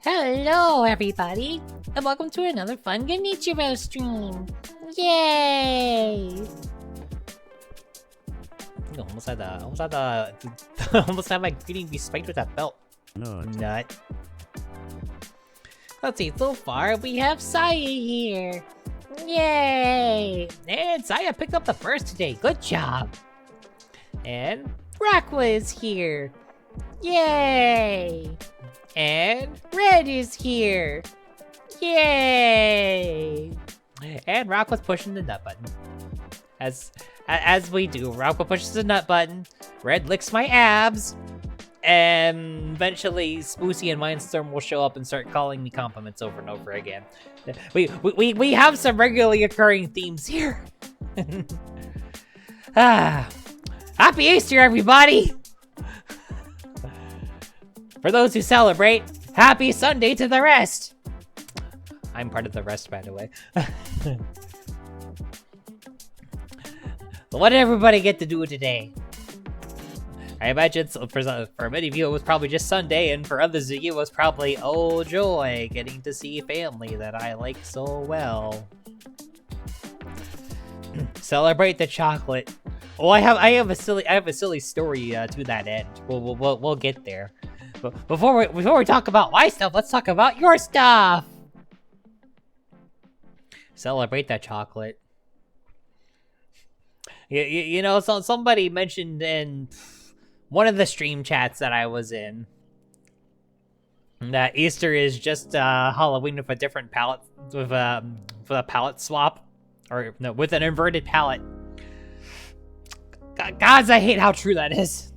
Hello, everybody, and welcome to another fun Genichiro stream. Yay! Almost had my greeting be spiked with that belt. No, nut. Let's see. So far, we have Saya here. Yay! And Saya picked up the first today. Good job. And Rakwa is here. Yay! And Red is here. Yay! And Rakwa's pushing the nut button. As we do, Rakwa pushes the nut button, Red licks my abs, and eventually Spoosy and Mindstorm will show up and start calling me compliments over and over again. We have some regularly occurring themes here. Happy Easter, everybody! For those who celebrate, happy Sunday to the rest! I'm part of the rest, by the way. What did everybody get to do today? I imagine for many of you it was probably just Sunday, and for others of you it was probably, oh joy, getting to see family that I like so well. Celebrate the chocolate. Oh, I have a silly story to that end. We'll get there. But before we talk about my stuff, let's talk about your stuff. Celebrate that chocolate. You know, somebody mentioned in one of the stream chats that I was in that Easter is just Halloween with a different palette, with a palette swap, or no, with an inverted palette. Gods, I hate how true that is.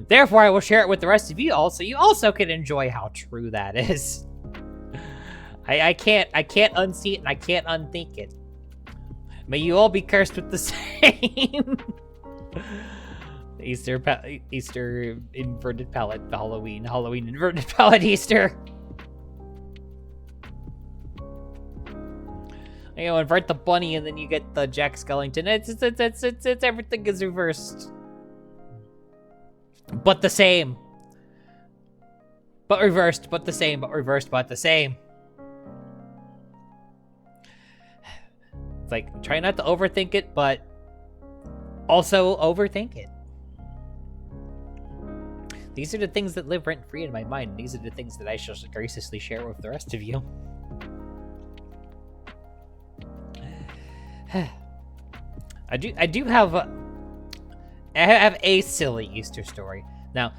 Therefore, I will share it with the rest of you all, so you also can enjoy how true that is. I can't unsee it and I can't unthink it. May you all be cursed with the same. Easter inverted palette, Halloween inverted palette Easter. You know, invert the bunny and then you get the Jack Skellington. It's everything is reversed. But the same. But reversed, but the same, but reversed, but the same. It's like, try not to overthink it, but also overthink it. These are the things that live rent-free in my mind. These are the things that I shall graciously share with the rest of you. I do have a silly Easter story. Now,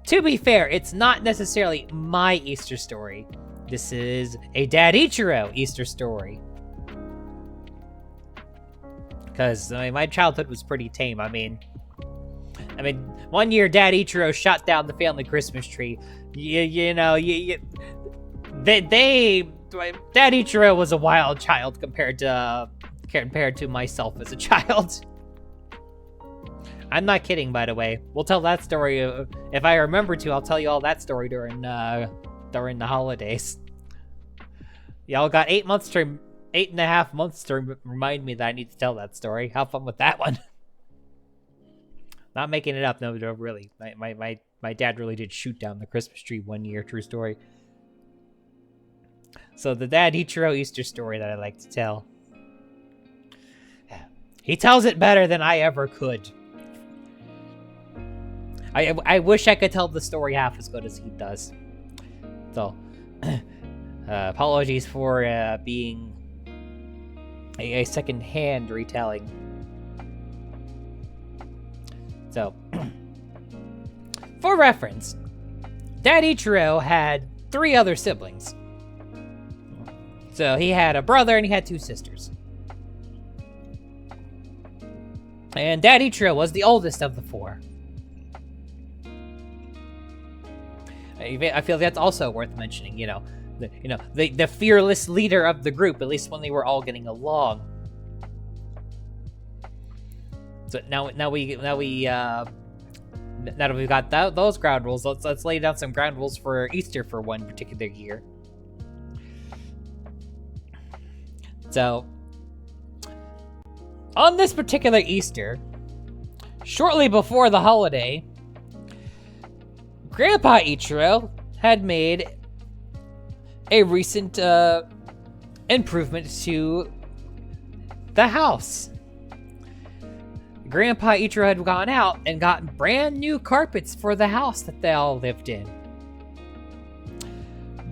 to be fair, it's not necessarily my Easter story. This is a Dad Ichiro Easter story. Because my childhood was pretty tame. I mean, one year Dad Ichiro shot down the family Christmas tree. Dad Ichiro was a wild child compared to myself as a child. I'm not kidding, by the way. We'll tell that story if I remember to. I'll tell you all that story during the holidays. Y'all got 8.5 months to remind me that I need to tell that story. Have fun with that one. Not making it up. No, really. My dad really did shoot down the Christmas tree one year. True story. So the Dad Ichiro Easter story that I like to tell. He tells it better than I ever could. I wish I could tell the story half as good as he does. So, apologies for being a second-hand retelling. So, for reference, Dad Ichiro had 3 other siblings. So he had a brother and he had 2 sisters. And Dad Ichiro was the oldest of the 4. I feel that's also worth mentioning, the fearless leader of the group, at least when they were all getting along. So now that we've got those ground rules, let's lay down some ground rules for Easter for one particular year. So, on this particular Easter, Shortly before the holiday, Grandpa Ichiro had made a recent improvement to the house. Grandpa Ichiro had gone out and gotten brand new carpets for the house that they all lived in.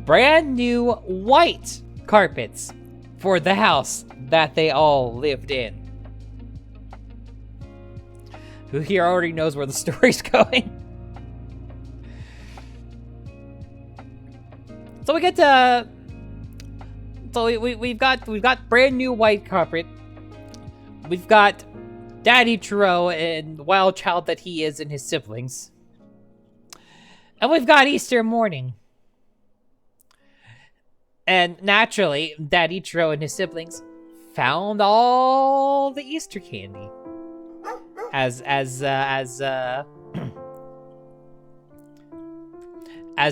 Brand new white carpets for the house that they all lived in. Who here already knows where the story's going? So we get to... So we've got brand new white carpet. We've got Daddy Ichiro and the wild child that he is and his siblings. And we've got Easter morning. And naturally, Daddy Ichiro and his siblings found all the Easter candy. As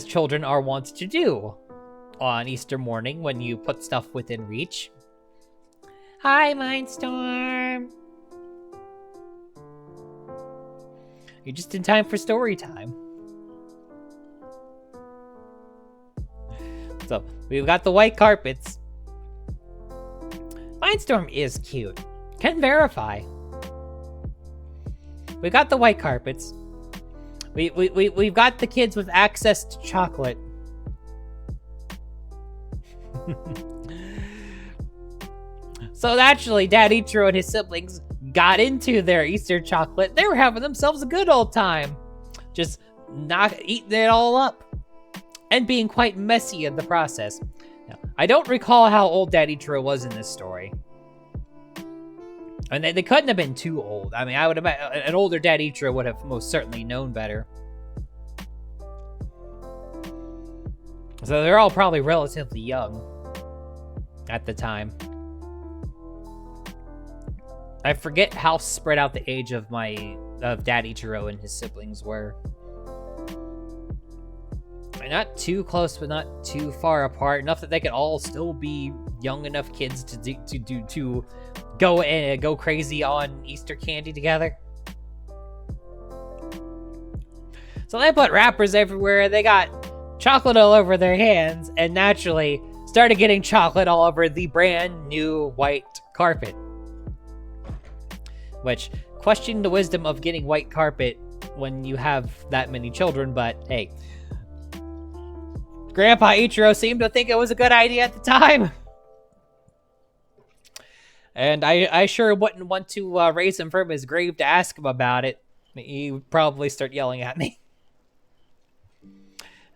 children are wont to do on Easter morning when you put stuff within reach. Hi, Mindstorm. You're just in time for story time. So, we've got the white carpets. Mindstorm is cute. Can verify. We got the white carpets. We've got the kids with access to chocolate. So naturally, Daddy Ichiro and his siblings got into their Easter chocolate. They were having themselves a good old time. Just eating it all up. And being quite messy in the process. Now, I don't recall how old Daddy Ichiro was in this story. And they couldn't have been too old. I mean, I would imagine an older Daddy Ichiro would have most certainly known better. So they're all probably relatively young at the time. I forget how spread out the age of Daddy Ichiro and his siblings were. Not too close, but not too far apart. Enough that they could all still be young enough kids to go crazy on Easter candy together. So they put wrappers everywhere. They got chocolate all over their hands, and naturally started getting chocolate all over the brand new white carpet. Which, questioning the wisdom of getting white carpet when you have that many children, but hey. Grandpa Ichiro seemed to think it was a good idea at the time. And I sure wouldn't want to raise him from his grave to ask him about it. He would probably start yelling at me.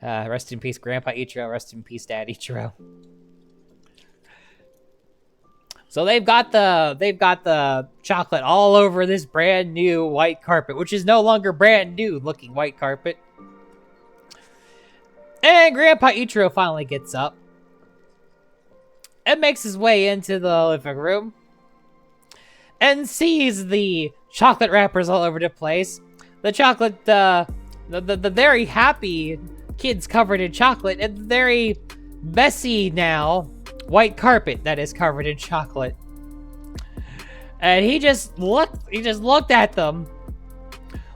Rest in peace, Grandpa Ichiro. Rest in peace, Daddy Ichiro. So they've got the chocolate all over this brand new white carpet, which is no longer brand new looking white carpet. And Grandpa Ichiro finally gets up and makes his way into the living room and sees the chocolate wrappers all over the place. The chocolate, the very happy kids covered in chocolate, and the very messy now white carpet that is covered in chocolate. And he just looked at them,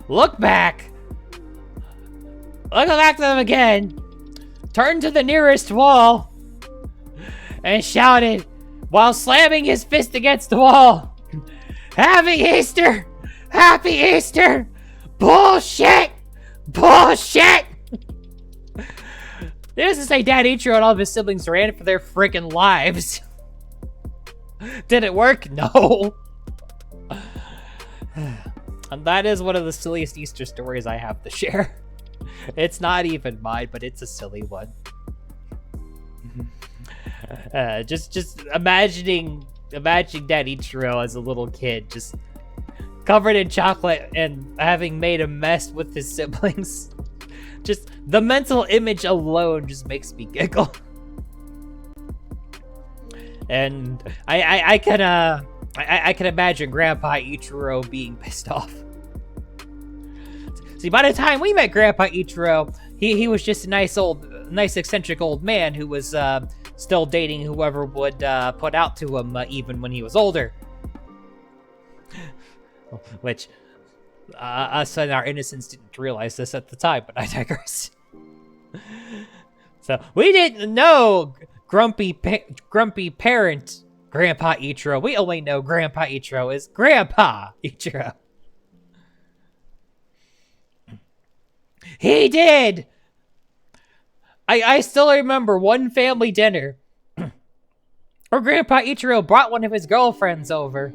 looked back, looked back to them again, turned to the nearest wall, and shouted while slamming his fist against the wall, "Happy Easter! Happy Easter! Bullshit! Bullshit!" Needless to say, Daddy Ichiro and all of his siblings ran for their freaking lives. Did it work? No. And that is one of the silliest Easter stories I have to share. It's not even mine, but it's a silly one. Just imagining Daddy Ichiro as a little kid, just covered in chocolate and having made a mess with his siblings. Just the mental image alone just makes me giggle. And I can imagine Grandpa Ichiro being pissed off. See, by the time we met Grandpa Ichiro, he was just a nice eccentric old man who was still dating whoever would put out to him even when he was older. Which, us and our innocence didn't realize this at the time, but I digress. So we didn't know grumpy parent Grandpa Ichiro. We only know Grandpa Ichiro is Grandpa Ichiro. He did! I still remember one family dinner where Grandpa Ichiro brought one of his girlfriends over.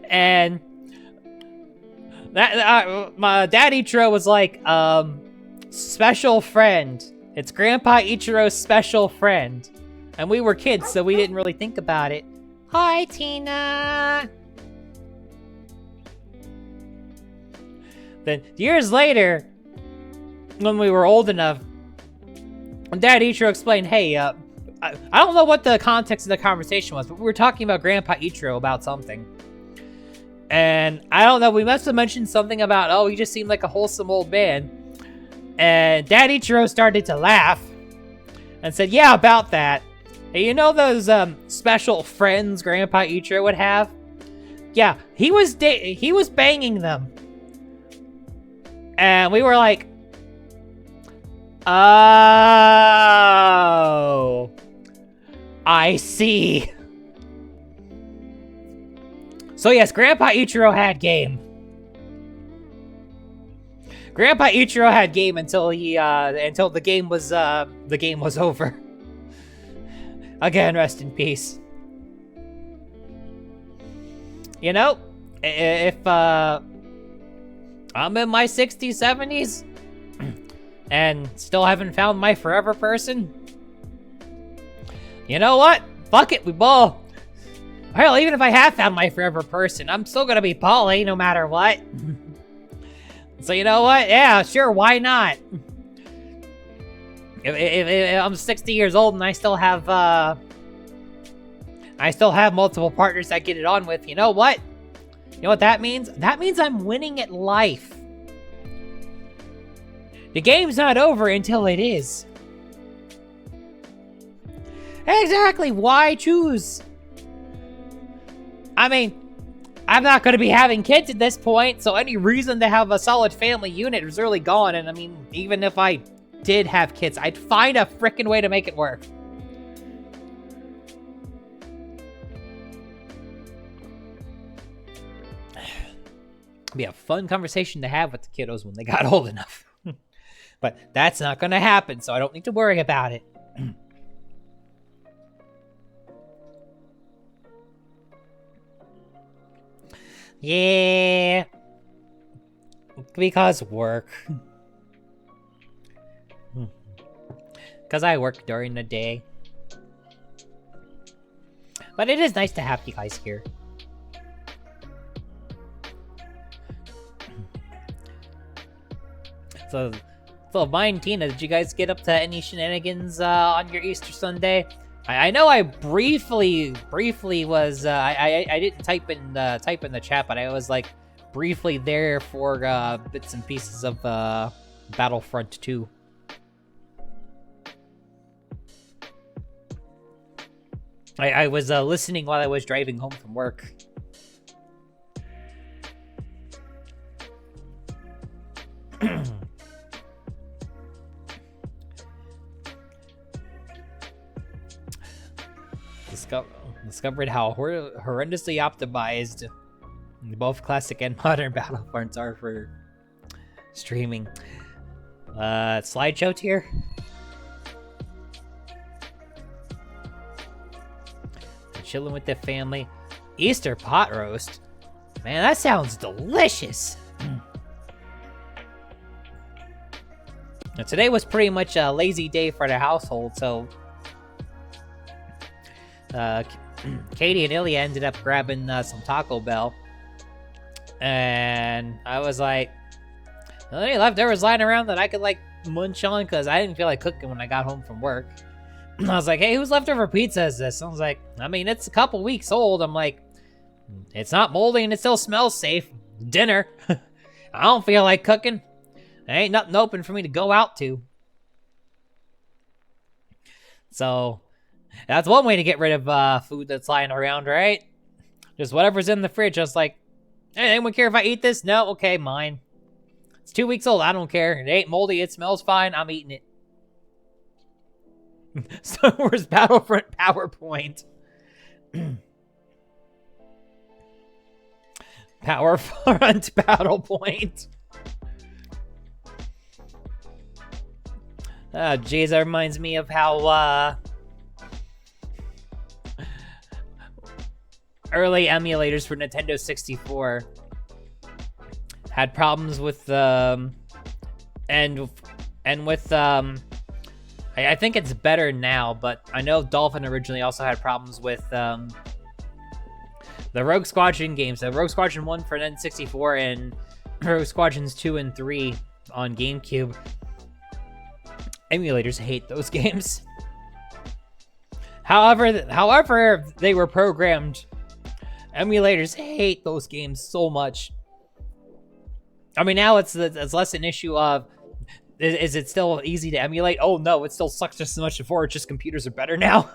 And my dad Ichiro was like, special friend. It's Grandpa Ichiro's special friend. And we were kids, so we didn't really think about it. Hi, Tina! Then, years later, when we were old enough, Dad Ichiro explained, hey, I don't know what the context of the conversation was, but we were talking about Grandpa Ichiro about something. And I don't know, we must have mentioned something about, oh, he just seemed like a wholesome old man. And Dad Ichiro started to laugh and said, yeah, about that. Hey, you know those special friends Grandpa Ichiro would have? Yeah, he was banging them. And we were like, oh, I see. So yes, Grandpa Ichiro had game. Grandpa Ichiro had game until the game was over. Again, rest in peace. You know, if I'm in my 60s, 70s, and still haven't found my forever person, you know what? Fuck it, we ball. Hell, even if I have found my forever person, I'm still gonna be Polly no matter what. So you know what? Yeah, sure, why not? If I'm 60 years old and I still have multiple partners I get it on with, you know what? You know what that means? That means I'm winning at life. The game's not over until it is. Exactly, why choose? I mean, I'm not going to be having kids at this point, so any reason to have a solid family unit is really gone. And I mean, even if I did have kids, I'd find a frickin' way to make it work. It'd be a fun conversation to have with the kiddos when they got old enough. But that's not going to happen, so I don't need to worry about it. Yeah. Because work. Because I work during the day. But it is nice to have you guys here. So mine, Tina, did you guys get up to any shenanigans on your Easter Sunday? I know I briefly was I didn't type in the chat, but I was like briefly there for bits and pieces of Battlefront 2. I was listening while I was driving home from work. Discovered how horrendously optimized both classic and modern Battlefronts are for streaming. Slideshow tier? Chilling with the family. Easter pot roast? Man, that sounds delicious! Now, today was pretty much a lazy day for the household, so Katie and Ilya ended up grabbing some Taco Bell. And I was like, are there any leftovers lying around that I could like munch on? Because I didn't feel like cooking when I got home from work. I was like, hey, whose leftover pizza is this? I was like, I mean, it's a couple weeks old. I'm like, it's not moldy and it still smells safe. Dinner. I don't feel like cooking. There ain't nothing open for me to go out to. So that's one way to get rid of food that's lying around, right? Just whatever's in the fridge, just like Hey, anyone care if I eat this? No? Okay, mine. It's 2 weeks old. I don't care. It ain't moldy. It smells fine. I'm eating it. Star Wars Battlefront PowerPoint. PowerFront PowerPoint. Jeez, that reminds me of how, early emulators for Nintendo 64 had problems with, I think it's better now, but I know Dolphin originally also had problems with, the Rogue Squadron games. The Rogue Squadron 1 for N64 and Rogue Squadrons 2 and 3 on GameCube. Emulators hate those games. However they were programmed, emulators hate those games so much. I mean, now it's less an issue of, is it still easy to emulate? Oh no, it still sucks just as much before, it's just computers are better now.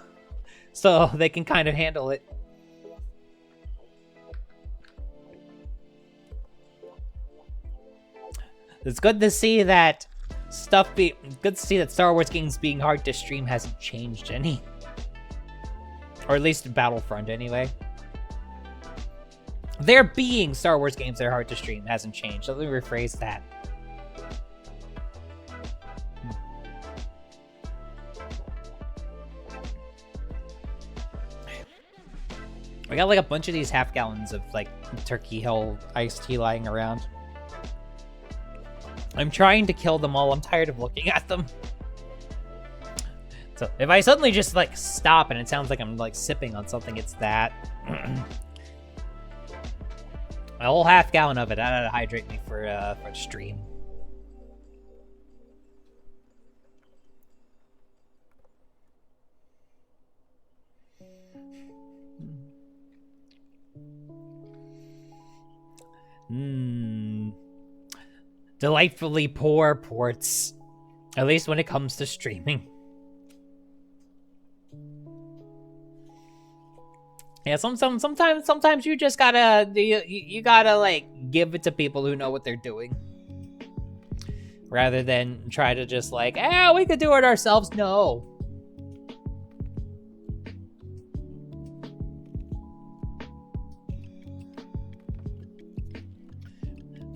So they can kind of handle it. It's good to see that good to see that Star Wars games being hard to stream hasn't changed any. Or at least Battlefront, anyway. There being Star Wars games that are hard to stream hasn't changed. Let me rephrase that. We got like a bunch of these half gallons of like Turkey Hill iced tea lying around. I'm trying to kill them all. I'm tired of looking at them. So if I suddenly just like stop and it sounds like I'm like sipping on something, it's that. A whole half gallon of it. That'd hydrate me for stream. Delightfully poor ports. At least when it comes to streaming. Yeah, sometimes you just gotta you gotta like give it to people who know what they're doing, rather than try to just like, we could do it ourselves. No.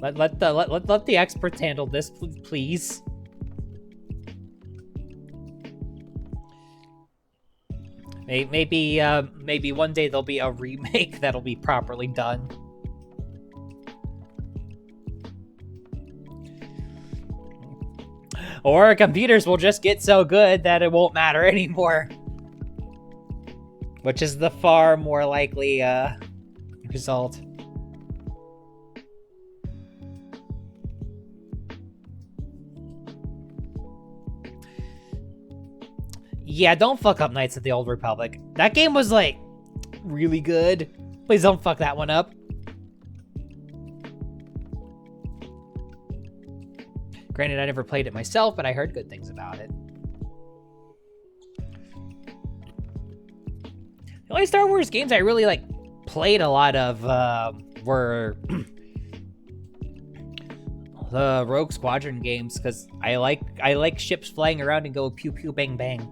Let the experts handle this, please. Maybe one day there'll be a remake that'll be properly done. Or computers will just get so good that it won't matter anymore. Which is the far more likely result. Yeah, don't fuck up Knights of the Old Republic. That game was, like, really good. Please don't fuck that one up. Granted, I never played it myself, but I heard good things about it. The only Star Wars games I really, like, played a lot of were the Rogue Squadron games, because I like ships flying around and go pew pew bang bang.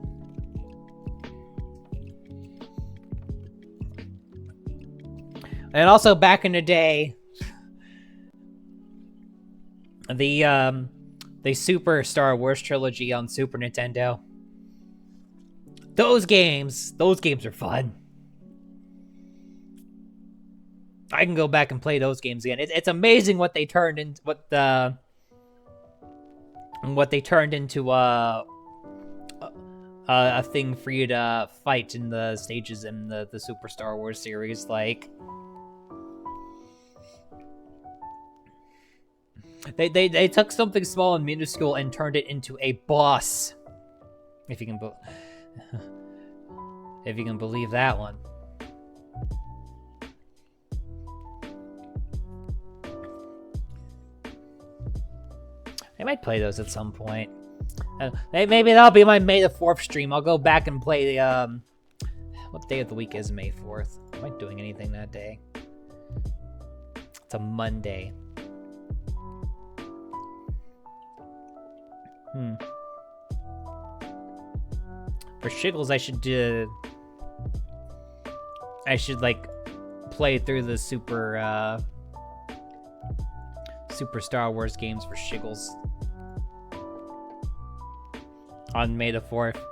And also back in the day, the Super Star Wars trilogy on Super Nintendo. Those games are fun. I can go back and play those games again. It's amazing what they turned into, what they turned into a thing for you to fight in the stages in the Super Star Wars series, like. They took something small and minuscule and turned it into a boss. If you can believe that one. I might play those at some point. Maybe that'll be my May the 4th stream. I'll go back and play the what day of the week is May 4th? Am I doing anything that day? It's a Monday. For Shiggles, I should like play through the Super Star Wars games for Shiggles on May the 4th.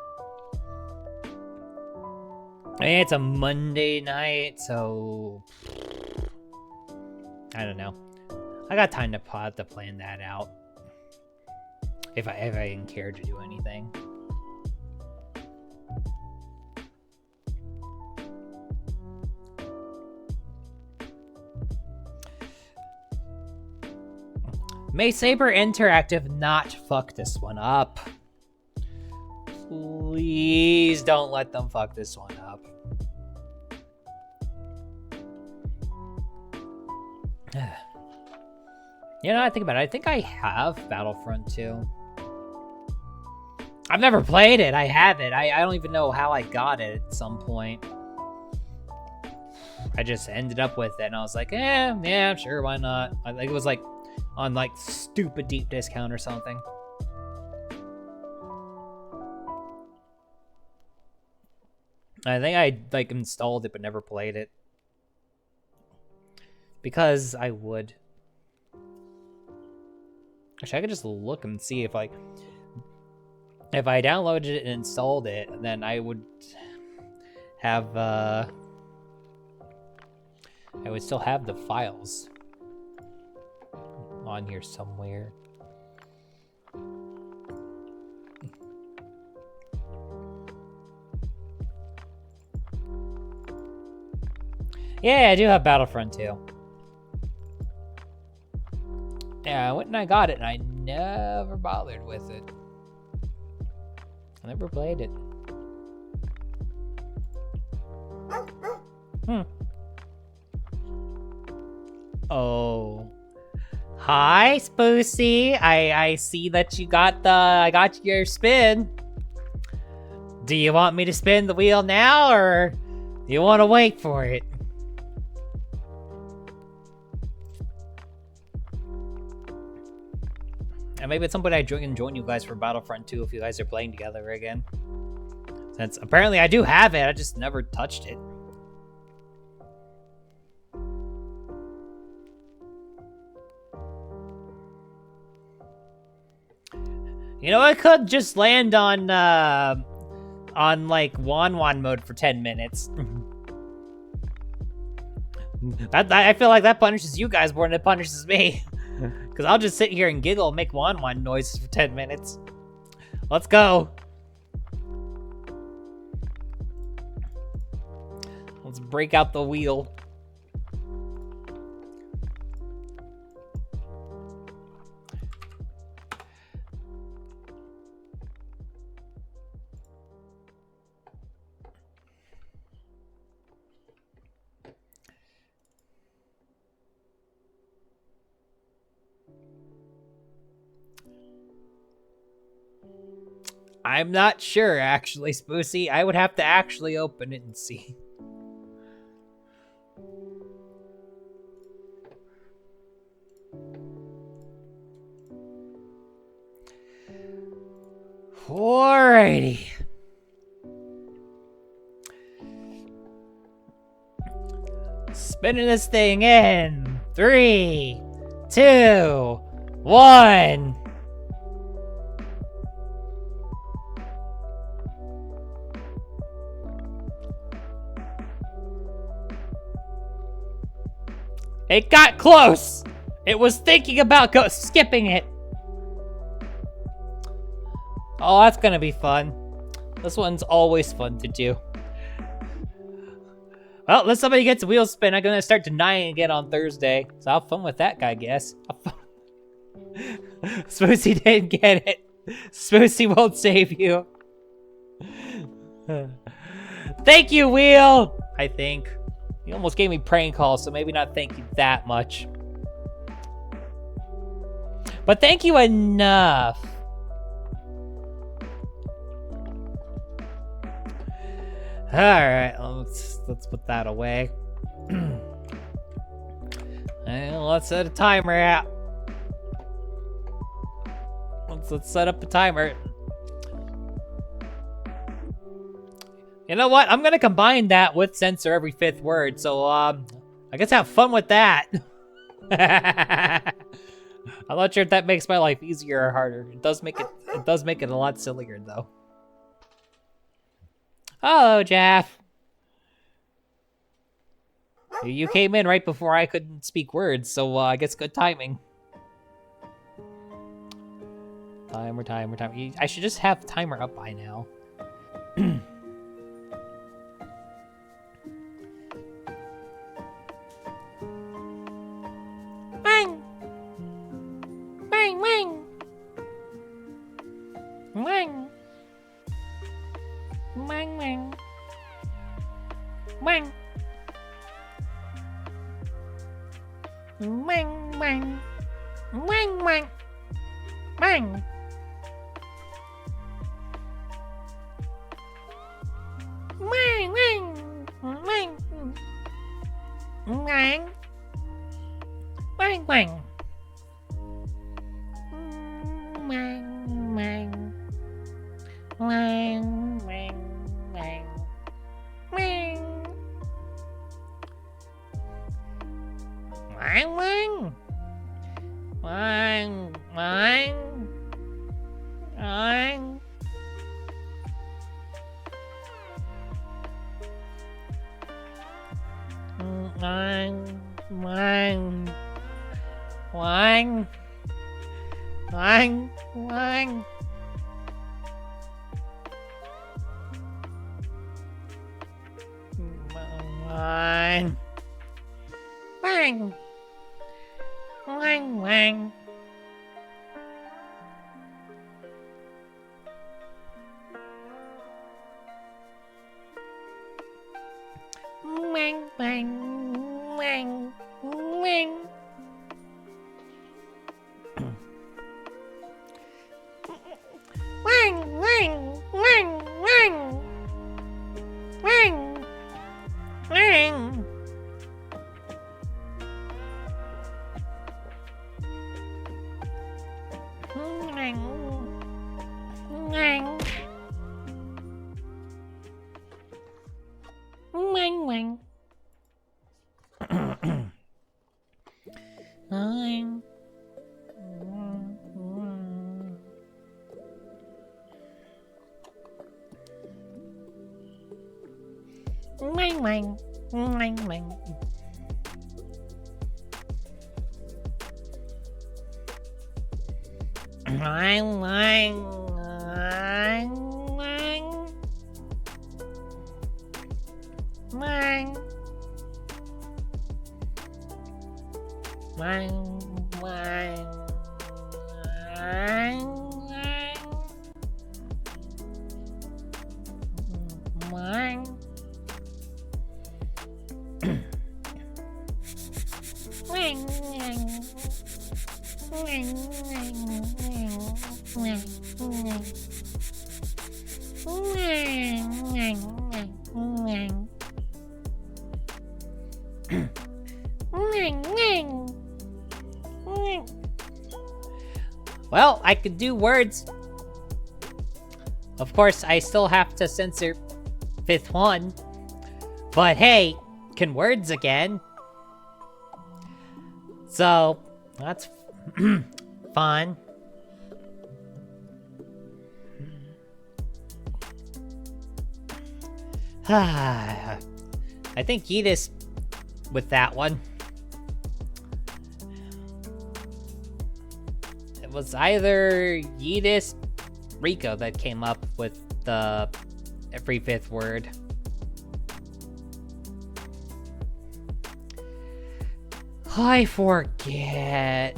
And it's a Monday night, so I don't know. I got time to plan that out. If I didn't care to do anything. May Saber Interactive not fuck this one up. Please don't let them fuck this one up. You know, I think about it. I think I have Battlefront 2. I've never played it. I have it. I don't even know how I got it at some point. I just ended up with it, and I was like, yeah, sure, why not? I think it was like on like stupid deep discount or something. I think I like installed it but never played it. Because I would. Actually, I could just look and see if I downloaded it and installed it, then I would have I would still have the files on here somewhere. Yeah, I do have Battlefront 2. Yeah, I went and I got it, and I never bothered with it. I never played it. Oh. Hi, Spoosy. I see that you got I got your spin. Do you want me to spin the wheel now, or do you want to wait for it? And maybe at some point I can join you guys for Battlefront 2 if you guys are playing together again. Since apparently I do have it, I just never touched it. You know, I could just land on like Wan mode for 10 minutes. I feel like that punishes you guys more than it punishes me. Because I'll just sit here and giggle and make Wan noises for 10 minutes. Let's go. Let's break out the wheel. I'm not sure, actually, Spoosy. I would have to actually open it and see. Alrighty. Spinning this thing in 3, 2, 1. It got close. It was thinking about skipping it. Oh, that's gonna be fun. This one's always fun to do. Well, unless somebody gets a wheel spin, I'm gonna start denying again on Thursday. So have fun with that guy, I guess. Spoosy didn't get it. Spoosy won't save you. Thank you, Wheel! I think. You almost gave me prank calls, so maybe not thank you that much. But thank you enough. Alright, let's put that away. And let's set a timer out. Let's set up a timer. You know what? I'm gonna combine that with censor every 5th word, so I guess have fun with that. I'm not sure if that makes my life easier or harder. It does make it a lot sillier though. Hello, Jeff. You came in right before I couldn't speak words, so I guess good timing. Timer. I should just have timer up by now. Wang! Wang, wang! Wang! Wang, wang! Wang! Wang, wang! Wang, wang! Wang! Wang, wang! Wang! Wang! Wang, wang! Wang, wang! Wang, wang, wang! Wang! Wang, wang! Wang, wang! Wang! Wang, wang! Wang! Wang, wang! Wang! Wang! Wang, wang! Wang, wang, wang, wang! Wang, wang, wang, wang! Wang! Wang! Wang! Wang! Wang, wang! Wang! Wang, wang, wang, wang. Wang, wang, wang, wang. Wang. Wang, wang, wang, wang. Wang. Wang, wang. Wang, wang, wang, wang, wang. Wang, wang, wang, wang. Wang, wang. Wang. Well, I could do words. Of course, I still have to censor 5th one. But hey, can words again. So, that's fun. I think Yeetus with that one. It was either Yeetus, Rico that came up with the every 5th word. I forget.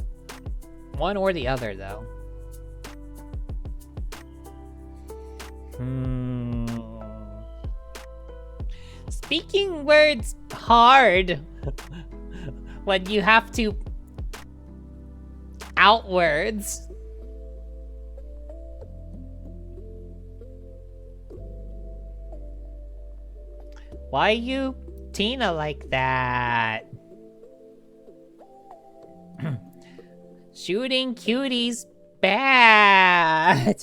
One or the other, though. Speaking words hard when you have to outwards. Why you Tina like that? Shooting cuties bad.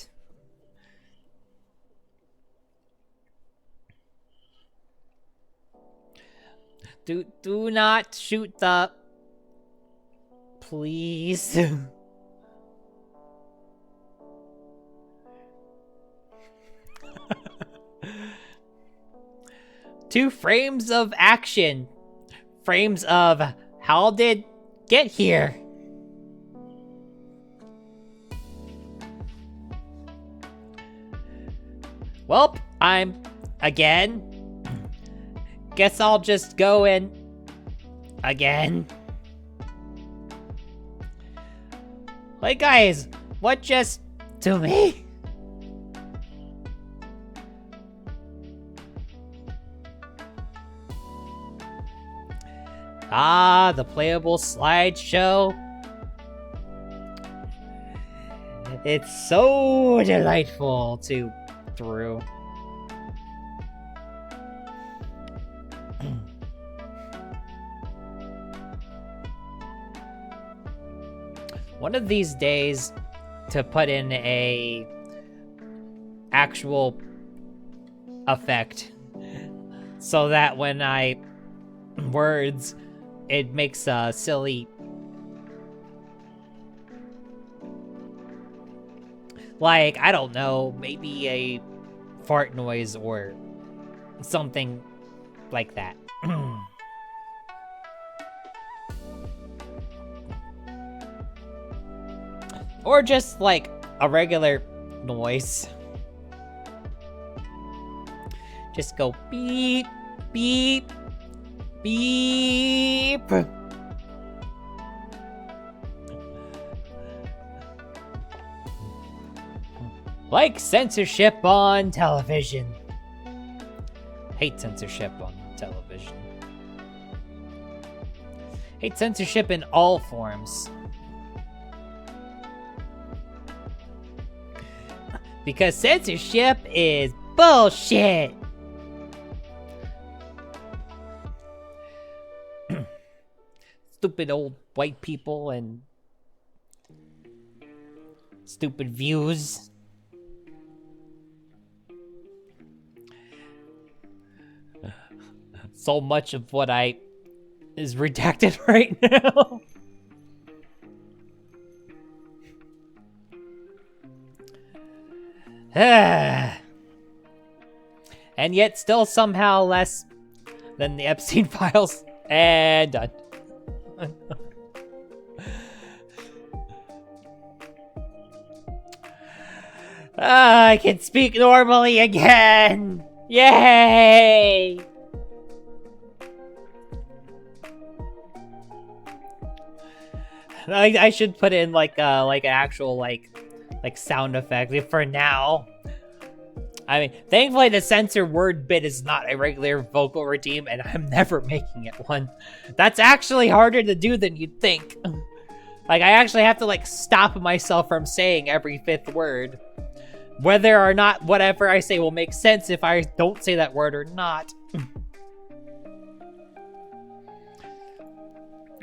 Do not shoot the... Please. 2 frames of action. Frames of how did get here. Welp, I'm again. Guess I'll just go in again. Like, guys, what just to me? Ah, the playable slideshow. It's so delightful to through. One of these days to put in a actual effect so that when I words it makes a silly, like, I don't know, maybe a fart noise or something like that. Or just like a regular noise. Just go beep, beep, beep. Like censorship on television. Hate censorship on television. Hate censorship in all forms. Because censorship is bullshit. Stupid old white people and stupid views. So much of what I is redacted right now. And yet still somehow less than the Epstein files. And done. I can speak normally again! Yay! I should put in like an actual like sound effect for now. I mean, thankfully the censor word bit is not a regular vocal routine, and I'm never making it one. That's actually harder to do than you'd think. Like, I actually have to like stop myself from saying every 5th word. Whether or not whatever I say will make sense if I don't say that word or not.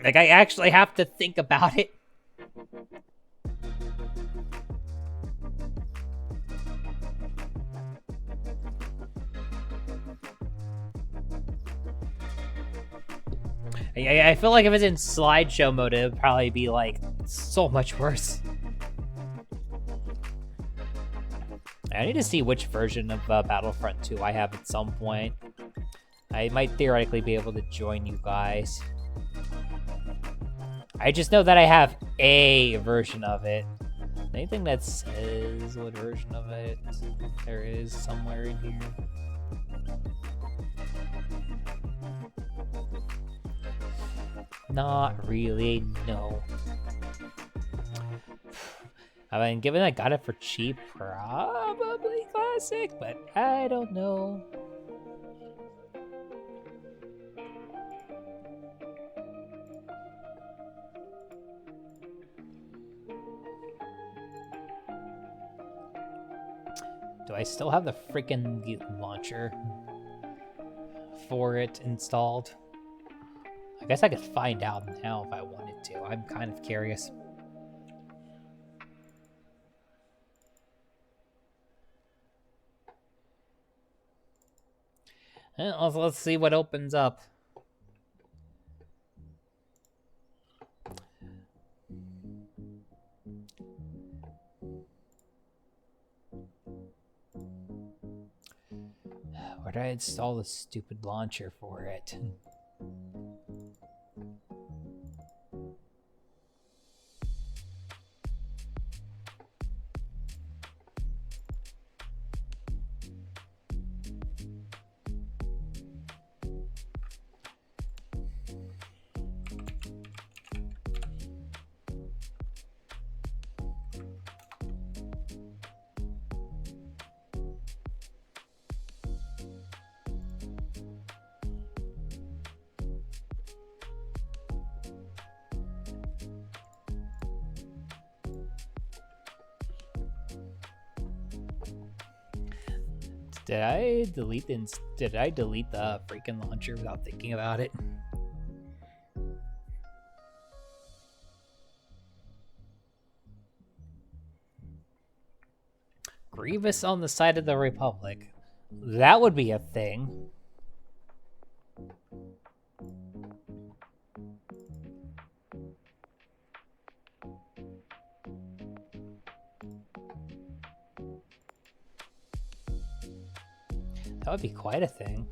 Like, I actually have to think about it. I feel like if it's in slideshow mode, it would probably be, like, so much worse. I need to see which version of Battlefront 2 I have at some point. I might theoretically be able to join you guys. I just know that I have a version of it. Anything that says what version of it there is somewhere in here. Not really, no. I mean, given I got it for cheap, probably classic, but I don't know. Do I still have the freaking launcher for it installed? I guess I could find out now if I wanted to. I'm kind of curious. Let's see what opens up. Where did I install the stupid launcher for it? Did I delete the freaking launcher without thinking about it? Grievous on the side of the Republic. That would be a thing. That would be quite a thing.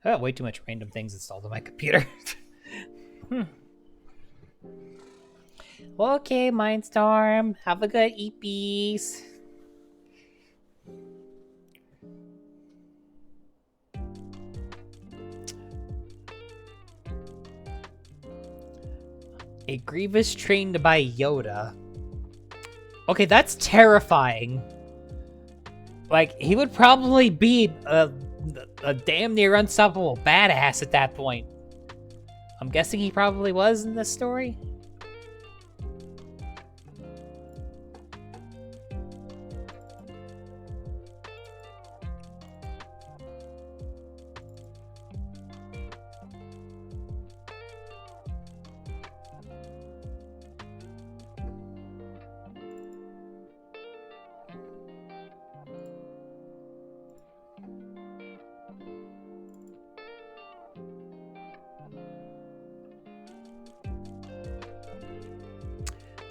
I got way too much random things installed on my computer. Okay, Mindstorm. Have a good EPs. A Grievous trained by Yoda. Okay, that's terrifying. Like, he would probably be a damn near unstoppable badass at that point. I'm guessing he probably was in this story.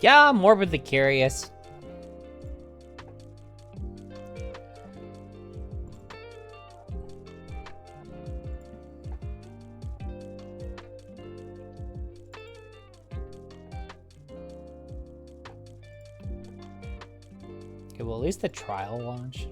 Yeah, I'm morbidly curious. Okay, well, at least the trial launch.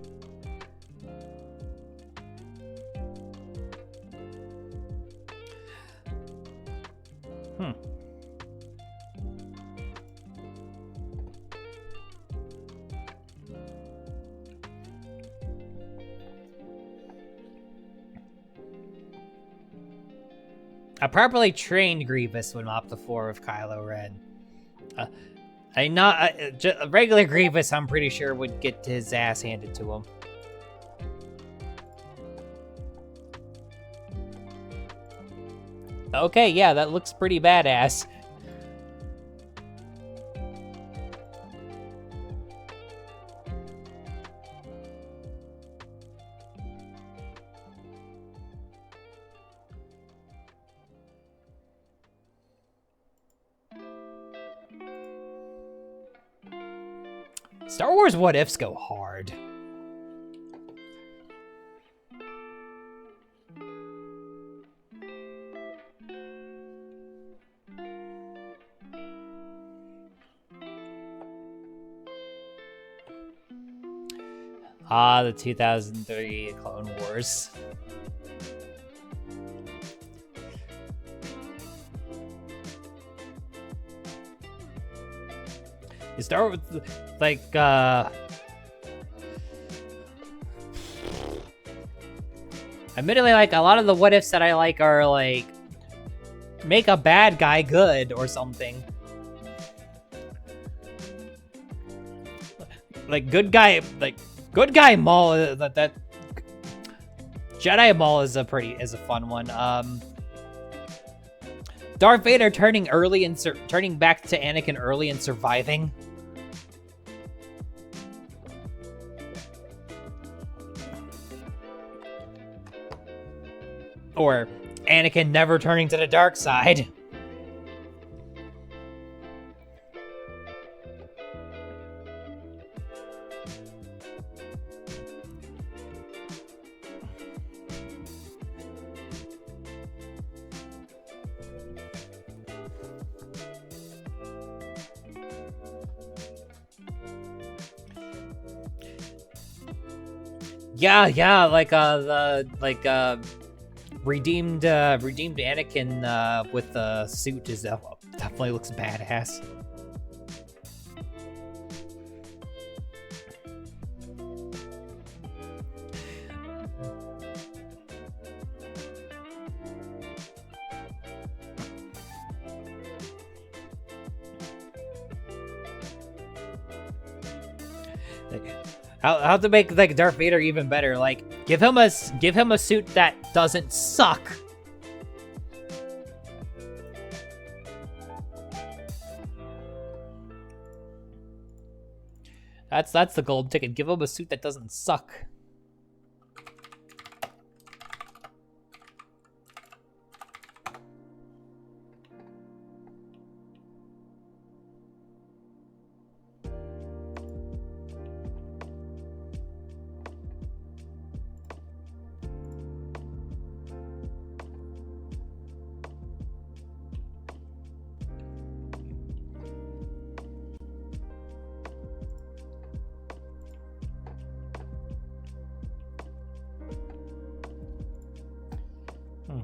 A properly trained Grievous would mop the floor with Kylo Ren. A regular Grievous, I'm pretty sure, would get his ass handed to him. Okay, yeah, that looks pretty badass. Star Wars What Ifs go hard. Ah, the 2003 Clone Wars. You start with, like, admittedly, like, a lot of the what ifs that I like are, like, make a bad guy good or something. Like, good guy Maul, that Jedi Maul is a fun one. Darth Vader turning back to Anakin early and surviving. Or Anakin never turning to the dark side. Yeah, like redeemed Anakin with the suit is definitely looks badass. How to make like Darth Vader even better? Like give him a suit that doesn't suck. That's the gold ticket. Give him a suit that doesn't suck.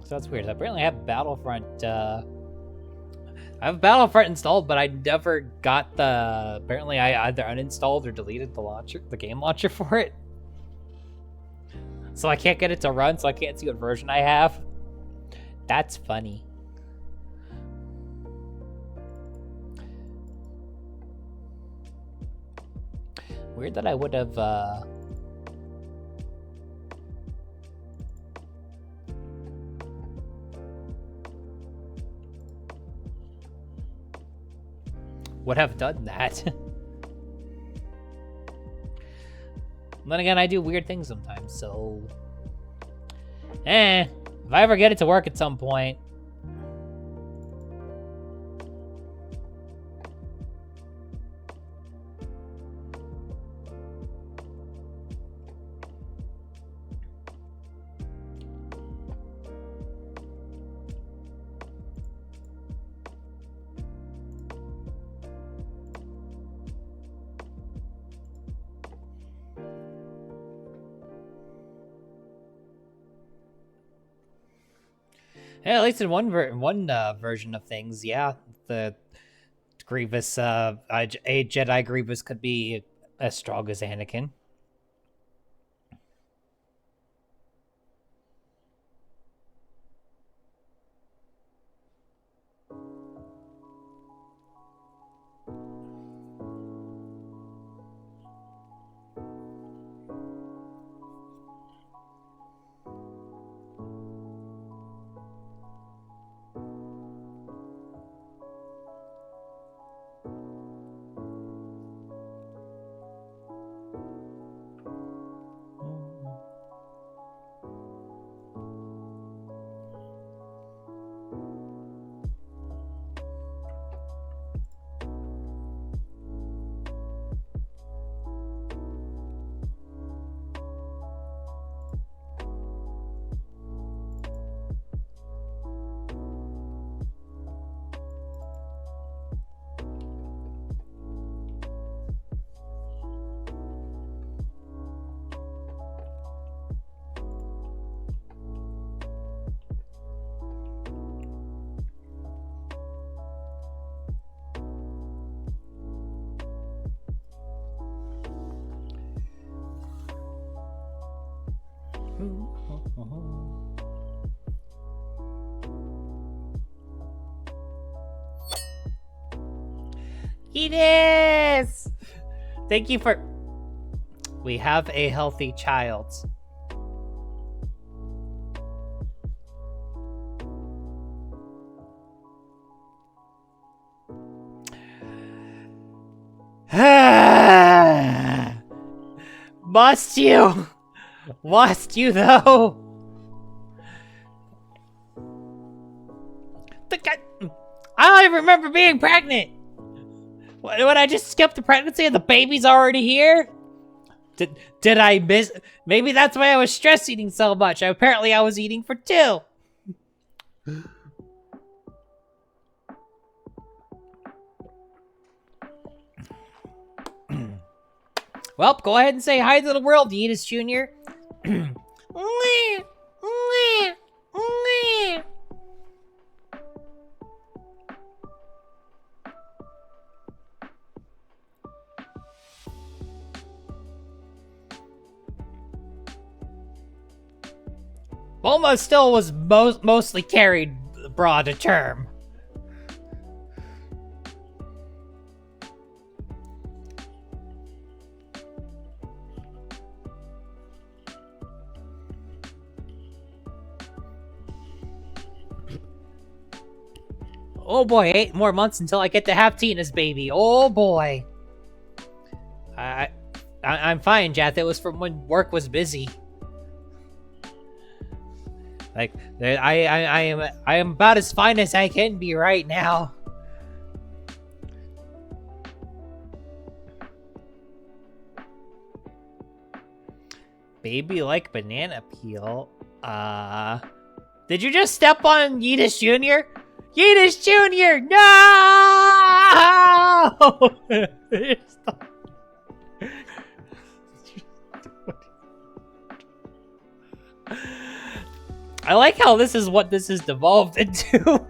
So that's weird. Apparently I have Battlefront, I have Battlefront installed, but I never got the... Apparently I either uninstalled or deleted the game launcher for it. So I can't get it to run, so I can't see what version I have. That's funny. Weird that I would have, done that. Then again, I do weird things sometimes, so... if I ever get it to work at some point... Yeah, at least in one version of things, yeah, the Grievous, a Jedi Grievous could be as strong as Anakin. Enos! Thank you for... We have a healthy child. Must you? Must you, though? I don't even remember being pregnant. Would I just skip the pregnancy and the baby's already here? Did I miss? Maybe that's why I was stress eating so much. Apparently I was eating for 2. Well, go ahead and say hi to the world, Yeetus Jr. Bulma still was mostly carried broad to term. Oh boy, 8 more months until I get to have Tina's baby. Oh boy. I'm fine, Jath. It was from when work was busy. Like, I am about as fine as I can be right now. Baby like banana peel. Did you just step on Yeetus Jr.? Yeetus Jr. No! I like how this is what this has devolved into.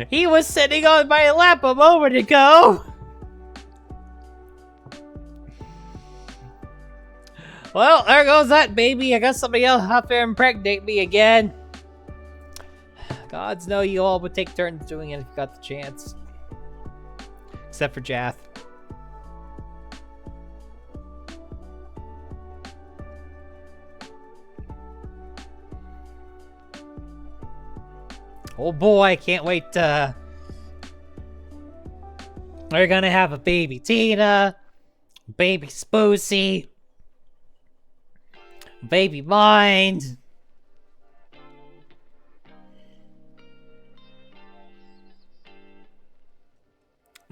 He was sitting on my lap a moment ago. Well, there goes that baby. I guess somebody else have to impregnate me again. Gods know you all would take turns doing it if you got the chance. Except for Jath. Oh boy, I can't wait to... We're gonna have a baby Tina, baby Spoosy, baby Mind.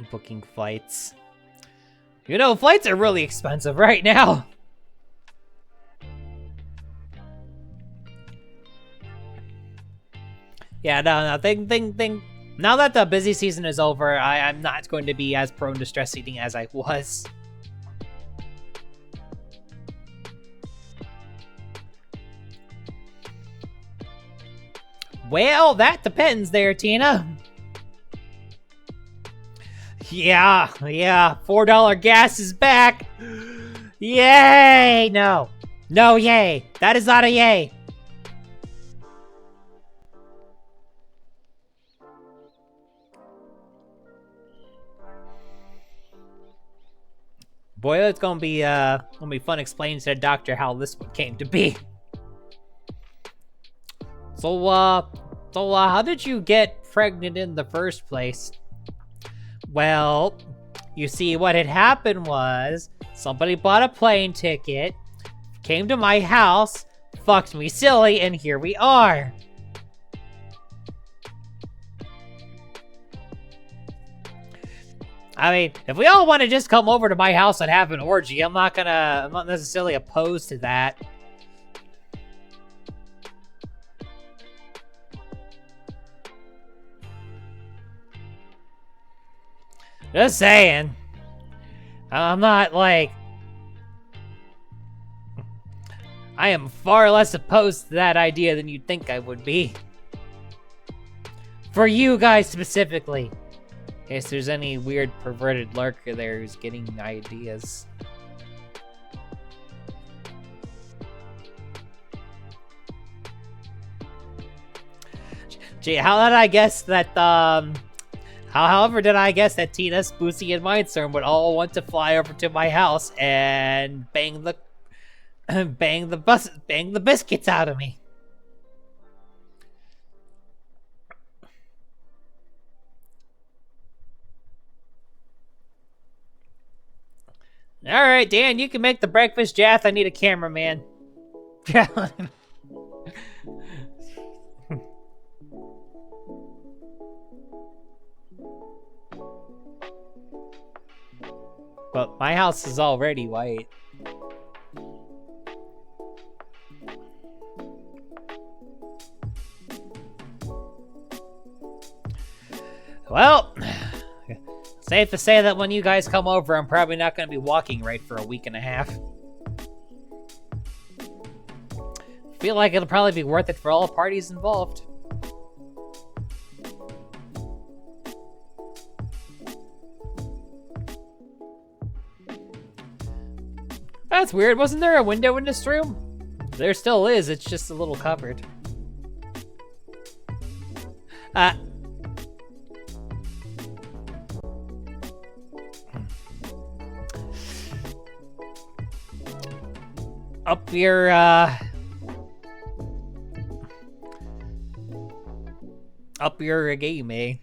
Booking flights. You know, flights are really expensive right now. Yeah, no, thing. Now that the busy season is over, I'm not going to be as prone to stress eating as I was. Well, that depends there, Tina. Yeah, $4 gas is back. Yay! No, yay. That is not a yay. Boy, it's gonna be fun explaining to the doctor how this one came to be. So how did you get pregnant in the first place? Well, you see, what had happened was somebody bought a plane ticket, came to my house, fucked me silly, and here we are. I mean, if we all want to just come over to my house and have an orgy, I'm not necessarily opposed to that. Just saying. I'm not like... I am far less opposed to that idea than you'd think I would be. For you guys specifically. case there's any weird perverted lurker there who's getting ideas. Gee, how did I guess that, however did I guess that Tina, Spoozy, and Mindstorm would all want to fly over to my house and bang the biscuits out of me? Alright, Dan, you can make the breakfast. Jath, I need a cameraman. But my house is already white. Well, safe to say that when you guys come over, I'm probably not going to be walking right for a week and a half. Feel like it'll probably be worth it for all parties involved. That's weird. Wasn't there a window in this room? There still is. It's just a little covered. Up your game, eh?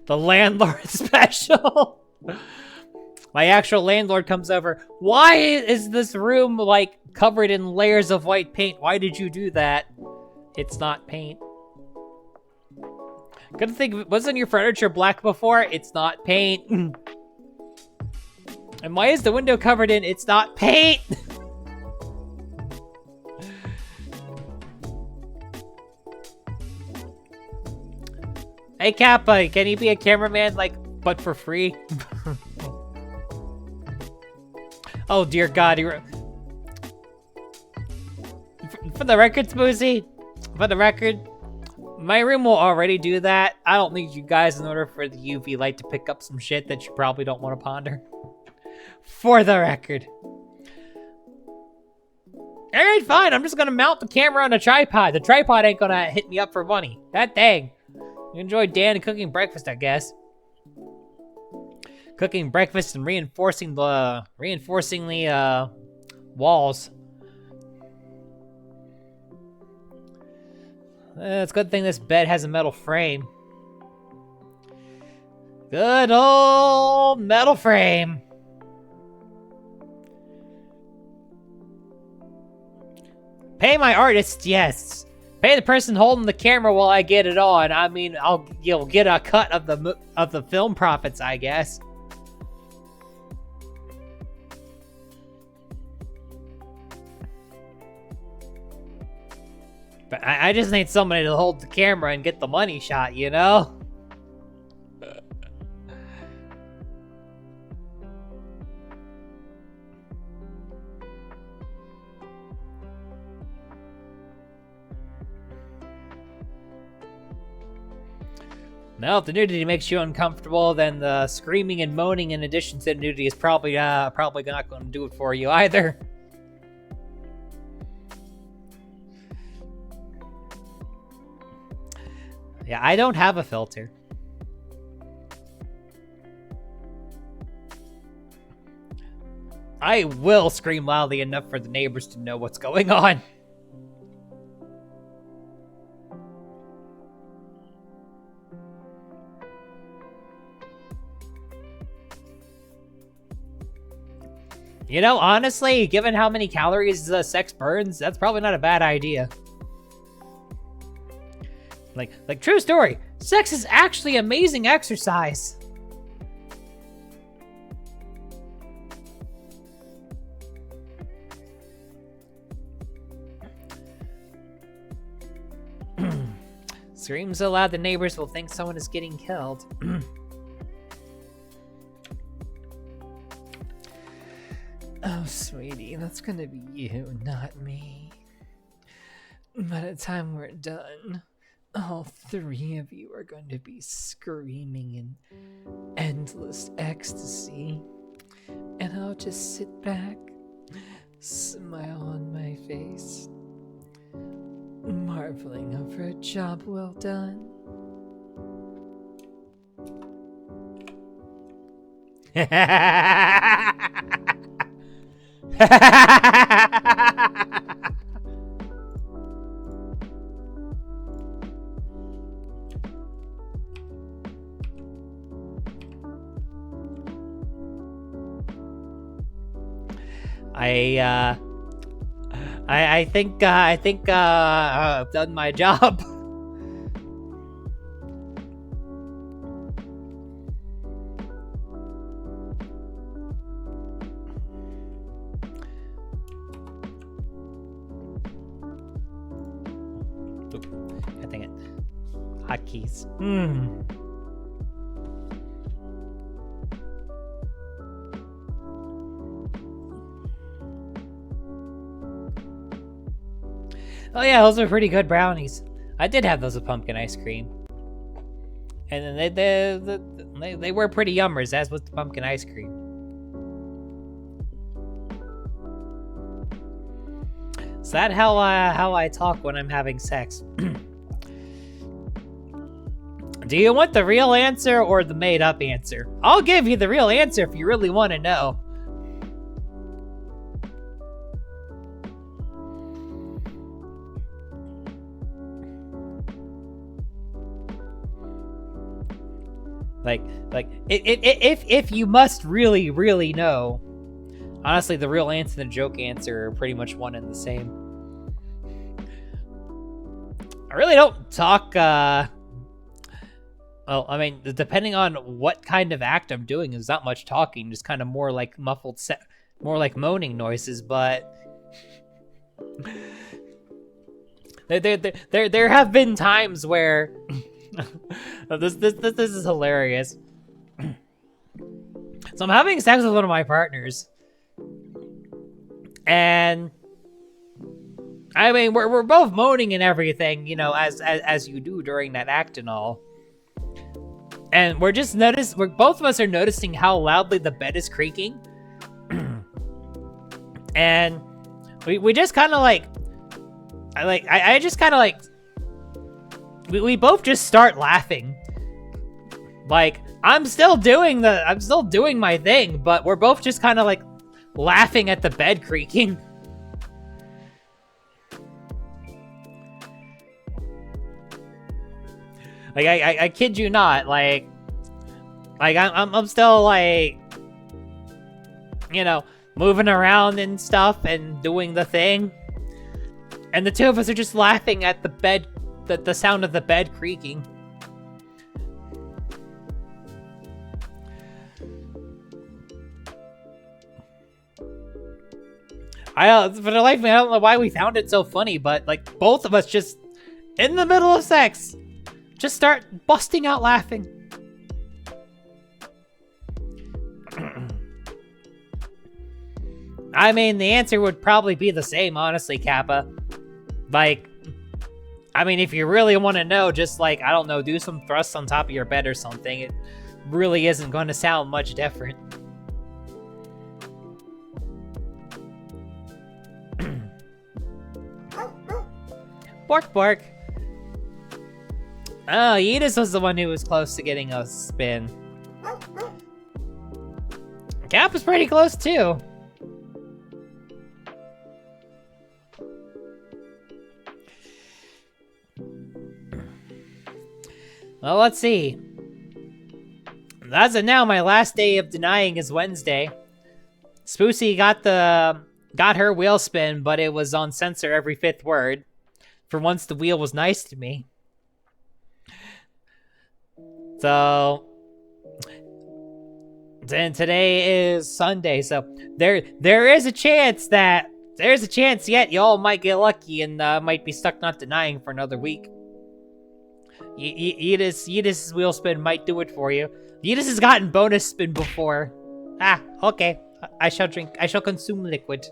The landlord special. My actual landlord comes over. Why is this room, like, covered in layers of white paint? Why did you do that? It's not paint. Good thing, wasn't your furniture black before? It's not paint. And why is the window covered in? It's not paint. Hey, Kappa, can you be a cameraman, like, but for free? Oh, dear God. For the record, Smoozy, for the record, my room will already do that. I don't need you guys in order for the UV light to pick up some shit that you probably don't want to ponder. For the record. Alright, fine. I'm just gonna mount the camera on a tripod. The tripod ain't gonna hit me up for money. That dang. You enjoy Dan cooking breakfast, I guess. Cooking breakfast and reinforcing the walls. It's a good thing this bed has a metal frame. Good old metal frame. Pay my artist, yes. Pay the person holding the camera while I get it on. I mean, you'll get a cut of the film profits, I guess. But I just need somebody to hold the camera and get the money shot, you know? No, if the nudity makes you uncomfortable, then the screaming and moaning in addition to the nudity is probably not going to do it for you either. Yeah, I don't have a filter. I will scream loudly enough for the neighbors to know what's going on. You know, honestly, given how many calories sex burns, that's probably not a bad idea. Like true story, sex is actually amazing exercise. Scream so loud the neighbors will think someone is getting killed. Oh, sweetie, that's gonna be you, not me. By the time we're done, all three of you are going to be screaming in endless ecstasy, and I'll just sit back, smile on my face, marveling over a job well done. I think I've done my job. I think it. Hotkeys. Oh yeah, those are pretty good brownies. I did have those with pumpkin ice cream, and then they were pretty yummers, as with the pumpkin ice cream. Is that how I talk when I'm having sex? Do you want the real answer or the made-up answer? I'll give you the real answer if you really want to know. Like if you must really know, honestly, the real answer and the joke answer are pretty much one and the same. I really don't talk. Well, I mean, depending on what kind of act I'm doing, there's not much talking. Just kind of more like muffled, more like moaning noises. But there have been times where. This is hilarious. So I'm having sex with one of my partners, and I mean we're both moaning and everything, you know, as you do during that act and all. And we're both of us are noticing how loudly the bed is creaking, and we just kind of I just kind of like. We both just start laughing. Like, I'm still doing my thing, but we're both just kind of like laughing at the bed creaking. Like, I kid you not, like I'm still like, you know, moving around and stuff and doing the thing. And the two of us are just laughing at the bed, the sound of the bed creaking. For the life of me, I don't know why we found it so funny, but like both of us just in the middle of sex just start busting out laughing. I mean, the answer would probably be the same, honestly, Kappa. Like, I mean, if you really want to know, just like, I don't know, do some thrusts on top of your bed or something. It really isn't going to sound much different. Bork, bork. Oh, Yedis was the one who was close to getting a spin. Cap was pretty close, too. Well, let's see. As of now, my last day of denying is Wednesday. Spoosie got her wheel spin, but it was on censor every 5th word. For once, the wheel was nice to me. So, then today is Sunday, so there is a chance yet y'all might get lucky and might be stuck not denying for another week. Yedis' wheel spin might do it for you. Yedis has gotten bonus spin before. Ah, okay. I shall consume liquid.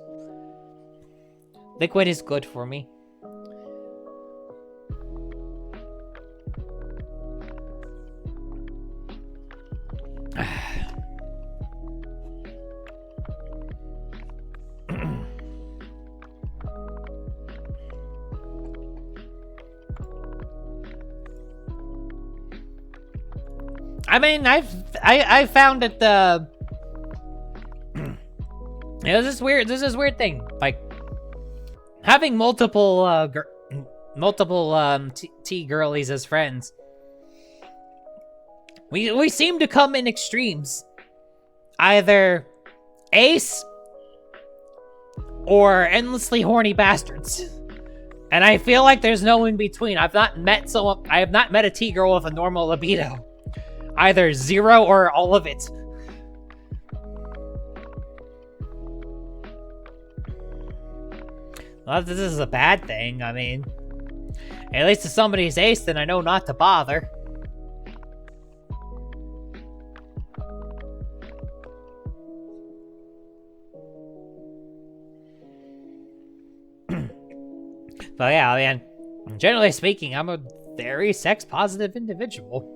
Liquid is good for me. I mean, I found that the this is weird thing, like having multiple T girlies as friends. We seem to come in extremes, either ace or endlessly horny bastards. And I feel like there's no in between. I have not met a T girl with a normal libido. Either 0 or all of it. Well, if this is a bad thing, I mean, at least if somebody's ace, then I know not to bother. But yeah, man, generally speaking, I'm a very sex-positive individual.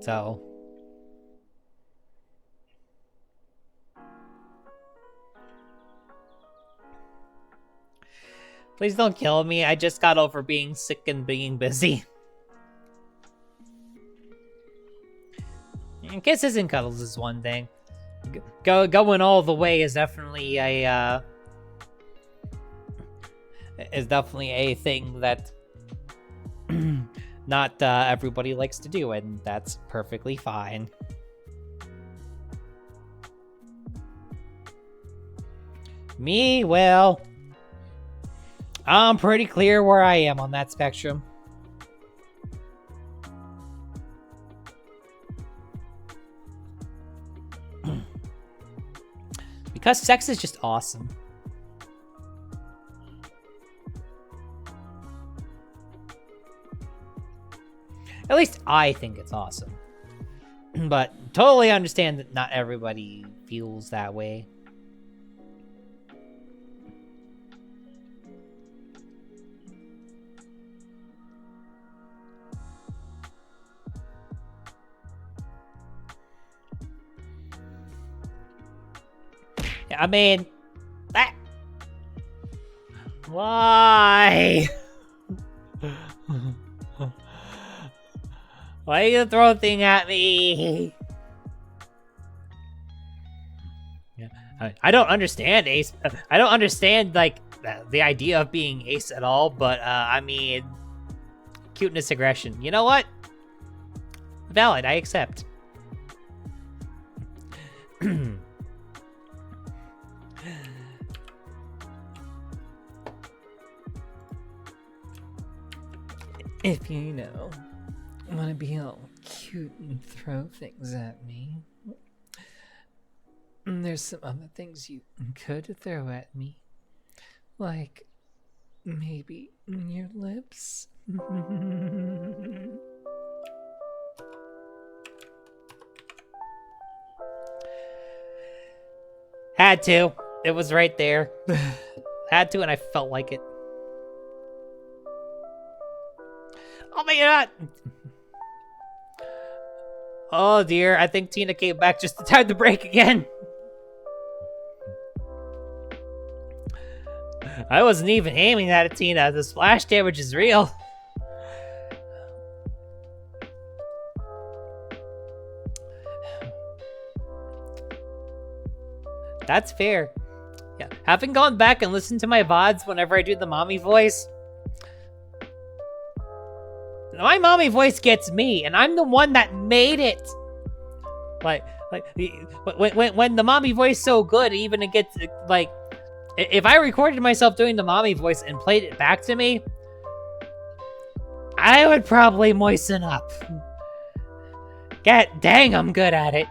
So... Please don't kill me, I just got over being sick and being busy. And kisses and cuddles is one thing. Going all the way is definitely a, thing that not everybody likes to do, and that's perfectly fine. Me, well, I'm pretty clear where I am on that spectrum. Because sex is just awesome. At least I think it's awesome. But totally understand that not everybody feels that way. I mean, that... Why? Why are you throwing thing at me? Yeah, I don't understand ace. I don't understand like the idea of being ace at all. But I mean, cuteness, aggression. You know what? Valid. I accept. If you know, want to be all cute and throw things at me, there's some other things you could throw at me. Like, maybe your lips? Had to. It was right there. Had to, and I felt like it. Oh my god! Oh dear, I think Tina came back just in time to break again. I wasn't even aiming that at Tina. The splash damage is real. That's fair. Yeah, having gone back and listened to my VODs whenever I do the mommy voice, my mommy voice gets me, and I'm the one that made it. Like when the mommy voice is so good, even it gets like, if I recorded myself doing the mommy voice and played it back to me, I would probably moisten up. God dang, I'm good at it.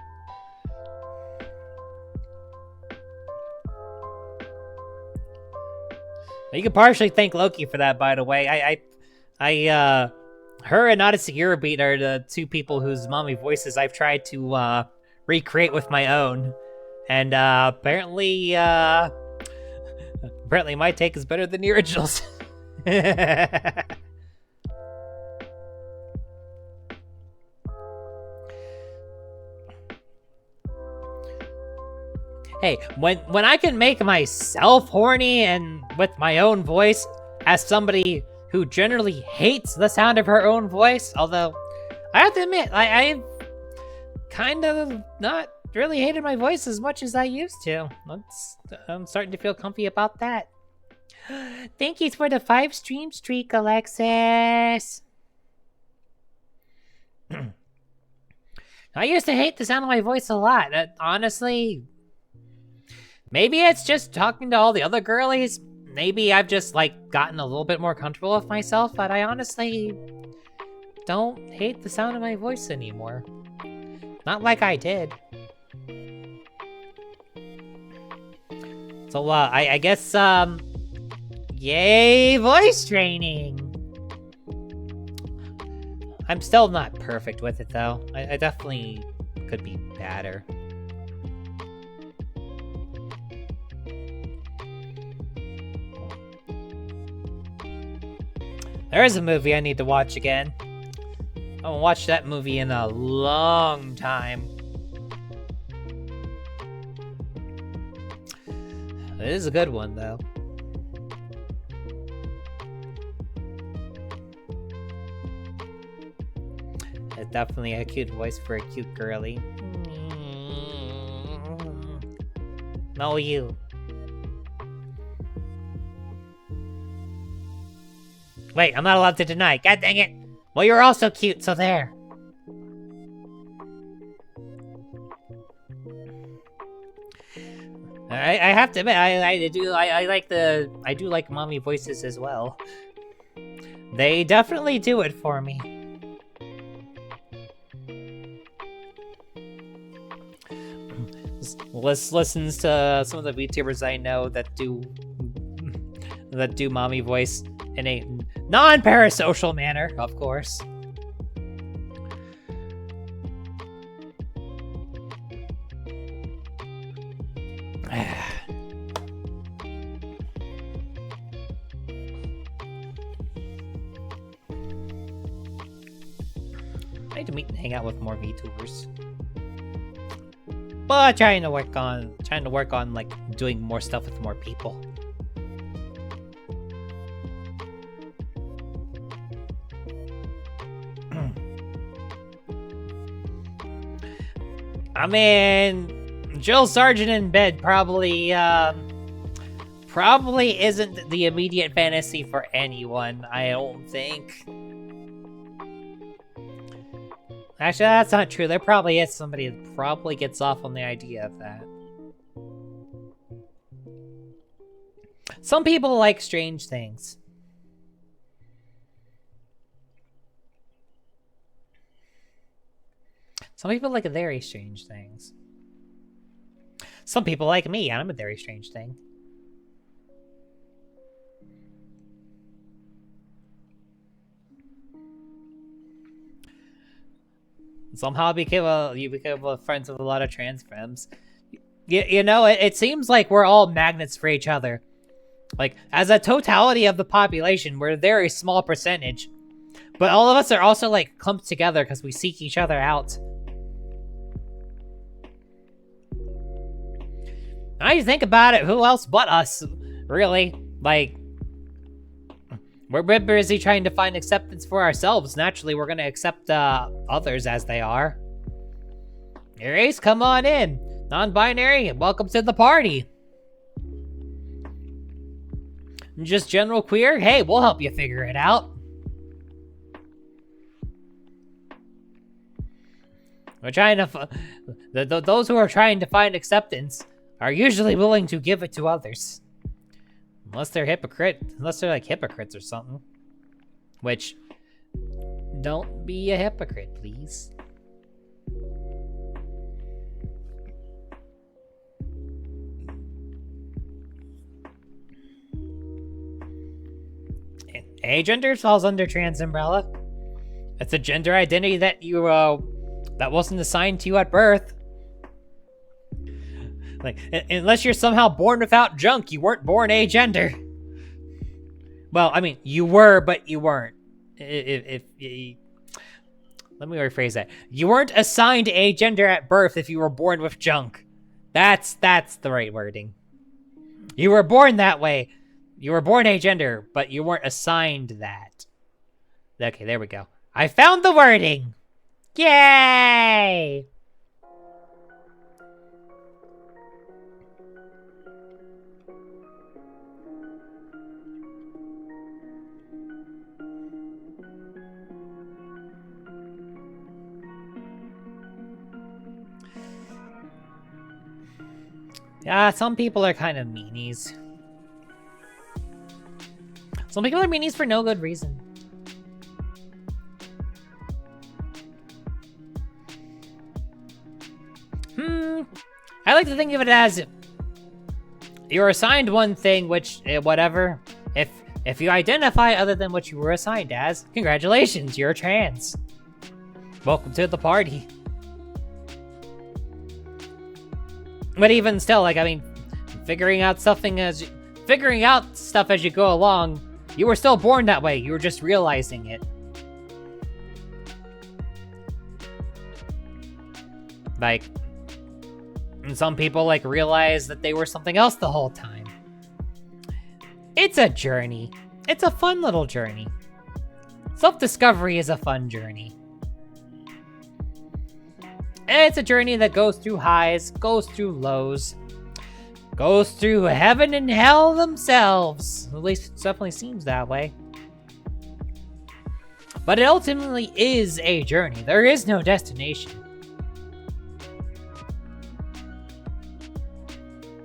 You can partially thank Loki for that, by the way. Her and Not a Segura Beat are the two people whose mommy voices I've tried to recreate with my own, and apparently my take is better than the originals. Hey, when I can make myself horny and with my own voice, as somebody who generally hates the sound of her own voice, although I have to admit, kind of not really hated my voice as much as I used to. I'm starting to feel comfy about that. Thank you for the 5 stream streak, Alexis. I used to hate the sound of my voice a lot. Honestly, maybe it's just talking to all the other girlies. Maybe I've just, like, gotten a little bit more comfortable with myself, but I honestly don't hate the sound of my voice anymore. Not like I did. So, I guess, yay, voice training! I'm still not perfect with it, though. I definitely could be better. There is a movie I need to watch again. I haven't watched that movie in a long time. It is a good one, though. It's definitely a cute voice for a cute girly. No, you. Wait, I'm not allowed to deny. God dang it. Well, you're also cute, so there. I have to admit, I do like mommy voices as well. They definitely do it for me. Listens to some of the VTubers I know that do mommy voice in a non-parasocial manner, of course. I need to meet and hang out with more VTubers. But trying to work on like doing more stuff with more people. I mean, Jill Sargent in bed probably isn't the immediate fantasy for anyone, I don't think. Actually, that's not true. There probably is somebody that probably gets off on the idea of that. Some people like strange things. Some people like very strange things. Some people like me, and I'm a very strange thing. Somehow you became friends with a lot of trans femmes. You know, it seems like we're all magnets for each other. Like, as a totality of the population, we're a very small percentage. But all of us are also, like, clumped together because we seek each other out. Now you think about it, who else but us, really? Like, we're busy trying to find acceptance for ourselves. Naturally, we're gonna accept others as they are. Aries, come on in. Non-binary, welcome to the party. Just general queer? Hey, we'll help you figure it out. We're trying to... those who are trying to find acceptance are usually willing to give it to others. Unless they're like hypocrites or something. Which, don't be a hypocrite, please. Agender falls under trans umbrella. It's a gender identity that you, that wasn't assigned to you at birth. Like, unless you're somehow born without junk, you weren't born agender. Well, I mean, you were, but you weren't. Let me rephrase that. You weren't assigned agender at birth if you were born with junk. That's the right wording. You were born that way. You were born agender, but you weren't assigned that. Okay, there we go. I found the wording. Yay! Yeah, some people are kind of meanies. Some people are meanies for no good reason. I like to think of it as you're assigned one thing, which whatever. If you identify other than what you were assigned as, congratulations, you're trans. Welcome to the party. But even still, like, I mean, figuring out stuff as you go along, you were still born that way. You were just realizing it. Like, and some people, like, realize that they were something else the whole time. It's a journey. It's a fun little journey. Self-discovery is a fun journey. And it's a journey that goes through highs, goes through lows, goes through heaven and hell themselves. At least it definitely seems that way. But it ultimately is a journey. There is no destination.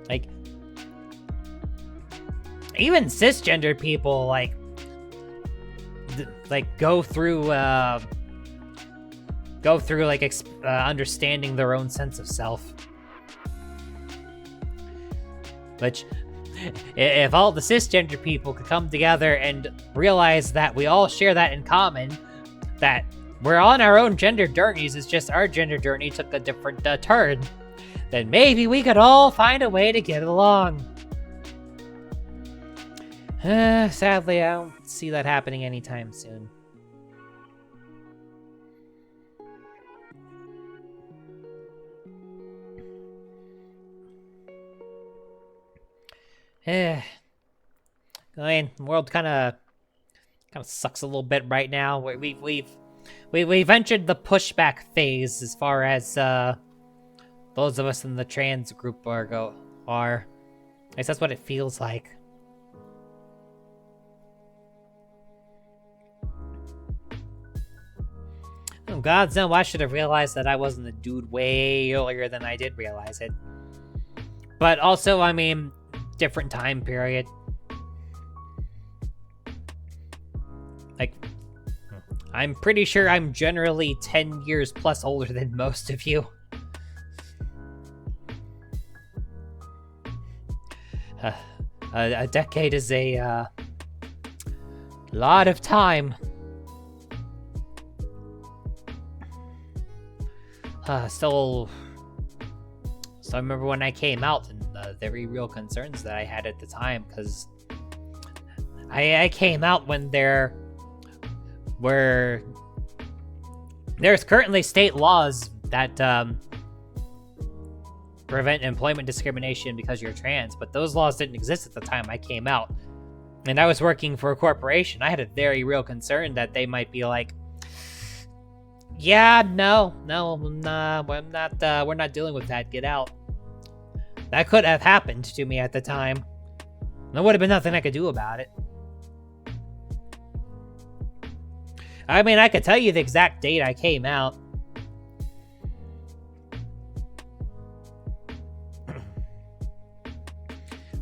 Like, even cisgendered people, like go through understanding their own sense of self. Which, if all the cisgender people could come together and realize that we all share that in common, that we're on our own gender journeys, it's just our gender journey took a different turn, then maybe we could all find a way to get along. Sadly, I don't see that happening anytime soon. I mean, the world kind of sucks a little bit right now. We've entered the pushback phase as far as those of us in the trans group are. At least that's what it feels like. Oh, God's no, I should have realized that I wasn't a dude way earlier than I did realize it. But also, I mean, different time period. Like, I'm pretty sure I'm generally 10 years plus older than most of you. A decade is a lot of time. Still I remember when I came out and the very real concerns that I had at the time, because I came out when there's currently state laws that prevent employment discrimination because you're trans, but those laws didn't exist at the time I came out. And I was working for a corporation. I had a very real concern that they might be like, yeah, no, we're not dealing with that. Get out. That could have happened to me at the time. There would have been nothing I could do about it. I mean, I could tell you the exact date I came out.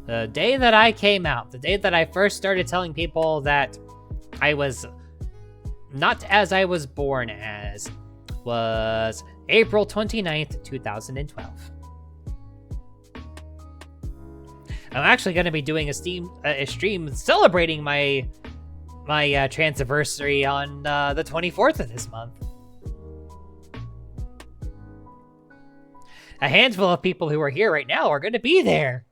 The day that I came out, the day that I first started telling people that I was not as I was born as, was April 29th, 2012. I'm actually going to be doing a stream celebrating my transiversary on the 24th of this month. A handful of people who are here right now are going to be there.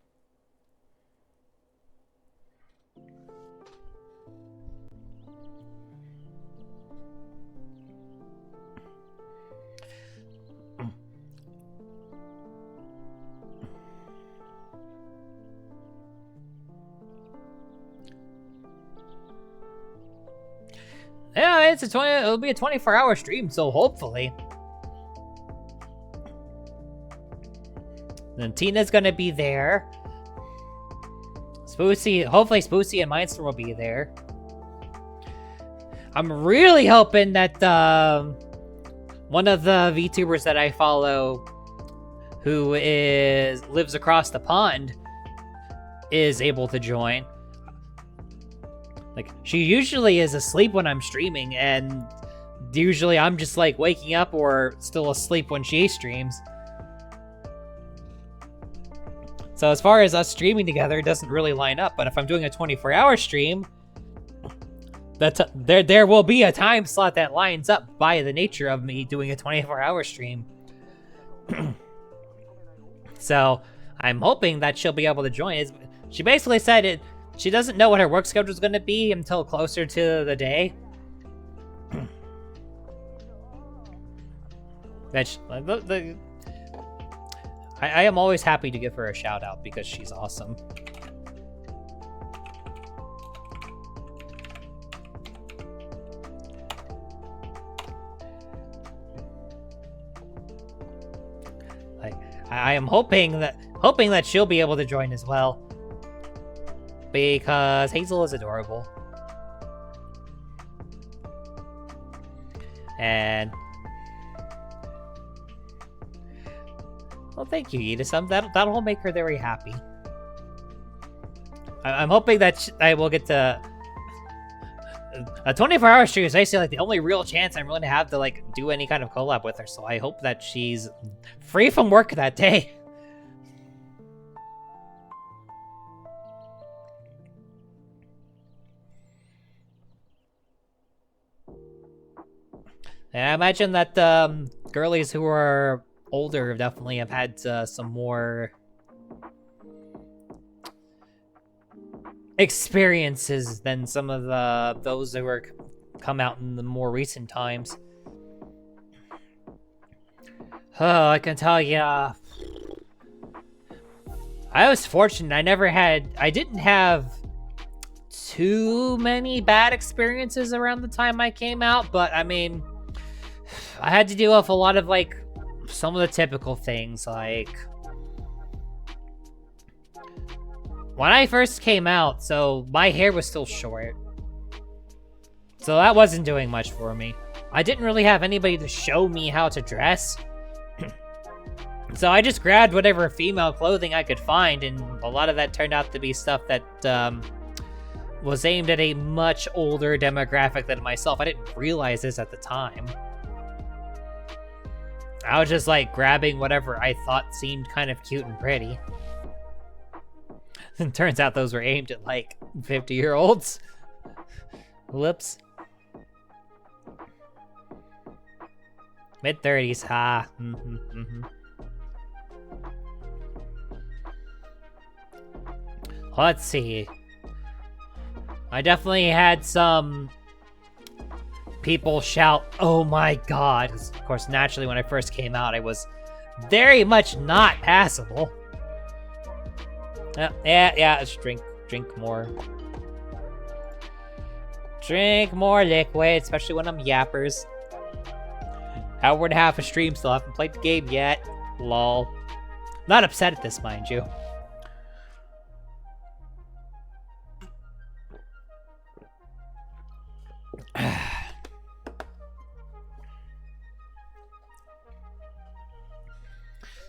Yeah, it'll be a 24-hour stream, so hopefully. Then Tina's gonna be there. Hopefully Spoosy and Mindstorm will be there. I'm really hoping that one of the VTubers that I follow who lives across the pond, is able to join. Like, she usually is asleep when I'm streaming, and usually I'm just like waking up or still asleep when she streams. So as far as us streaming together, it doesn't really line up. But if I'm doing a 24-hour stream, there will be a time slot that lines up by the nature of me doing a 24-hour stream. So I'm hoping that she'll be able to join. She basically said she doesn't know what her work schedule is going to be until closer to the day. I am always happy to give her a shout out because she's awesome. I am hoping that she'll be able to join as well, because Hazel is adorable. And well, thank you, Edith. That'll make her very happy. I'm hoping that I will get to a 24-hour stream is basically like the only real chance I'm going to have to like do any kind of collab with her. So I hope that she's free from work that day. And I imagine that girlies who are older definitely have had some more experiences than some of those who are come out in the more recent times. Oh, I can tell you, I was fortunate. I didn't have too many bad experiences around the time I came out, but I mean, I had to deal with a lot of like some of the typical things, like when I first came out, so my hair was still short. So that wasn't doing much for me. I didn't really have anybody to show me how to dress. So I just grabbed whatever female clothing I could find, and a lot of that turned out to be stuff that was aimed at a much older demographic than myself. I didn't realize this at the time. I was just like grabbing whatever I thought seemed kind of cute and pretty. And turns out those were aimed at like 50-year-olds. Whoops. Mid-30s, ha. Let's see. I definitely had some people shout, "Oh my god." Of course, naturally, when I first came out, I was very much not passable. Yeah, let's drink more. Drink more liquid, especially when I'm yappers. Hour and a half of stream, still haven't played the game yet. Lol. Not upset at this, mind you.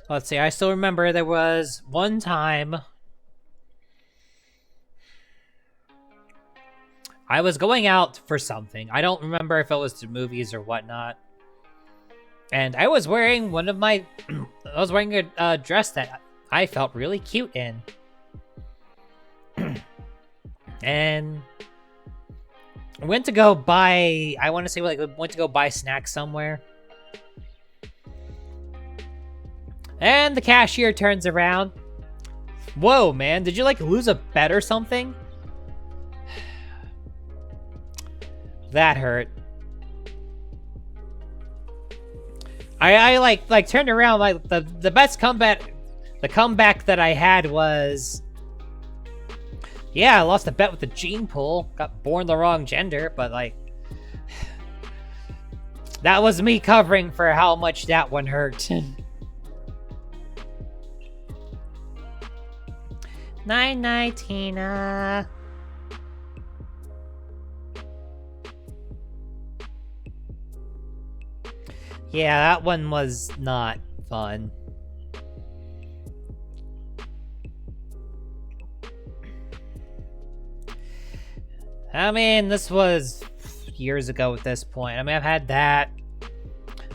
Let's see, I still remember there was one time I was going out for something. I don't remember if it was to movies or whatnot. And I was wearing I was wearing a dress that I felt really cute in. And I went to go buy, I want to say like went to go buy snacks somewhere. And the cashier turns around. Whoa, man, did you like lose a bet or something? That hurt. I like turned around, like the best comeback, the comeback that I had was, yeah, I lost a bet with the gene pool, got born the wrong gender, but like, that was me covering for how much that one hurt. Night, Tina. Yeah, that one was not fun. I mean, this was years ago at this point. I mean, I've had that.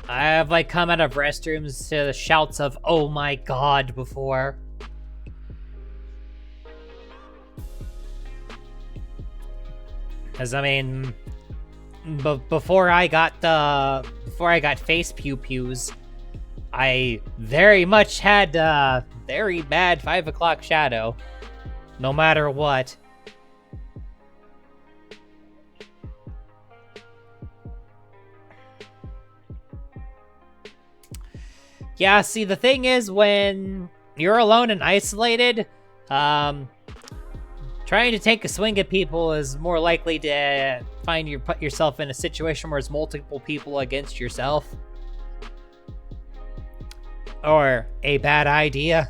I've, like, come out of restrooms to the shouts of, "Oh my god," before. Because, I mean, before I got face pew-pews, I very much had very bad 5 o'clock shadow, no matter what. Yeah, see, the thing is, when you're alone and isolated, trying to take a swing at people is more likely to put yourself in a situation where it's multiple people against yourself. Or a bad idea.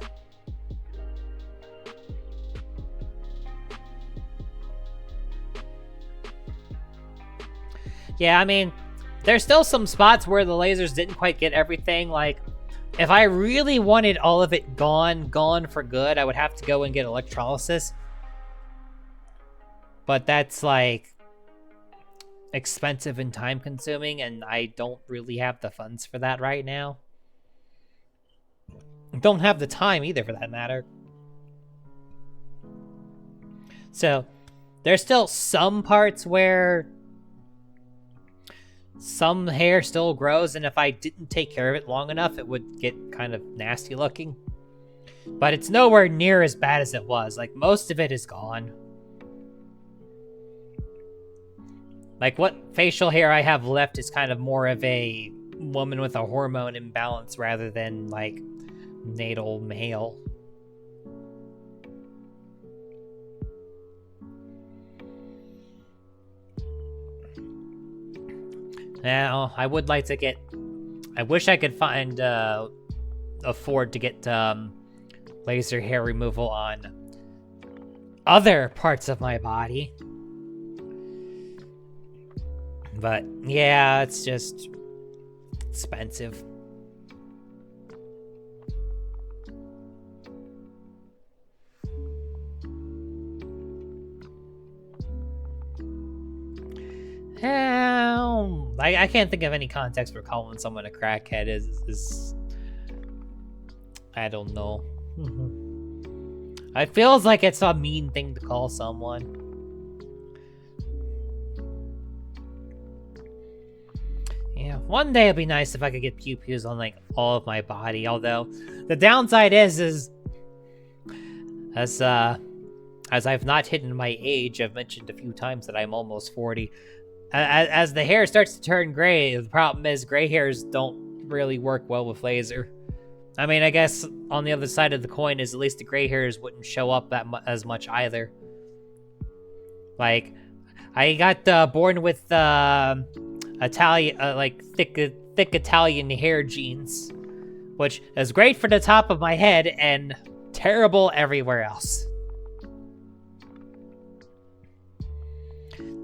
Yeah, I mean, there's still some spots where the lasers didn't quite get everything. Like, if I really wanted all of it gone for good, I would have to go and get electrolysis. But that's, like, expensive and time-consuming, and I don't really have the funds for that right now. Don't have the time either, for that matter. So, there's still some parts where some hair still grows, and if I didn't take care of it long enough, it would get kind of nasty looking. But it's nowhere near as bad as it was. Like, most of it is gone. Like, what facial hair I have left is kind of more of a woman with a hormone imbalance rather than, like, natal male. Now, I would like to get... I wish I could afford to get laser hair removal on other parts of my body. But, yeah, it's just expensive. I can't think of any context for calling someone a crackhead is I don't know. It feels like it's a mean thing to call someone. Yeah, one day it'd be nice if I could get pew-pews on, like, all of my body, although the downside is as I've not hidden my age, I've mentioned a few times that I'm almost 40. As the hair starts to turn gray, the problem is gray hairs don't really work well with laser. I mean, I guess on the other side of the coin is at least the gray hairs wouldn't show up as much either. Like, I got born with Italian, like thick Italian hair genes, which is great for the top of my head and terrible everywhere else.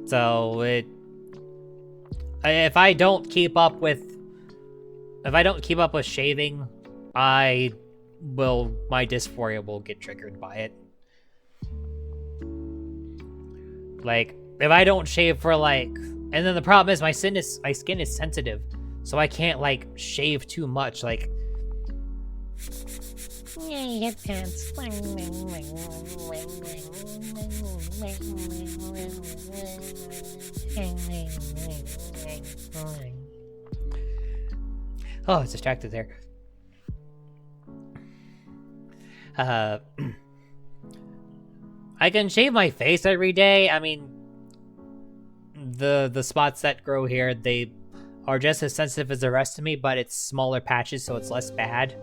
So if I don't keep up with shaving, my dysphoria will get triggered by it. Like, if I don't shave for, like, and then the problem is my skin is sensitive, so I can't, like, shave too much, like. Oh, it's distracted there. I can shave my face every day. I mean, the spots that grow here, they are just as sensitive as the rest of me, but it's smaller patches, so it's less bad.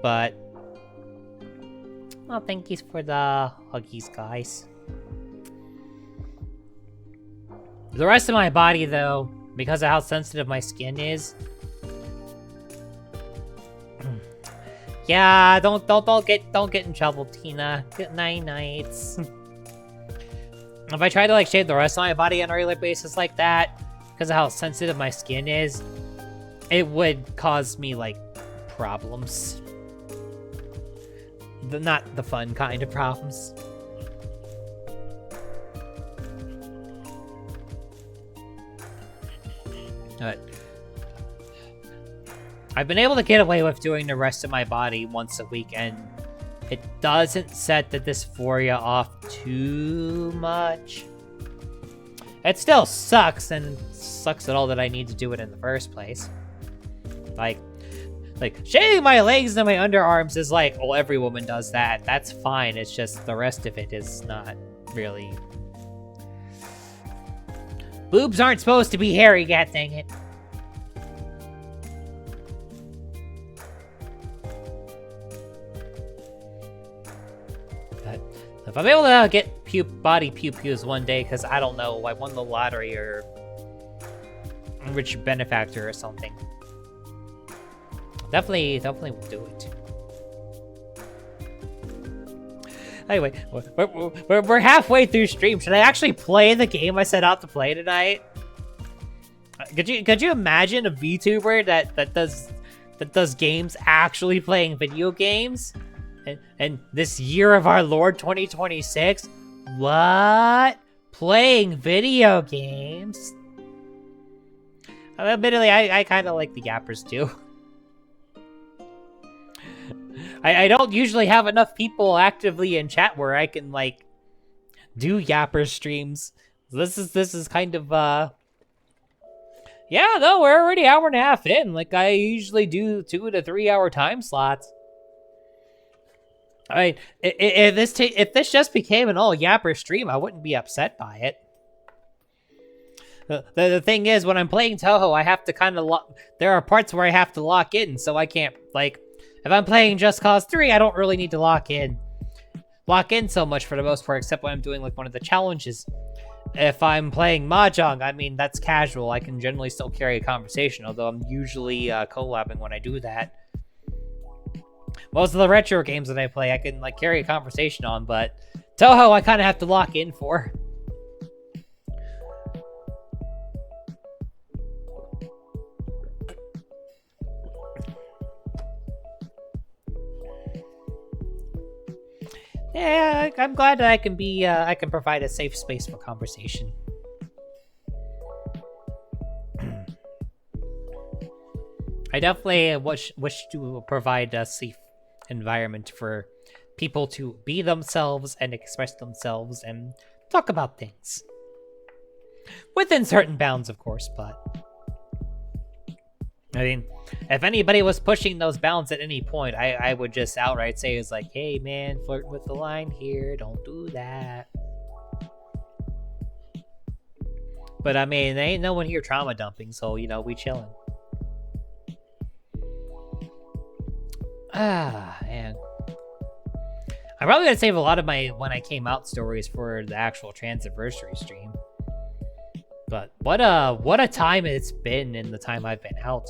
But, well, thank you for the huggies, guys. The rest of my body, though, because of how sensitive my skin is. Yeah, don't get in trouble, Tina. Good nights. If I try to, like, shave the rest of my body on a regular basis like that, because of how sensitive my skin is, it would cause me, like, problems. Not the fun kind of problems. I've been able to get away with doing the rest of my body once a week, and it doesn't set the dysphoria off too much. It still sucks, and sucks at all that I need to do it in the first place. Like shaving my legs and my underarms is like, well, every woman does that. That's fine. It's just the rest of it is not really. Boobs aren't supposed to be hairy, god dang it. If I'm able to get body pew-pews one day, because I don't know, I won the lottery or a rich benefactor or something. Definitely will do it. Anyway, we're halfway through stream. Should I actually play the game I set out to play tonight? Could you imagine a VTuber that does games actually playing video games? And this year of our Lord 2026? What? Playing video games? Admittedly, I kind of like the yappers too. I don't usually have enough people actively in chat where I can like do yapper streams. This is kind of yeah, no, we're already an hour and a half in. Like I usually do 2 to 3 hour time slots. I mean, if this just became an all yapper stream, I wouldn't be upset by it. The thing is, when I'm playing Touhou, I have to kind of there are parts where I have to lock in, so I can't, like, if I'm playing Just Cause 3, I don't really need to lock in so much for the most part, except when I'm doing, like, one of the challenges. If I'm playing Mahjong, I mean, that's casual. I can generally still carry a conversation, although I'm usually collabing when I do that. Most of the retro games that I play, I can, like, carry a conversation on, but Touhou, I kind of have to lock in for. Yeah, I'm glad that I can be, I can provide a safe space for conversation. I definitely wish to provide a safe environment for people to be themselves and express themselves and talk about things. Within certain bounds, of course, but... I mean, if anybody was pushing those bounds at any point, I would just outright say, it's like, hey man, flirt with the line here, don't do that. But I mean, there ain't no one here trauma dumping, so, you know, we chillin'. Ah, man. I'm probably gonna save a lot of my when I came out stories for the actual Transiversary stream. But what a time it's been in the time I've been out.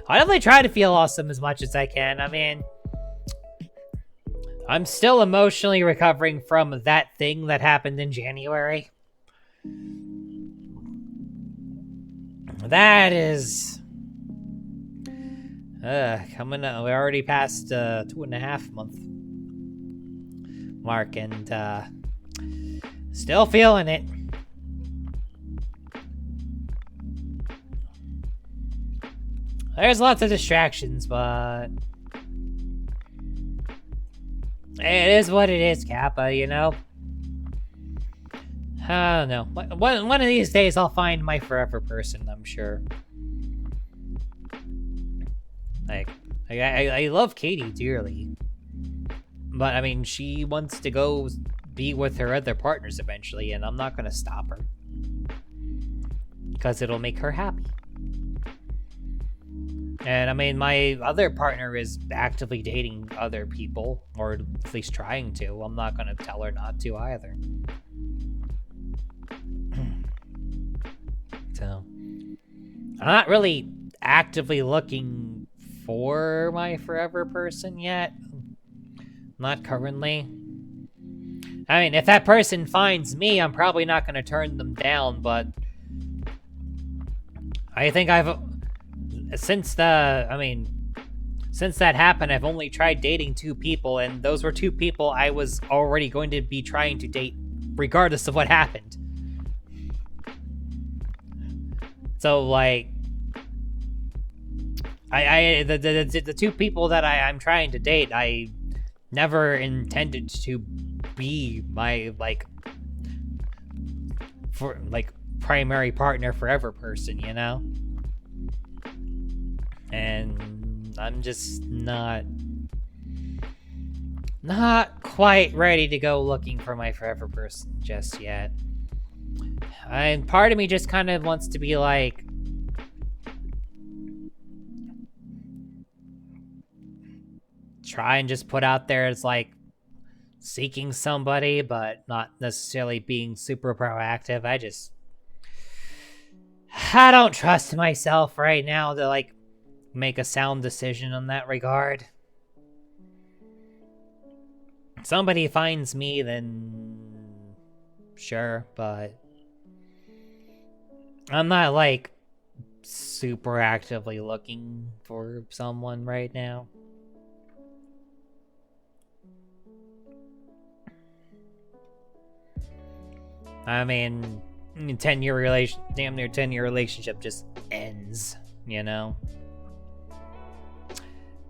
I definitely try to feel awesome as much as I can. I mean, I'm still emotionally recovering from that thing that happened in January. That is... coming up, we're already past 2.5 month mark, and still feeling it. There's lots of distractions, but it is what it is, Kappa, you know? I don't know. One of these days I'll find my forever person, I'm sure. Like, I love Katie dearly. But, I mean, she wants to go be with her other partners eventually, and I'm not gonna stop her. Because it'll make her happy. And, I mean, my other partner is actively dating other people, or at least trying to. I'm not gonna tell her not to either. So, I'm not really actively looking for my forever person yet. Not currently. I mean, if that person finds me, I'm probably not going to turn them down, but I think since that happened, I've only tried dating 2 people, and those were 2 people I was already going to be trying to date regardless of what happened. So, like, the two people that I'm trying to date, I never intended to be my, like, primary partner forever person, you know? And I'm just not quite ready to go looking for my forever person just yet. And part of me just kind of wants to be like, try and just put out there as like seeking somebody, but not necessarily being super proactive. I don't trust myself right now to like make a sound decision in that regard. If somebody finds me, then sure, but I'm not like super actively looking for someone right now. I mean, damn near 10-year relationship just ends, you know?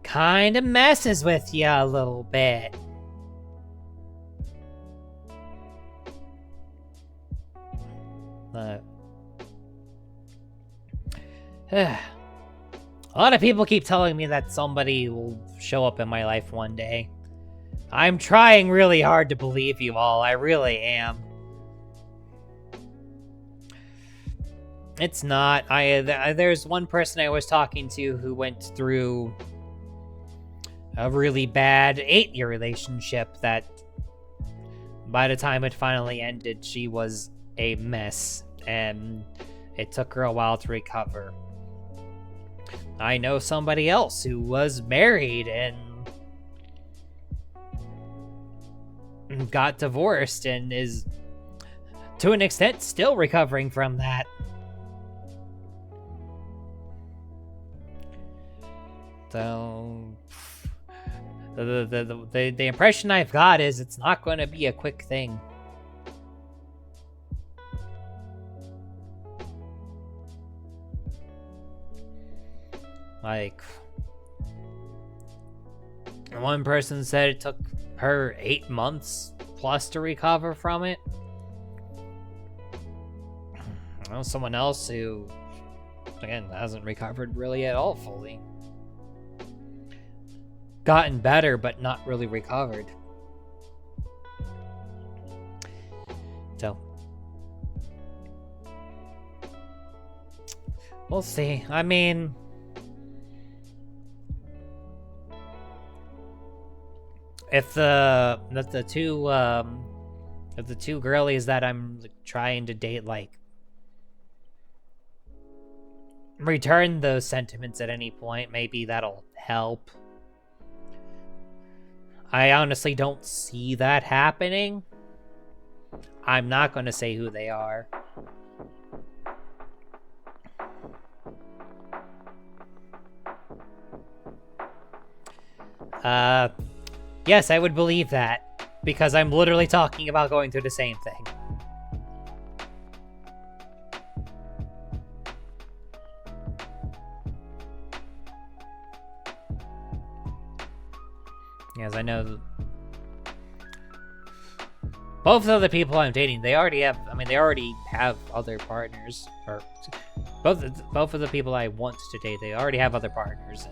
Kinda messes with you a little bit. But a lot of people keep telling me that somebody will show up in my life one day. I'm trying really hard to believe you all, I really am. It's not. There's one person I was talking to who went through a really bad 8-year relationship that by the time it finally ended, she was a mess, and it took her a while to recover. I know somebody else who was married and got divorced and is, to an extent, still recovering from that. So the impression I've got is it's not going to be a quick thing. Like, one person said it took her 8 months plus to recover from it. I know someone else who, again, hasn't recovered really at all fully. Gotten better, but not really recovered. So, we'll see. I mean, if the two girlies that I'm trying to date like return those sentiments at any point, maybe that'll help. I honestly don't see that happening. I'm not going to say who they are. Yes, I would believe that, because I'm literally talking about going through the same thing. Yes, I know. Both of the people I'm dating, they already have other partners. Or both of the people I want to date, they already have other partners.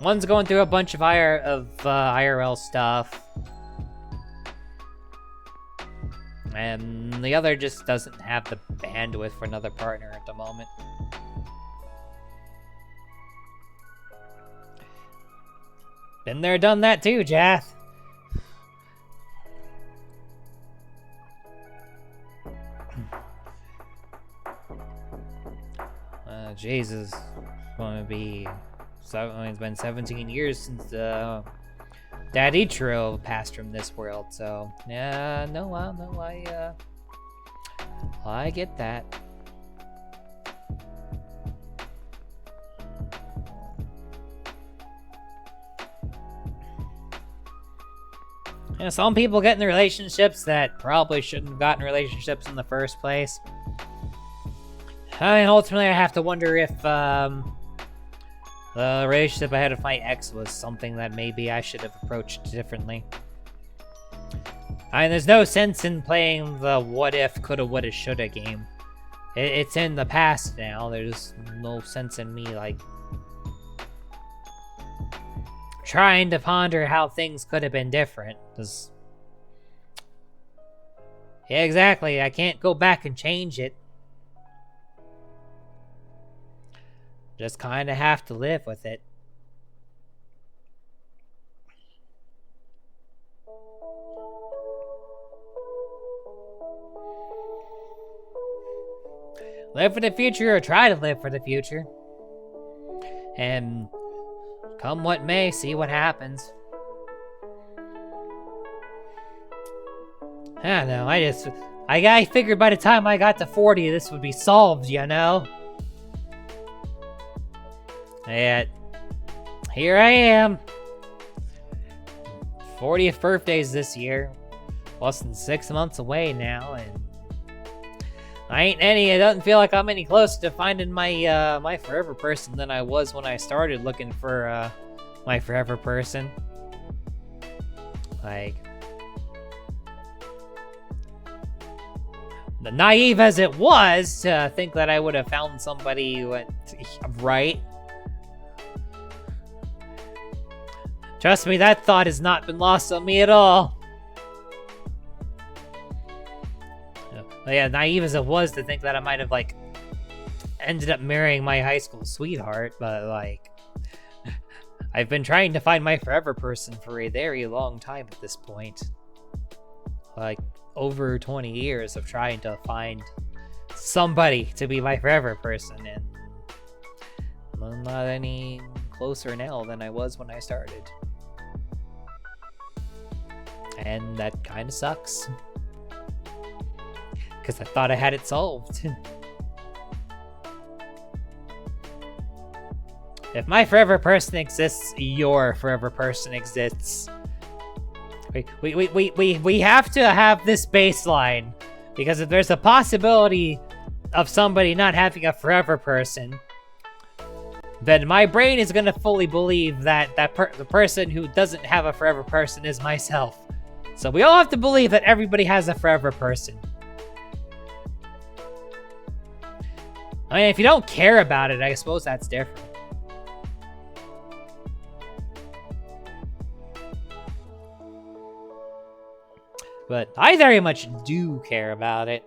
One's going through a bunch of IRL stuff, and the other just doesn't have the bandwidth for another partner at the moment. Been there, done that too, Jath. Jesus, it's been 17 years since Daddy Ichiro passed from this world, so yeah, I get that. Yeah, some people get in relationships that probably shouldn't have gotten relationships in the first place. I mean, ultimately, I have to wonder if the relationship I had with my ex was something that maybe I should have approached differently. I mean, there's no sense in playing the what if, coulda, woulda, shoulda game. It's in the past now. There's no sense in me, like, trying to ponder how things could have been different. Cause, yeah, exactly. I can't go back and change it. Just kind of have to live with it. Live for the future, or try to live for the future. And come what may, see what happens. I don't know, I figured by the time I got to 40, this would be solved, you know? Yet, here I am. 40th birthday's this year. Less than 6 months away now, and it doesn't feel like I'm any closer to finding my my forever person than I was when I started looking for my forever person. Like, naive as it was to think that I would have found somebody right. Trust me, that thought has not been lost on me at all. Yeah, naive as it was to think that I might have, like, ended up marrying my high school sweetheart, but, like, I've been trying to find my forever person for a very long time at this point. Like, over 20 years of trying to find somebody to be my forever person, and I'm not any closer now than I was when I started. And that kind of sucks. Because I thought I had it solved. If my forever person exists, your forever person exists. We have to have this baseline. Because if there's a possibility of somebody not having a forever person, then my brain is gonna fully believe that the person who doesn't have a forever person is myself. So we all have to believe that everybody has a forever person. I mean, if you don't care about it, I suppose that's different. But I very much do care about it.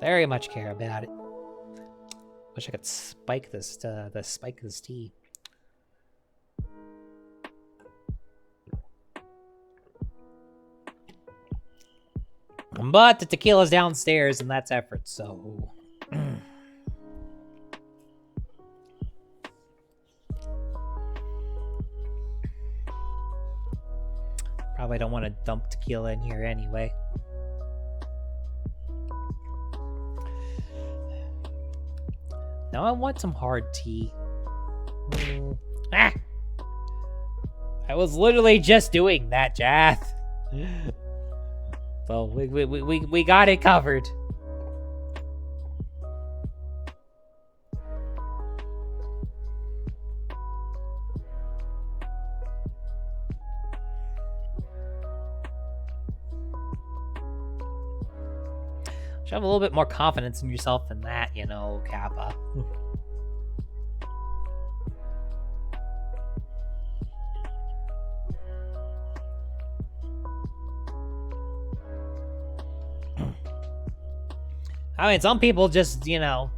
Very much care about it. Wish I could spike this tea. But the tequila's downstairs, and that's effort, so... Probably don't want to dump tequila in here anyway. Now I want some hard tea. Ah! I was literally just doing that, Jath. So we got it covered. Should have a little bit more confidence in yourself than that, you know, Kappa. I mean, some people just, you know,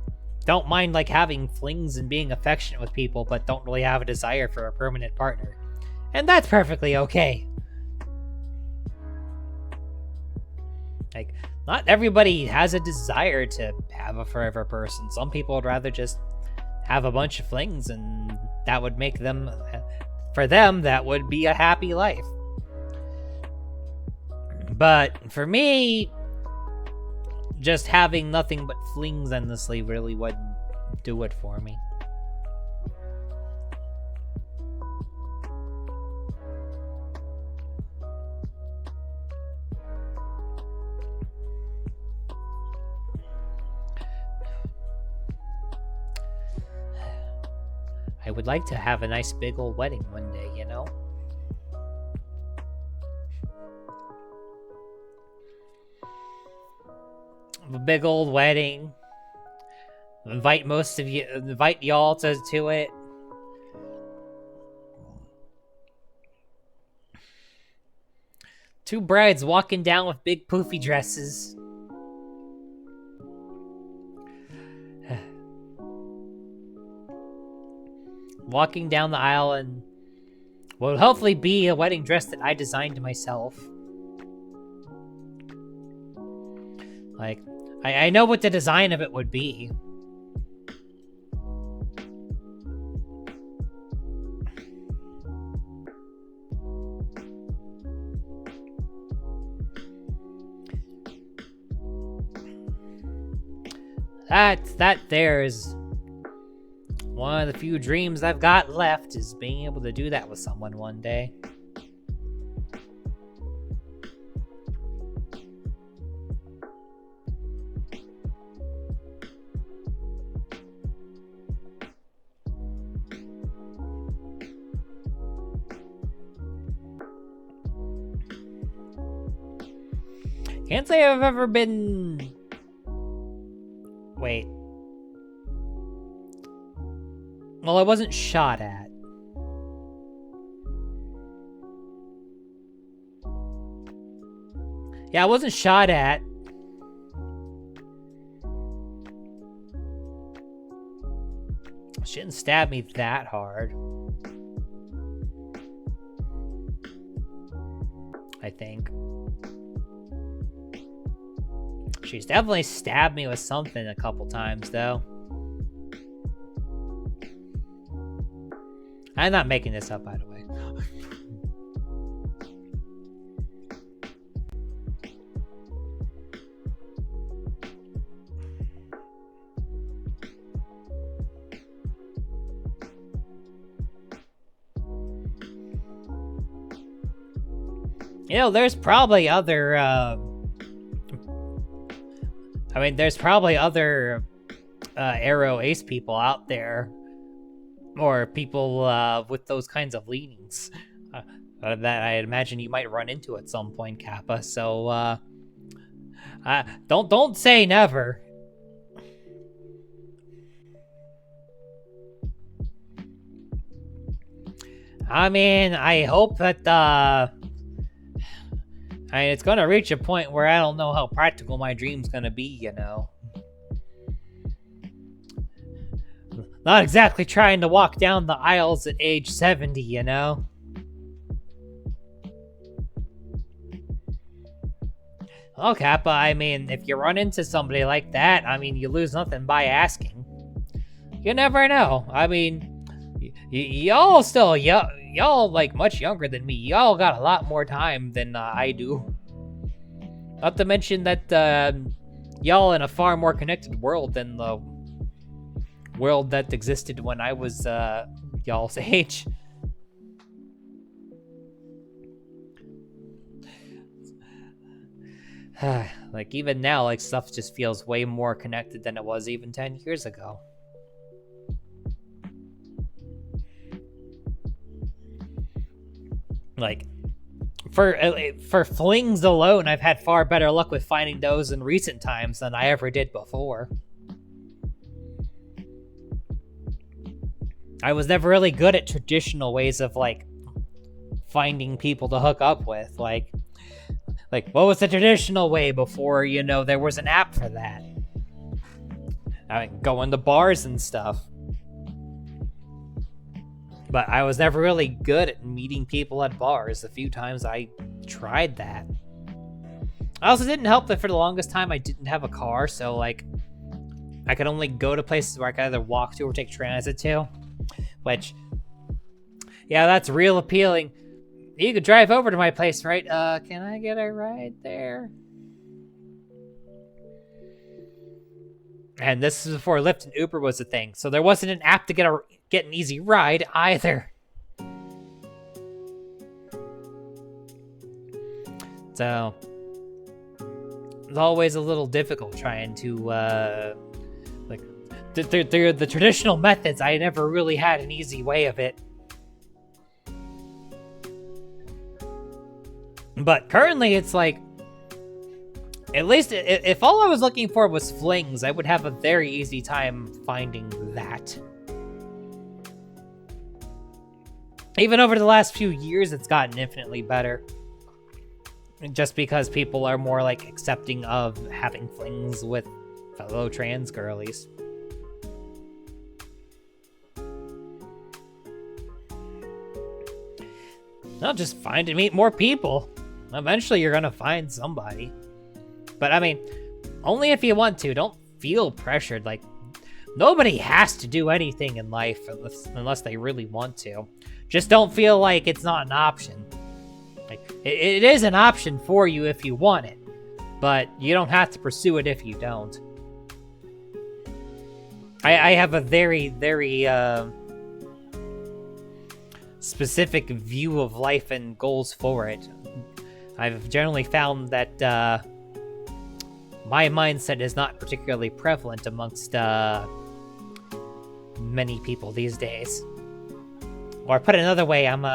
don't mind, like, having flings and being affectionate with people, but don't really have a desire for a permanent partner. And that's perfectly okay. Like, not everybody has a desire to have a forever person. Some people would rather just have a bunch of flings, and that would make them, for them, that would be a happy life. But for me, just having nothing but flings endlessly really wouldn't do it for me. I would like to have a nice big old wedding one day, you know? A big old wedding. Invite y'all to it. Two brides walking down with big poofy dresses. Walking down the aisle in what will hopefully be a wedding dress that I designed myself. Like, I know what the design of it would be. That there is one of the few dreams I've got left, is being able to do that with someone one day. Can't say I've ever been... Wait. Well, I wasn't shot at. Yeah, I wasn't shot at. She didn't stab me that hard. I think. She's definitely stabbed me with something a couple times, though. I'm not making this up, by the way. You know, there's probably other, there's probably other Arrow Ace people out there, or people with those kinds of leanings that I imagine you might run into at some point, Kappa. So don't say never. I mean, I hope that it's gonna reach a point where I don't know how practical my dream's gonna be, you know. Not exactly trying to walk down the aisles at age 70, you know. Well, Kappa, I mean, if you run into somebody like that, I mean, you lose nothing by asking. You never know. I mean, y'all still, y'all like much younger than me. Y'all got a lot more time than I do. Not to mention that y'all in a far more connected world than the world that existed when I was y'all's age. Like, even now, like, stuff just feels way more connected than it was even 10 years ago. Like, for flings alone, I've had far better luck with finding those in recent times than I ever did before. I was never really good at traditional ways of, like, finding people to hook up with. Like, what was the traditional way before, you know, there was an app for that? I mean, going to bars and stuff. But I was never really good at meeting people at bars the few times I tried that. I also didn't help that for the longest time I didn't have a car, so, like, I could only go to places where I could either walk to or take transit to. Which, yeah, that's real appealing. You could drive over to my place, right? Can I get a ride there? And this is before Lyft and Uber was a thing, so there wasn't an app to get an easy ride either. So it's always a little difficult trying to through the traditional methods, I never really had an easy way of it. But currently, it's like, at least if all I was looking for was flings, I would have a very easy time finding that. Even over the last few years, it's gotten infinitely better. Just because people are more, like, accepting of having flings with fellow trans girlies. No, just meet more people. Eventually, you're gonna find somebody. But, I mean, only if you want to. Don't feel pressured. Like, nobody has to do anything in life unless they really want to. Just don't feel like it's not an option. Like, it is an option for you if you want it. But you don't have to pursue it if you don't. I have a very, very, specific view of life and goals for it. I've generally found that my mindset is not particularly prevalent amongst many people these days. Or put another way, I'm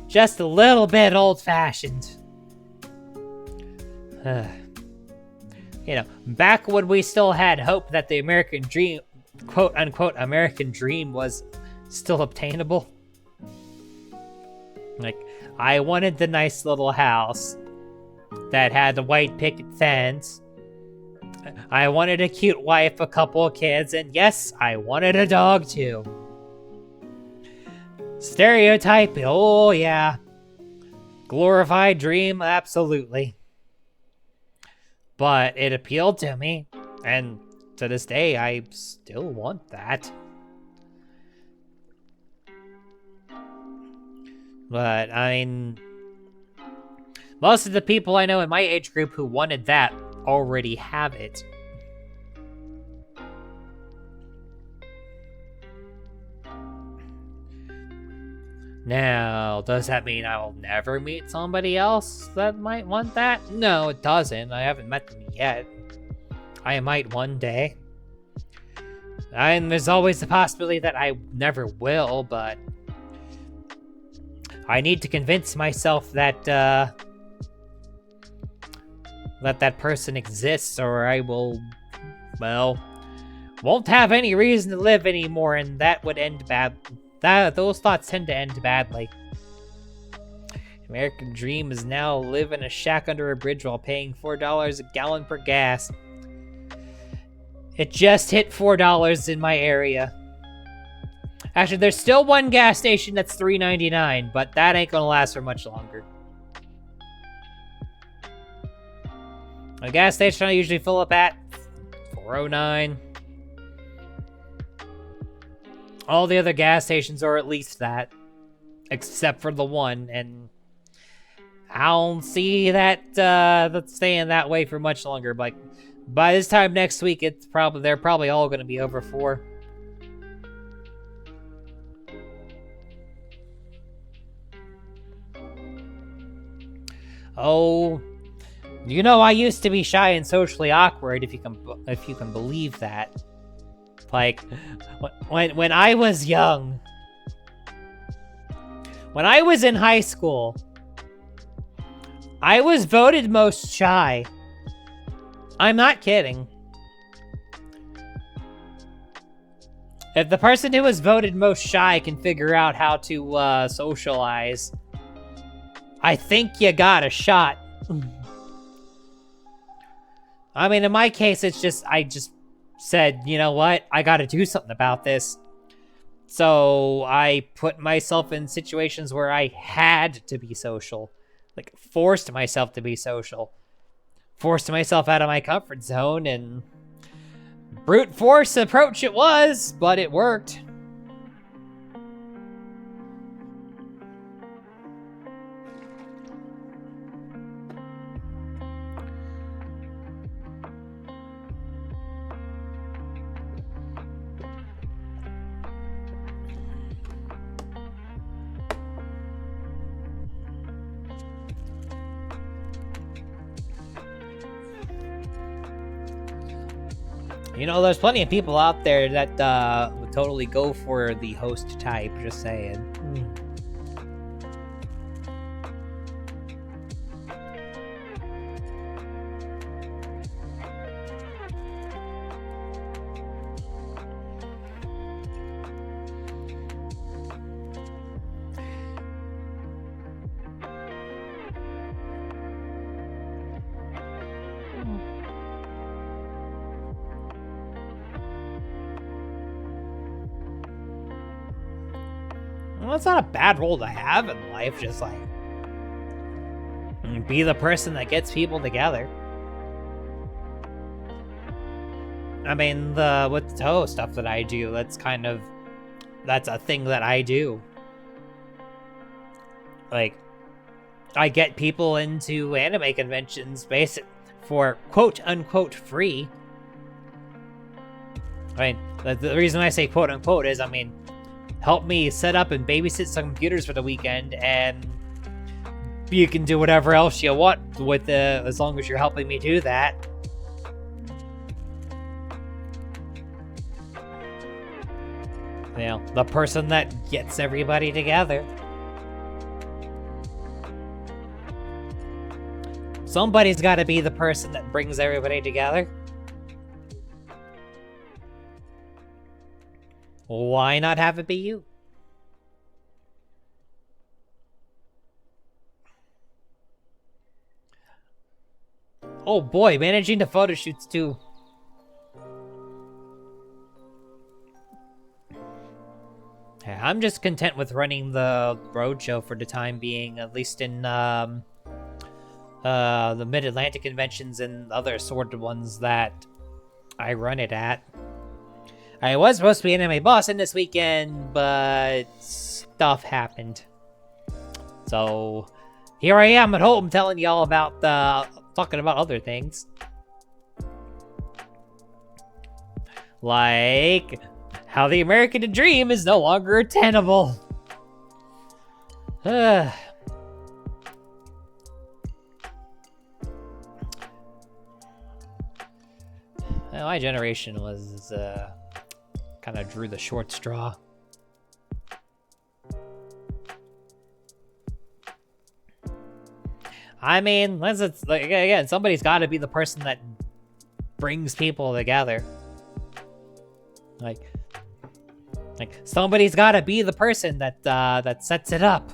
just a little bit old-fashioned. You know, back when we still had hope that the American dream, quote-unquote American dream, was still obtainable. Like, I wanted the nice little house that had the white picket fence. I wanted a cute wife, a couple of kids, and yes, I wanted a dog too. Stereotype, oh yeah. Glorified dream, absolutely. But it appealed to me, and to this day, I still want that. But, I mean, most of the people I know in my age group who wanted that already have it. Now, does that mean I will never meet somebody else that might want that? No, it doesn't. I haven't met them yet. I might one day. And there's always the possibility that I never will, but I need to convince myself that that person exists, or I will, well, won't have any reason to live anymore, and that would end bad. Those thoughts tend to end badly. American dream is now live in a shack under a bridge while paying $4 a gallon for gas. It just hit $4 in my area. Actually, there's still one gas station that's $3.99, but that ain't gonna last for much longer. A gas station I usually fill up at $4.09. All the other gas stations are at least that, except for the one, and I don't see that that's staying that way for much longer. But by this time next week, they're probably all going to be over $4. Oh, you know, I used to be shy and socially awkward, if you can believe that. Like, when I was young, when I was in high school, I was voted most shy. I'm not kidding. If the person who was voted most shy can figure out how to socialize, I think you got a shot. I mean, in my case, I just said, you know what? I gotta do something about this. So I put myself in situations where I had to be social. Like, forced myself to be social. Forced myself out of my comfort zone, and brute force approach it was, but it worked. You know, there's plenty of people out there that would totally go for the host type, just saying. Well, it's not a bad role to have in life, just like be the person that gets people together. I mean, with the Touhou stuff that I do, that's a thing that I do. Like, I get people into anime conventions for quote-unquote free. I mean, the reason I say quote-unquote is, I mean, help me set up and babysit some computers for the weekend, and you can do whatever else you want with as long as you're helping me do that. You know, the person that gets everybody together. Somebody's got to be the person that brings everybody together. Why not have it be you? Oh boy, managing the photo shoots too. I'm just content with running the roadshow for the time being, at least in the Mid-Atlantic conventions and other assorted ones that I run it at. I was supposed to be Anime Boston this weekend, but stuff happened. So here I am at home telling y'all about talking about other things. Like how the American dream is no longer attainable. My generation was kind of drew the short straw. I mean, again, somebody's got to be the person that brings people together. Like somebody's got to be the person that that sets it up.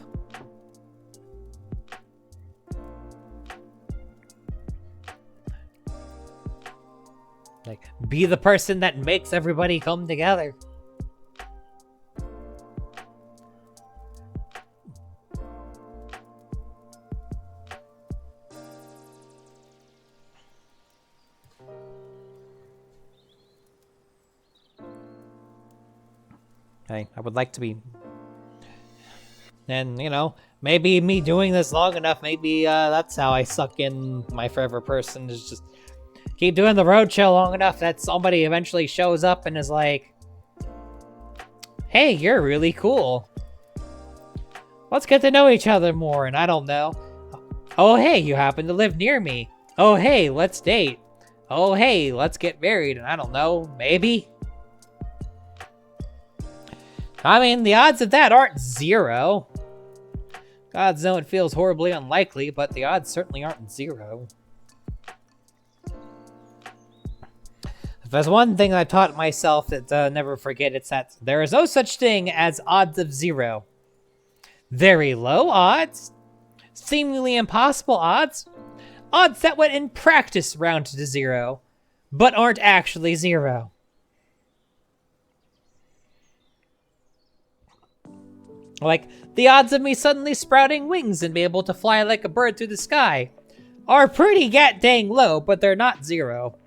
Like, be the person that makes everybody come together. I would like to be... And, you know, maybe me doing this long enough, maybe that's how I suck in my forever person, is just keep doing the roadshow long enough that somebody eventually shows up and is like, hey, you're really cool. Let's get to know each other more, and I don't know. Oh, hey, you happen to live near me. Oh, hey, let's date. Oh, hey, let's get married, and I don't know, maybe? I mean, the odds of that aren't zero. Gods know it feels horribly unlikely, but the odds certainly aren't zero. If there's one thing I've taught myself that never forget, it's that there is no such thing as odds of zero. Very low odds, seemingly impossible odds, odds that would in practice round to zero, but aren't actually zero. Like, the odds of me suddenly sprouting wings and be able to fly like a bird through the sky are pretty dang low, but they're not zero.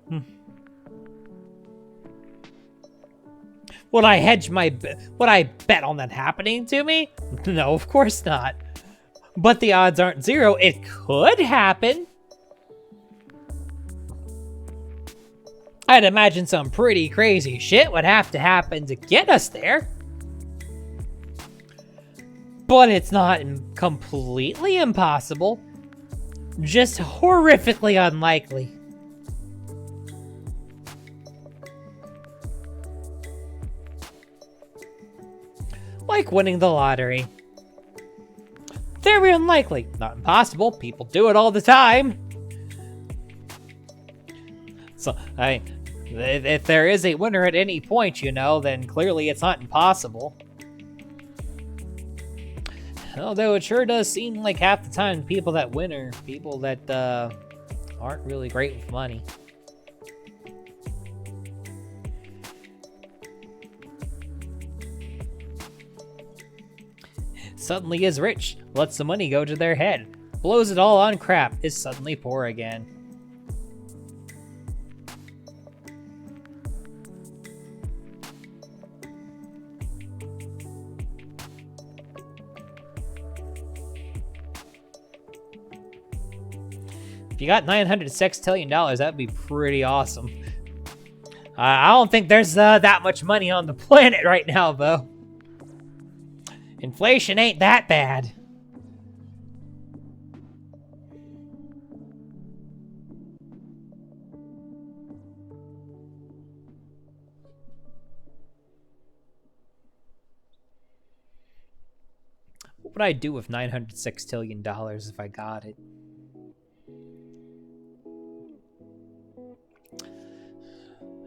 Would I bet on that happening to me? No, of course not. But the odds aren't zero. It could happen. I'd imagine some pretty crazy shit would have to happen to get us there. But it's not completely impossible. Just horrifically unlikely. like winning the lottery. Very unlikely. Not impossible. People do it all the time. So, if there is a winner at any point, you know, then clearly it's not impossible. Although it sure does seem like half the time people that win are people that aren't really great with money. Suddenly is rich, lets the money go to their head, blows it all on crap, is suddenly poor again. If you got $900 sextillion, that'd be pretty awesome. I don't think there's that much money on the planet right now, though. Inflation ain't that bad. What would I do with $900 sextillion if I got it?